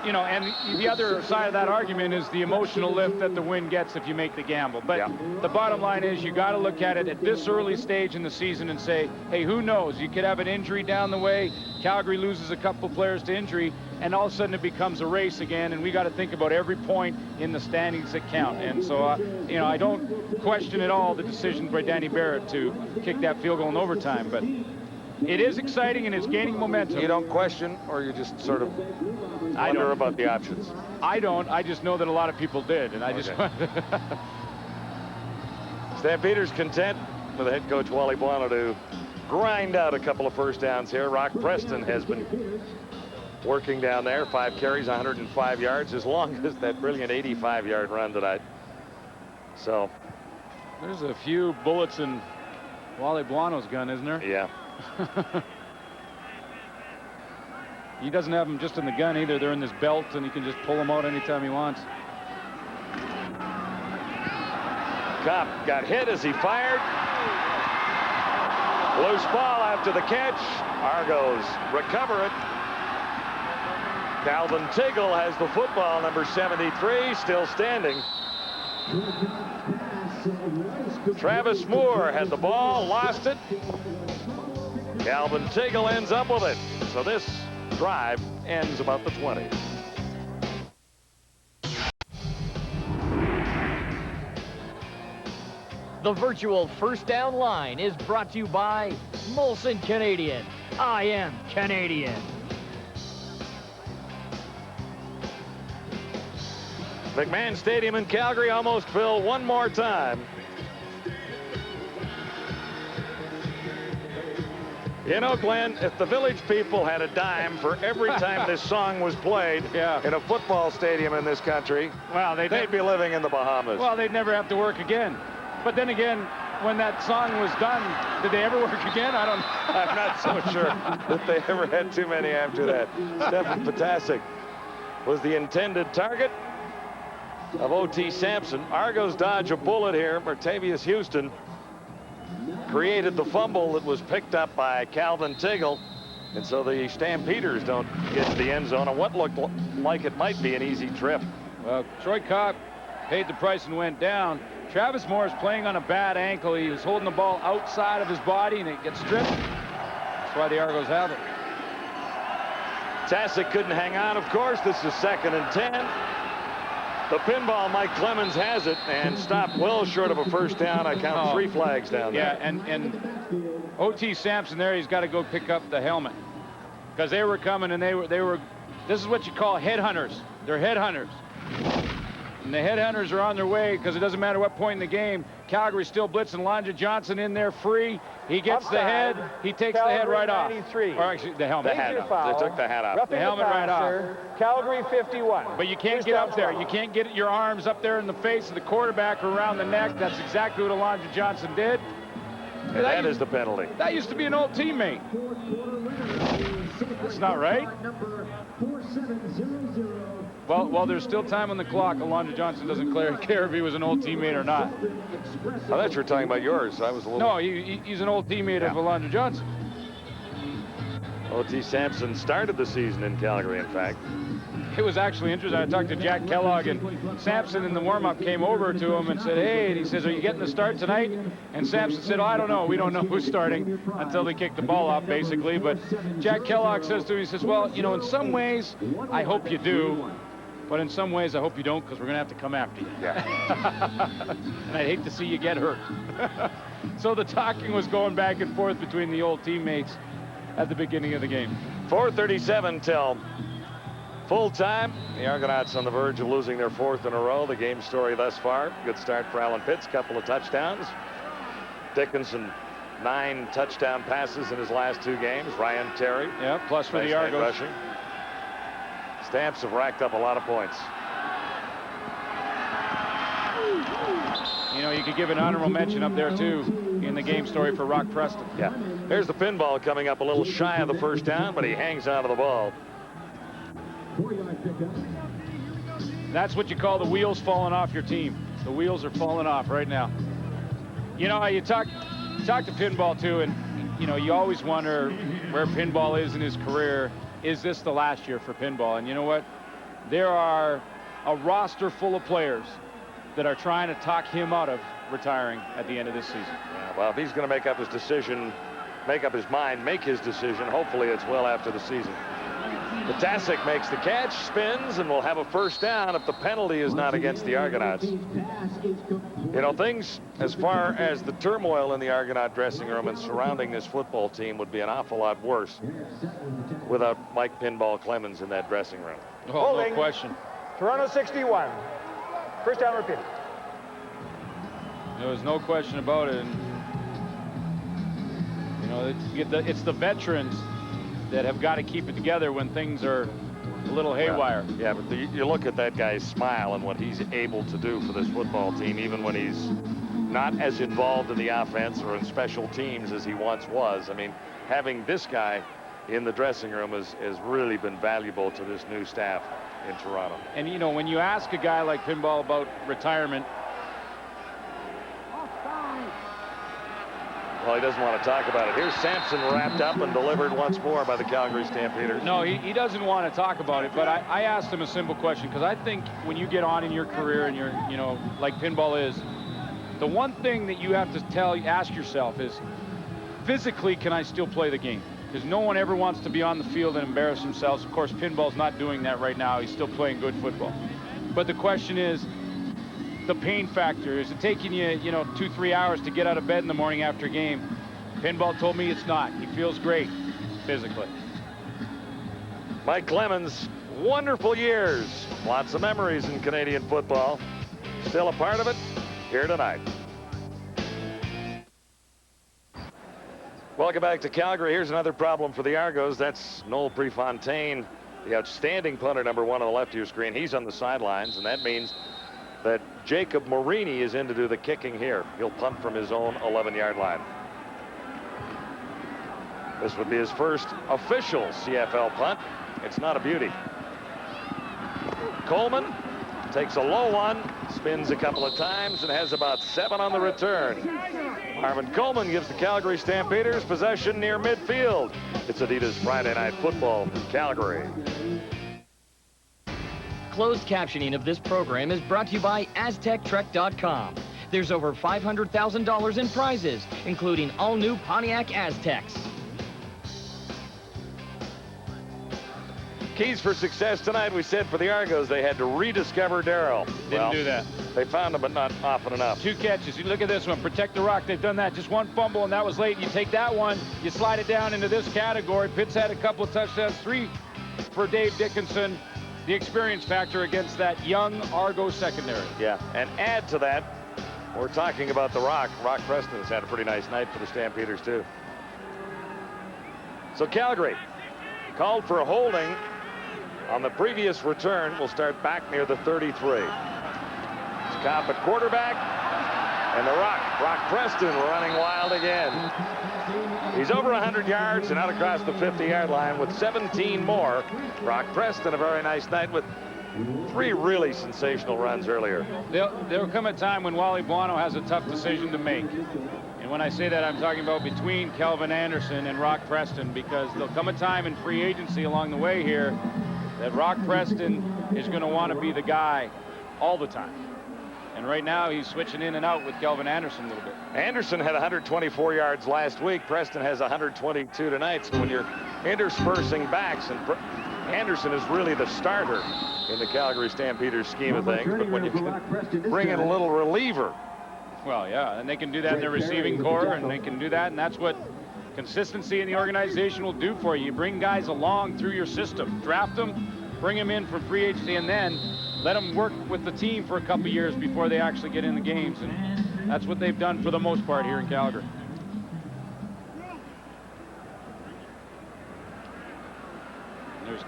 You know, and the other side of that argument is the emotional lift that the win gets if you make the gamble. But the bottom line is you got to look at it at this early stage in the season and say, hey, who knows? You could have an injury down the way. Calgary loses a couple players to injury, and all of a sudden it becomes a race again, and we got to think about every point in the standings that count. And so, you know, I don't question at all the decision by Danny Barrett to kick that field goal in overtime, but it is exciting and it's gaining momentum. You don't question, or you just sort of wonder about the options? I don't. I just know that a lot of people did, and I just... Stampeders content with head coach Wally Buono to grind out a couple of first downs here. Rock Preston has been working down there. 5 carries, 105 yards, as long as that brilliant 85-yard run tonight. So there's a few bullets in Wally Buono's gun, isn't there? Yeah. He doesn't have them just in the gun either. They're in this belt, and he can just pull them out anytime he wants. Kopp got hit as he fired. Loose ball after the catch. Argos recover it. Calvin Tiggle has the football, number 73, still standing. Travis Moore had the ball, lost it. Calvin Tiggle ends up with it. So this drive ends about the 20. The virtual first down line is brought to you by Molson Canadian. I am Canadian. McMahon Stadium in Calgary almost filled one more time. You know, Glenn, if the Village people had a dime for every time this song was played in a football stadium in this country, well, they'd be living in the Bahamas. Well, they'd never have to work again. But then again, when that song was done, did they ever work again? I don't know. I'm not so sure that they ever had too many after that. Stephen Potasic was the intended target of O.T. Sampson. Argos dodge a bullet here. Martavius Houston created the fumble that was picked up by Calvin Tiggle. And so the Stampeders don't get to the end zone on what looked like it might be an easy trip. Well, Troy Kopp paid the price and went down. Travis Moore is playing on a bad ankle. He was holding the ball outside of his body, and it gets stripped. That's why the Argos have it. Tasic couldn't hang on, of course. This is 2nd and 10. The pinball, Mike Clemens has it and stopped well short of a first down. I count 3 flags down there. Yeah, and O.T. Sampson there, he's got to go pick up the helmet. Because they were coming, and they were, this is what you call headhunters. They're headhunters. And the headhunters are on their way because it doesn't matter what point in the game. Calgary's still blitzing. Lonja Johnson in there free. He gets the head. He takes the head right off. Or actually, the helmet. The hat off. They took the hat off. The helmet right off. Calgary 51. But you can't get up there. You can't get your arms up there in the face of the quarterback or around the neck. That's exactly what Lonja Johnson did. And that is the penalty. That used to be an old teammate. That's not right. Well, there's still time on the clock. Alonzo Johnson doesn't care if he was an old teammate or not. I thought you were talking about yours. I was a little... No, he's an old teammate of Alonzo Johnson. O.T. Sampson started the season in Calgary, in fact. It was actually interesting. I talked to Jack Kellogg, and Sampson in the warm-up came over to him and said, hey, and he says, are you getting the start tonight? And Sampson said, oh, I don't know. We don't know who's starting until they kick the ball off, basically. But Jack Kellogg says to him, he says, well, you know, in some ways, I hope you do. But in some ways, I hope you don't, because we're going to have to come after you. Yeah. And I'd hate to see you get hurt. So the talking was going back and forth between the old teammates at the beginning of the game. 4:37 till full time. The Argonauts on the verge of losing their 4th in a row. The game story thus far. Good start for Alan Pitts. Couple of touchdowns. Dickinson 9 touchdown passes in his last 2 games. Ryan Terry. Yeah, plus for the Argos. Rushing. Stamps have racked up a lot of points. You know, you could give an honorable mention up there, too, in the game story for Rock Preston. Yeah. Here's the pinball coming up a little shy of the first down, but he hangs on to the ball. That's what you call the wheels falling off your team. The wheels are falling off right now. You know, you talk to Pinball, too, and, you know, you always wonder where Pinball is in his career. Is this the last year for Pinball? And you know what? There are a roster full of players that are trying to talk him out of retiring at the end of this season. Yeah, well, if he's going to make up his decision, make up his mind, make his decision, hopefully it's well after the season. Potasic makes the catch, spins, and will have a first down if the penalty is not against the Argonauts. You know, things as far as the turmoil in the Argonaut dressing room and surrounding this football team would be an awful lot worse without Mike Pinball Clemens in that dressing room. Oh, no question. Toronto 61. First down repeat. There was no question about it. And, you know, it's the veterans that have got to keep it together when things are a little haywire. Yeah, but you look at that guy's smile and what he's able to do for this football team, even when he's not as involved in the offense or in special teams as he once was. I mean, having this guy in the dressing room has really been valuable to this new staff in Toronto. And, you know, when you ask a guy like Pinball about retirement, well, he doesn't want to talk about it. Here's Sampson wrapped up and delivered once more by the Calgary Stampeders. No, he doesn't want to talk about it, but I asked him a simple question, because I think when you get on in your career and you're, you know, like Pinball is, the one thing that you have to ask yourself is, physically, can I still play the game? Because no one ever wants to be on the field and embarrass themselves. Of course, Pinball's not doing that right now. He's still playing good football. But the question is, the pain factor. Is it taking you, you know, 2-3 hours to get out of bed in the morning after a game? Pinball told me it's not. He feels great physically. Mike Clemens, wonderful years. Lots of memories in Canadian football. Still a part of it here tonight. Welcome back to Calgary. Here's another problem for the Argos. That's Noel Prefontaine, the outstanding punter, number 1 on the left of your screen. He's on the sidelines, and that means that Jacob Morini is in to do the kicking here. He'll punt from his own 11-yard line. This would be his first official CFL punt. It's not a beauty. Coleman takes a low one, spins a couple of times, and has about 7 on the return. Marvin Coleman gives the Calgary Stampeders possession near midfield. It's Adidas Friday Night Football from Calgary. Closed captioning of this program is brought to you by AztecTrek.com. There's over $500,000 in prizes, including all new Pontiac Aztecs. Keys for success tonight, we said for the Argos, they had to rediscover Darrell. Didn't do that. They found him, but not often enough. 2 catches. You look at this one. Protect the rock. They've done that. Just 1 fumble, and that was late. You take that one, you slide it down into this category. Pitts had a couple of touchdowns, 3 for Dave Dickinson. The experience factor against that young Argos secondary. Yeah, and add to that, we're talking about the Rock. Rock Preston has had a pretty nice night for the Stampeders, too. So Calgary called for a holding on the previous return. We'll start back near the 33. Scott at quarterback, and the Rock Preston running wild again. He's over 100 yards and out across the 50-yard line with 17 more. Rock Preston, a very nice night with 3 really sensational runs earlier. There'll come a time when Wally Buono has a tough decision to make. And when I say that, I'm talking about between Kelvin Anderson and Rock Preston, because there'll come a time in free agency along the way here that Rock Preston is going to want to be the guy all the time. And right now, he's switching in and out with Kelvin Anderson a little bit. Anderson had 124 yards last week. Preston has 122 tonight. So when you're interspersing backs, and Anderson is really the starter in the Calgary Stampeders scheme of things. But when you can bring in a little reliever. Well, yeah, and they can do that in their receiving core, and they can do that, and that's what consistency in the organization will do for you. You bring guys along through your system, draft them, bring them in for free agency, and then let them work with the team for a couple years before they actually get in the games. And that's what they've done for the most part here in Calgary.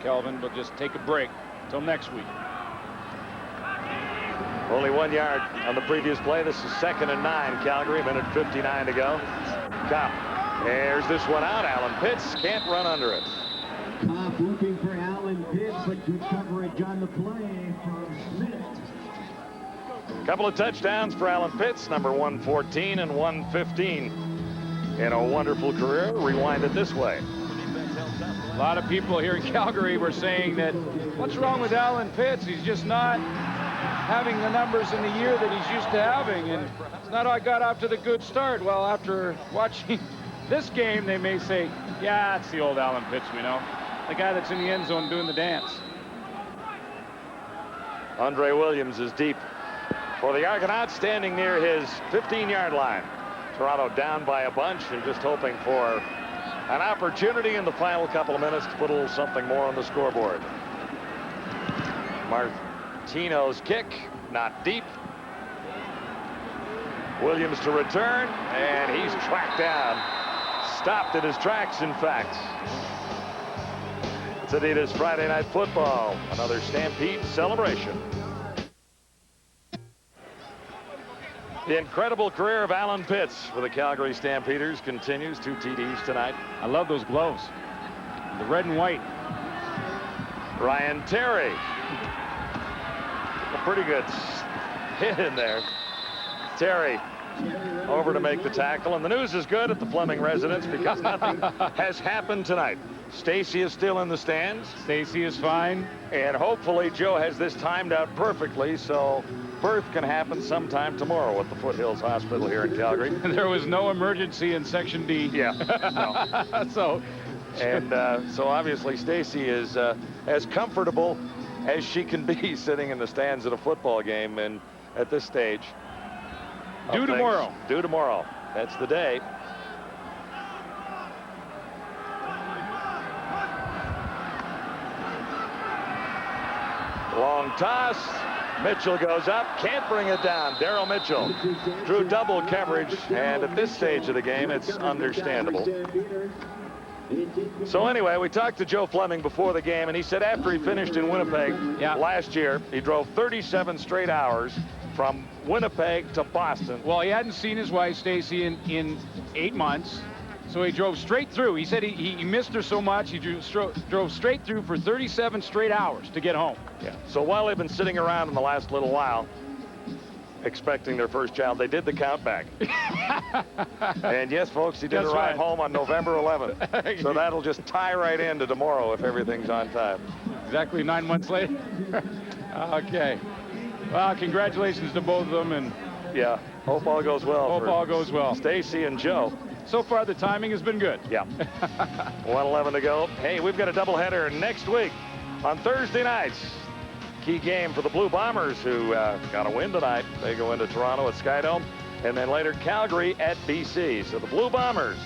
Kelvin. We'll just take a break till next week. Only 1 yard on the previous play. This is 2nd and 9, Calgary. 1:59 to go. Kopp. There's this one out. Alan Pitts can't run under it. Kopp looking for Alan Pitts, but good coverage on the play from Smith. Couple of touchdowns for Alan Pitts, number 114 and 115 in a wonderful career. Rewind it this way. A lot of people here in Calgary were saying that, what's wrong with Alan Pitts? He's just not having the numbers in the year that he's used to having, and it's not got off to the good start. Well, after watching this game, they may say, yeah, it's the old Alan Pitts we know. The guy that's in the end zone doing the dance. Andre Williams is deep for the Argonauts, standing near his 15-yard line. Toronto down by a bunch and just hoping for an opportunity in the final couple of minutes to put a little something more on the scoreboard. Martino's kick, not deep. Williams to return, and he's tracked down. Stopped in his tracks, in fact. It's Adidas Friday Night Football, another Stampede celebration. The incredible career of Alan Pitts for the Calgary Stampeders continues. 2 TDs tonight. I love those gloves. The red and white. Ryan Terry. A pretty good hit in there. Terry over to make the tackle. And the news is good at the Fleming residence because nothing has happened tonight. Stacy is still in the stands. Stacy is fine. And hopefully Joe has this timed out perfectly so birth can happen sometime tomorrow at the Foothills Hospital here in Calgary. There was no emergency in Section D. Yeah, no. So obviously Stacy is as comfortable as she can be sitting in the stands at a football game, and at this stage. Due tomorrow. Due tomorrow. That's the day. Long toss. Mitchell goes up, can't bring it down. Darryl Mitchell drew double coverage, and at this stage of the game, it's understandable. So anyway, we talked to Joe Fleming before the game, and he said after he finished in Winnipeg last year, he drove 37 straight hours from Winnipeg to Boston. Well, he hadn't seen his wife, Stacy, in 8 months. So he drove straight through. He said he missed her so much, he drove straight through for 37 straight hours to get home. Yeah. So while they've been sitting around in the last little while, expecting their first child, they did the count back. And yes, folks, he did arrive home on November 11th. So that'll just tie right into tomorrow if everything's on time. Exactly 9 months later. Okay. Well, congratulations to both of them, and yeah, hope all goes well. Hope all goes well. Stacy and Joe. So far, the timing has been good. Yeah. 1:11 to go. Hey, we've got a doubleheader next week on Thursday nights. Key game for the Blue Bombers, who got a win tonight. They go into Toronto at Skydome, and then later Calgary at BC. So the Blue Bombers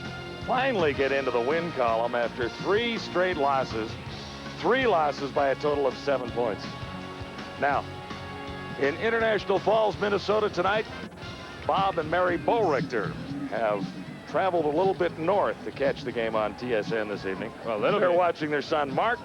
finally get into the win column after 3 straight losses. 3 losses by a total of 7 points. Now, in International Falls, Minnesota tonight, Bob and Mary Bowrichter have traveled a little bit north to catch the game on TSN this evening. Well, they're watching their son Mark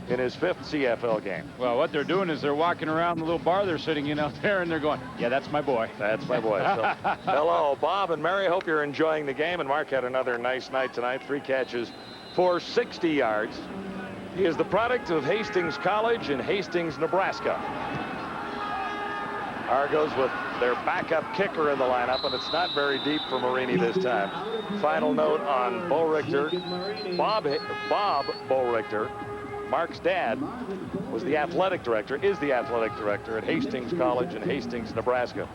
in his 5th CFL game. Well, what they're doing is they're walking around the little bar they're sitting in out there, and they're going, yeah, that's my boy. That's my boy. So, hello, Bob and Mary. Hope you're enjoying the game. And Mark had another nice night tonight. 3 catches for 60 yards. He is the product of Hastings College in Hastings, Nebraska. Argos with their backup kicker in the lineup, and it's not very deep for Marini this time. Final note on Bowrichter. Bob Bowrichter, Mark's dad, is the athletic director at Hastings College in Hastings, Nebraska.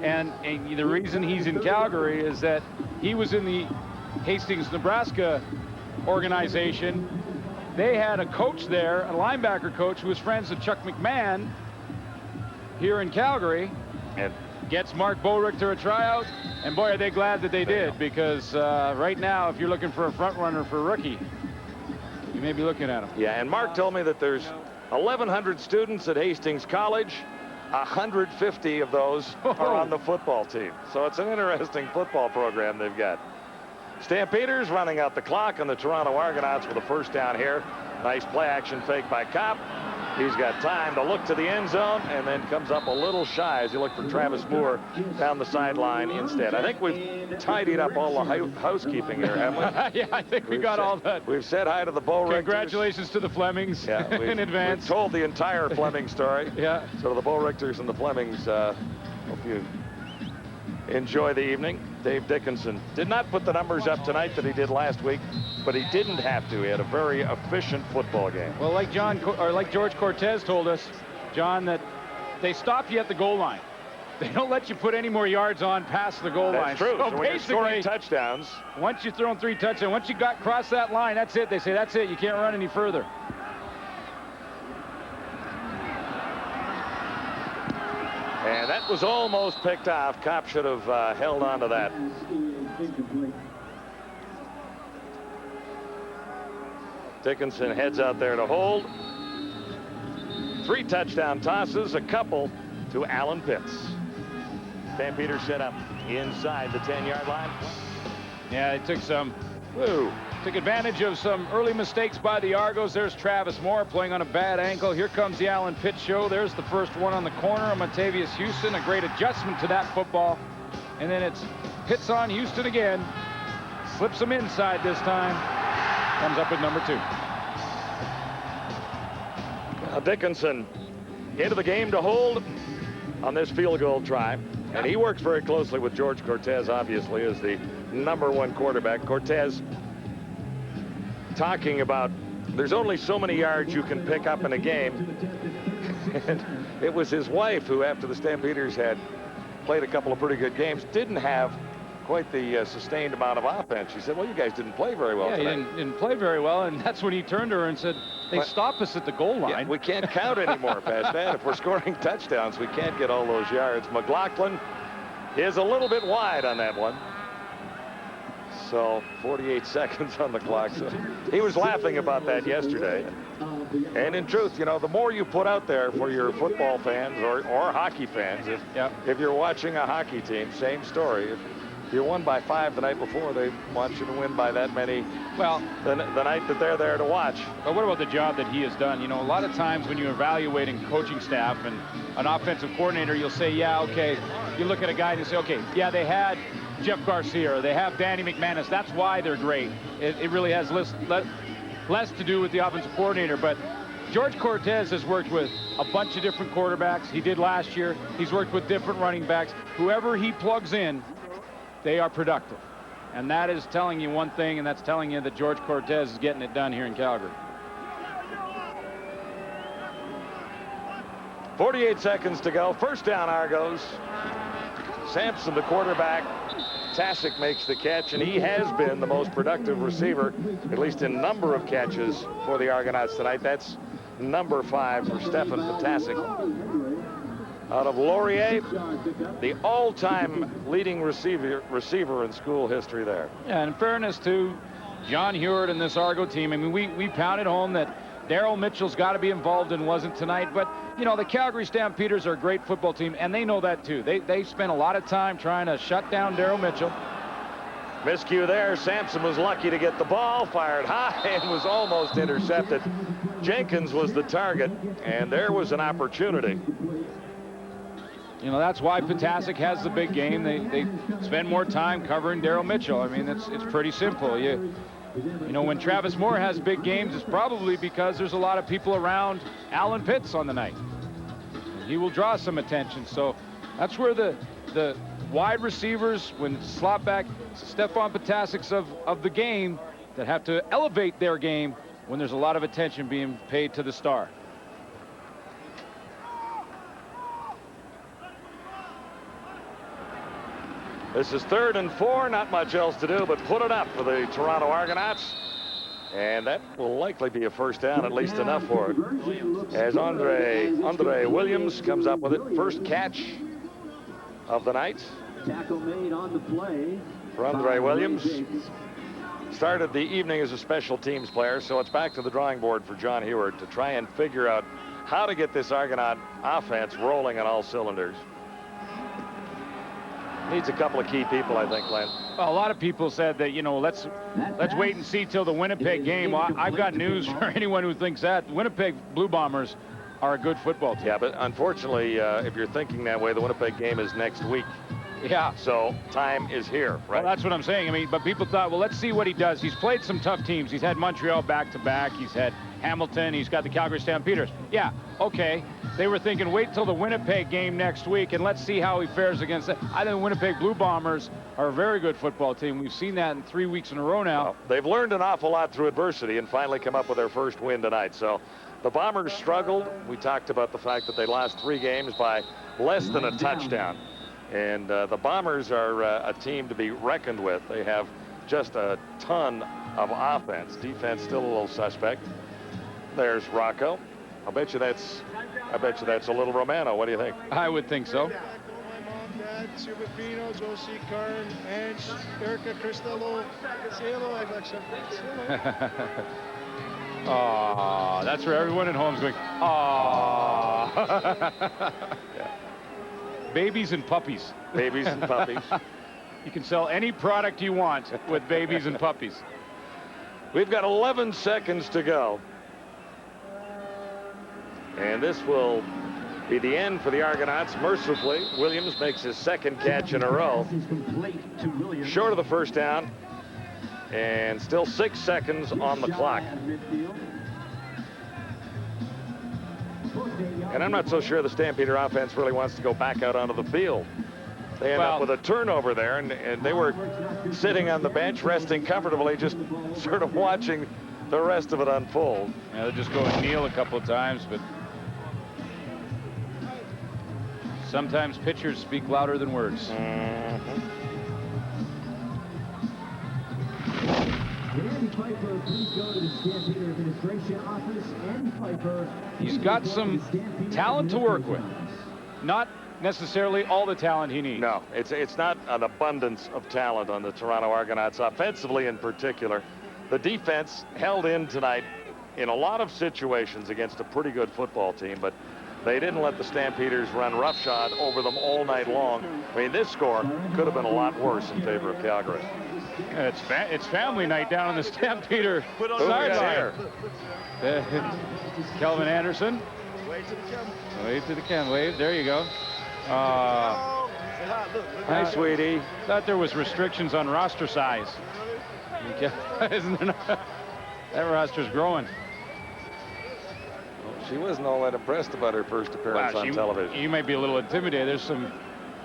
And the reason he's in Calgary is that he was in the Hastings, Nebraska organization. They had a coach there, a linebacker coach, who was friends with Chuck McMahon here in Calgary, and gets Mark Bowrichter a tryout, and boy, are they glad that they did, because right now, if you're looking for a front runner for a rookie, you may be looking at him. Yeah, and Mark told me that there's 1,100 students at Hastings College. 150 of those are on the football team. So it's an interesting football program they've got. Stampeders running out the clock on the Toronto Argonauts with a first down here Nice play action fake by Kopp. He's got time to look to the end zone and then comes up a little shy as he looked for Travis Moore down the sideline instead. I think we've tidied up all the housekeeping here, haven't we? Yeah, I think we got all that. We've said hi to the Bo Richters. Congratulations to the Flemings in advance. We've told the entire Fleming story. Yeah. So to the Bo Richters and the Flemings, hope you enjoy the evening. Dave Dickinson did not put the numbers up tonight that he did last week, but he didn't have to. He had a very efficient football game. Well, like George Cortez told us, John, that they stop you at the goal line. They don't let you put any more yards on past the goal line. That's true. So when you're scoring touchdowns, once you've thrown 3 touchdowns, once you got across that line, that's it. They say that's it. You can't run any further. And that was almost picked off. Kopp should have held on to that. Dickinson heads out there to hold. 3 touchdown tosses, a couple to Alan Pitts. Stampeders set up inside the 10-yard line. Yeah, they took advantage of some early mistakes by the Argos. There's Travis Moore playing on a bad ankle. Here comes the Alan Pitts show. There's the first one on the corner of Matavius Houston. A great adjustment to that football. And then it's Pitts on Houston again. Slips him inside this time. Comes up with number 2. Now Dickinson into the game to hold on this field goal try. And he works very closely with George Cortez, obviously, as the #1 quarterback. Cortez talking about there's only so many yards you can pick up in a game. And it was his wife who, after the Stampeders had played a couple of pretty good games, didn't have quite the sustained amount of offense. She said, well, you guys didn't play very well tonight. Yeah, he didn't play very well, and that's when he turned to her and said, they stop us at the goal line. Yeah, we can't count anymore past that. If we're scoring touchdowns, we can't get all those yards. McLaughlin is a little bit wide on that one. So 48 seconds on the clock. So he was laughing about that yesterday. And in truth, you know, the more you put out there for your football fans or hockey fans, if you're watching a hockey team, same story. If you won by 5 the night before, they want you to win by that many. Well, the night that they're there to watch. But what about the job that he has done? You know, a lot of times when you're evaluating coaching staff and an offensive coordinator, you'll say, yeah, okay. You look at a guy and you say, okay, yeah, they had Jeff Garcia, or they have Danny McManus. That's why they're great. It really has less to do with the offensive coordinator. But George Cortez has worked with a bunch of different quarterbacks. He did last year. He's worked with different running backs. Whoever he plugs in, they are productive. And that is telling you one thing, and that's telling you that George Cortez is getting it done here in Calgary. 48 seconds to go. First down, Argos. Sampson, the quarterback. Tasic makes the catch, and he has been the most productive receiver, at least in number of catches for the Argonauts tonight. That's number 5 for Stefan Tasic. Out of Laurier, the all-time leading receiver in school history there. Yeah, in fairness to John Hewart and this Argo team, I mean, we pounded home that Daryl Mitchell's got to be involved and wasn't tonight. But, you know, the Calgary Stampeders are a great football team, and they know that, too. They spent a lot of time trying to shut down Daryl Mitchell. Miscue there. Sampson was lucky to get the ball, fired high, and was almost intercepted. Jenkins was the target, and there was an opportunity. You know, that's why Potasic has the big game. They spend more time covering Daryl Mitchell. I mean, it's pretty simple. You know, when Travis Moore has big games, it's probably because there's a lot of people around Alan Pitts on the night. He will draw some attention. So that's where the wide receivers, when slot back, Stefan Potasics of the game, that have to elevate their game when there's a lot of attention being paid to the star. This is 3rd and 4, not much else to do but put it up for the Toronto Argonauts. And that will likely be a first down, at least enough for it. As Andre Williams comes up with it. First catch of the night. Tackle made on the play for Andre Williams. Started the evening as a special teams player, so it's back to the drawing board for John Hewart to try and figure out how to get this Argonaut offense rolling on all cylinders. Needs a couple of key people, I think, Glenn. Well, a lot of people said that, you know, let's wait and see till the Winnipeg game. Well, I've got news for anyone who thinks that. The Winnipeg Blue Bombers are a good football team. Yeah, but unfortunately, if you're thinking that way, the Winnipeg game is next week. Yeah. So time is here, right? Well, that's what I'm saying. I mean, but people thought, well, let's see what he does. He's played some tough teams. He's had Montreal back-to-back. He's had Hamilton. He's got the Calgary Stampeders. Yeah, okay. They were thinking, wait till the Winnipeg game next week, and let's see how he fares against it. I think the Winnipeg Blue Bombers are a very good football team. We've seen that in 3 weeks in a row now. Well, they've learned an awful lot through adversity and finally come up with their first win tonight. So the Bombers struggled. We talked about the fact that they lost 3 games by less than a touchdown. And the Bombers are a team to be reckoned with. They have just a ton of offense. Defense still a little suspect. There's Rocco. I bet you that's a little Romano. What do you think? I would think so. My mom, dad, Silvino, Josie, Karen, Ange, Erica, Cristello. Say hello, Alexa. Say hello. Aw, that's where everyone at home's going, aw. Yeah. Babies and puppies. Babies and puppies. You can sell any product you want with babies and puppies. We've got 11 seconds to go. And this will be the end for the Argonauts. Mercifully, Williams makes his 2nd catch in a row. Short of the first down. And still 6 seconds on the clock. And I'm not so sure the Stampeder offense really wants to go back out onto the field. They end up with a turnover there, and they were sitting on the bench, resting comfortably, just sort of watching the rest of it unfold. Yeah, they'll just go and kneel a couple of times, but sometimes pictures speak louder than words. Andy Piper, please go to the Stampeder Administration Office. Andy Piper. He's got some talent to work with. Not necessarily all the talent he needs. No, it's not an abundance of talent on the Toronto Argonauts, offensively in particular. The defense held in tonight in a lot of situations against a pretty good football team, but they didn't let the Stampeders run roughshod over them all night long. I mean, this score could have been a lot worse in favor of Calgary. It's family night down on the Stampeder sideline. Kelvin Anderson. Wave to the camera. Wave. There you go. Hi, sweetie. Thought there was restrictions on roster size. Isn't there not? That roster's growing. Well, she wasn't all that impressed about her first appearance on television. You might be a little intimidated. There's some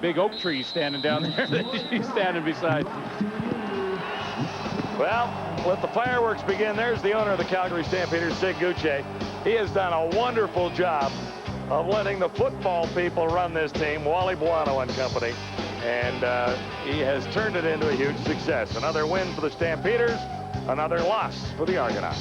big oak trees standing down there that she's standing beside. Well, let the fireworks begin. There's the owner of the Calgary Stampeders, Sig Gucci. He has done a wonderful job of letting the football people run this team, Wally Buono and company. And he has turned it into a huge success. Another win for the Stampeders, another loss for the Argonauts.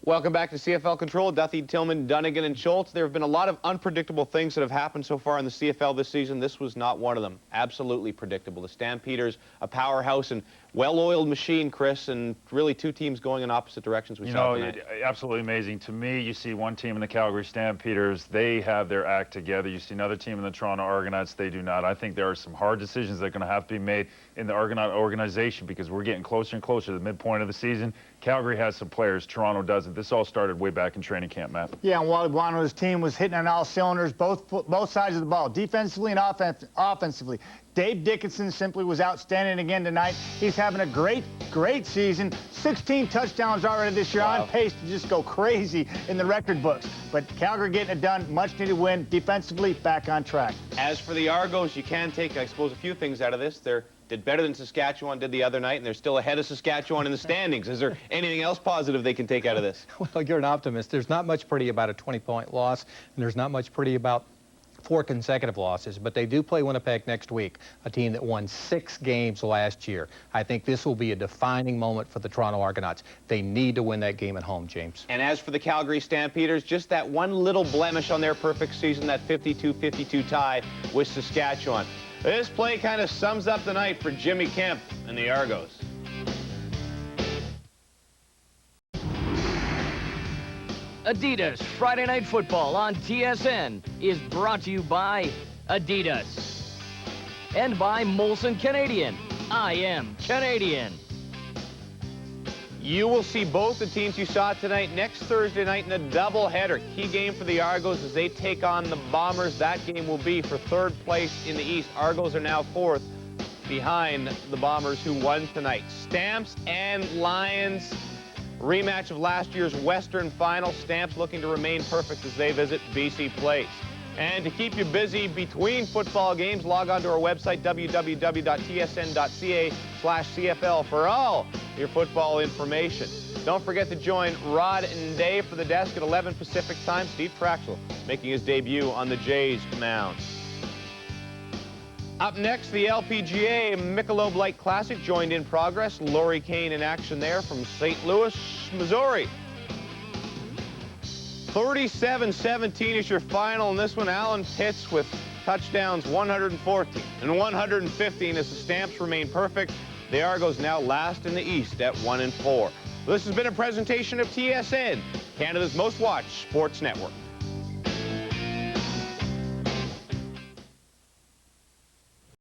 Welcome back to CFL Control. Duthie, Tillman, Dunnigan, and Schultz. There have been a lot of unpredictable things that have happened so far in the CFL this season. This was not one of them. Absolutely predictable. The Stampeders, a powerhouse and well-oiled machine, Chris, and really 2 teams going in opposite directions. We saw tonight. Absolutely amazing. To me, you see one team in the Calgary Stampeders, they have their act together. You see another team in the Toronto Argonauts, they do not. I think there are some hard decisions that are going to have to be made in the Argonaut organization because we're getting closer and closer to the midpoint of the season. Calgary has some players, Toronto doesn't. This all started way back in training camp, Matt. Yeah, and Wally Buono's team was hitting on all cylinders, both sides of the ball, defensively and offensively. Dave Dickinson simply was outstanding again tonight. He's having a great season. 16 touchdowns already this year, on pace to just go crazy in the record books. But Calgary getting it done, much needed win, defensively back on track. As for the Argos, you can take, I suppose, a few things out of this. They did better than Saskatchewan did the other night, and they're still ahead of Saskatchewan in the standings. Is there anything else positive they can take out of this? Well, you're an optimist. There's not much pretty about a 20-point loss, and there's not much pretty about 4 consecutive losses, but they do play Winnipeg next week, a team that won 6 games last year. I think this will be a defining moment for the Toronto Argonauts. They need to win that game at home, James. And as for the Calgary Stampeders, just that one little blemish on their perfect season, that 52-52 tie with Saskatchewan. This play kind of sums up the night for Jimmy Kemp and the Argos. Adidas Friday Night Football on TSN is brought to you by Adidas. and by Molson Canadian. I am Canadian. You will see both the teams you saw tonight next Thursday night in a doubleheader. Key game for the Argos as they take on the Bombers. That game will be for third place in the East. Argos are now fourth behind the Bombers, who won tonight. Stamps and Lions, rematch of last year's Western Final. Stamps looking to remain perfect as they visit BC Place. And to keep you busy between football games, log on to our website, www.tsn.ca/CFL, for all your football information. Don't forget to join Rod and Dave for the desk at 11 Pacific time. Steve Traxel making his debut on the Jays mound. Up next, the LPGA Michelob Light Classic joined in progress. Lori Kane in action there from St. Louis, Missouri. 37-17 is your final in this one. Alan Pitts with touchdowns 114 and 115 as the Stamps remain perfect. The Argos now last in the East at 1-4. This has been a presentation of TSN, Canada's most watched sports network.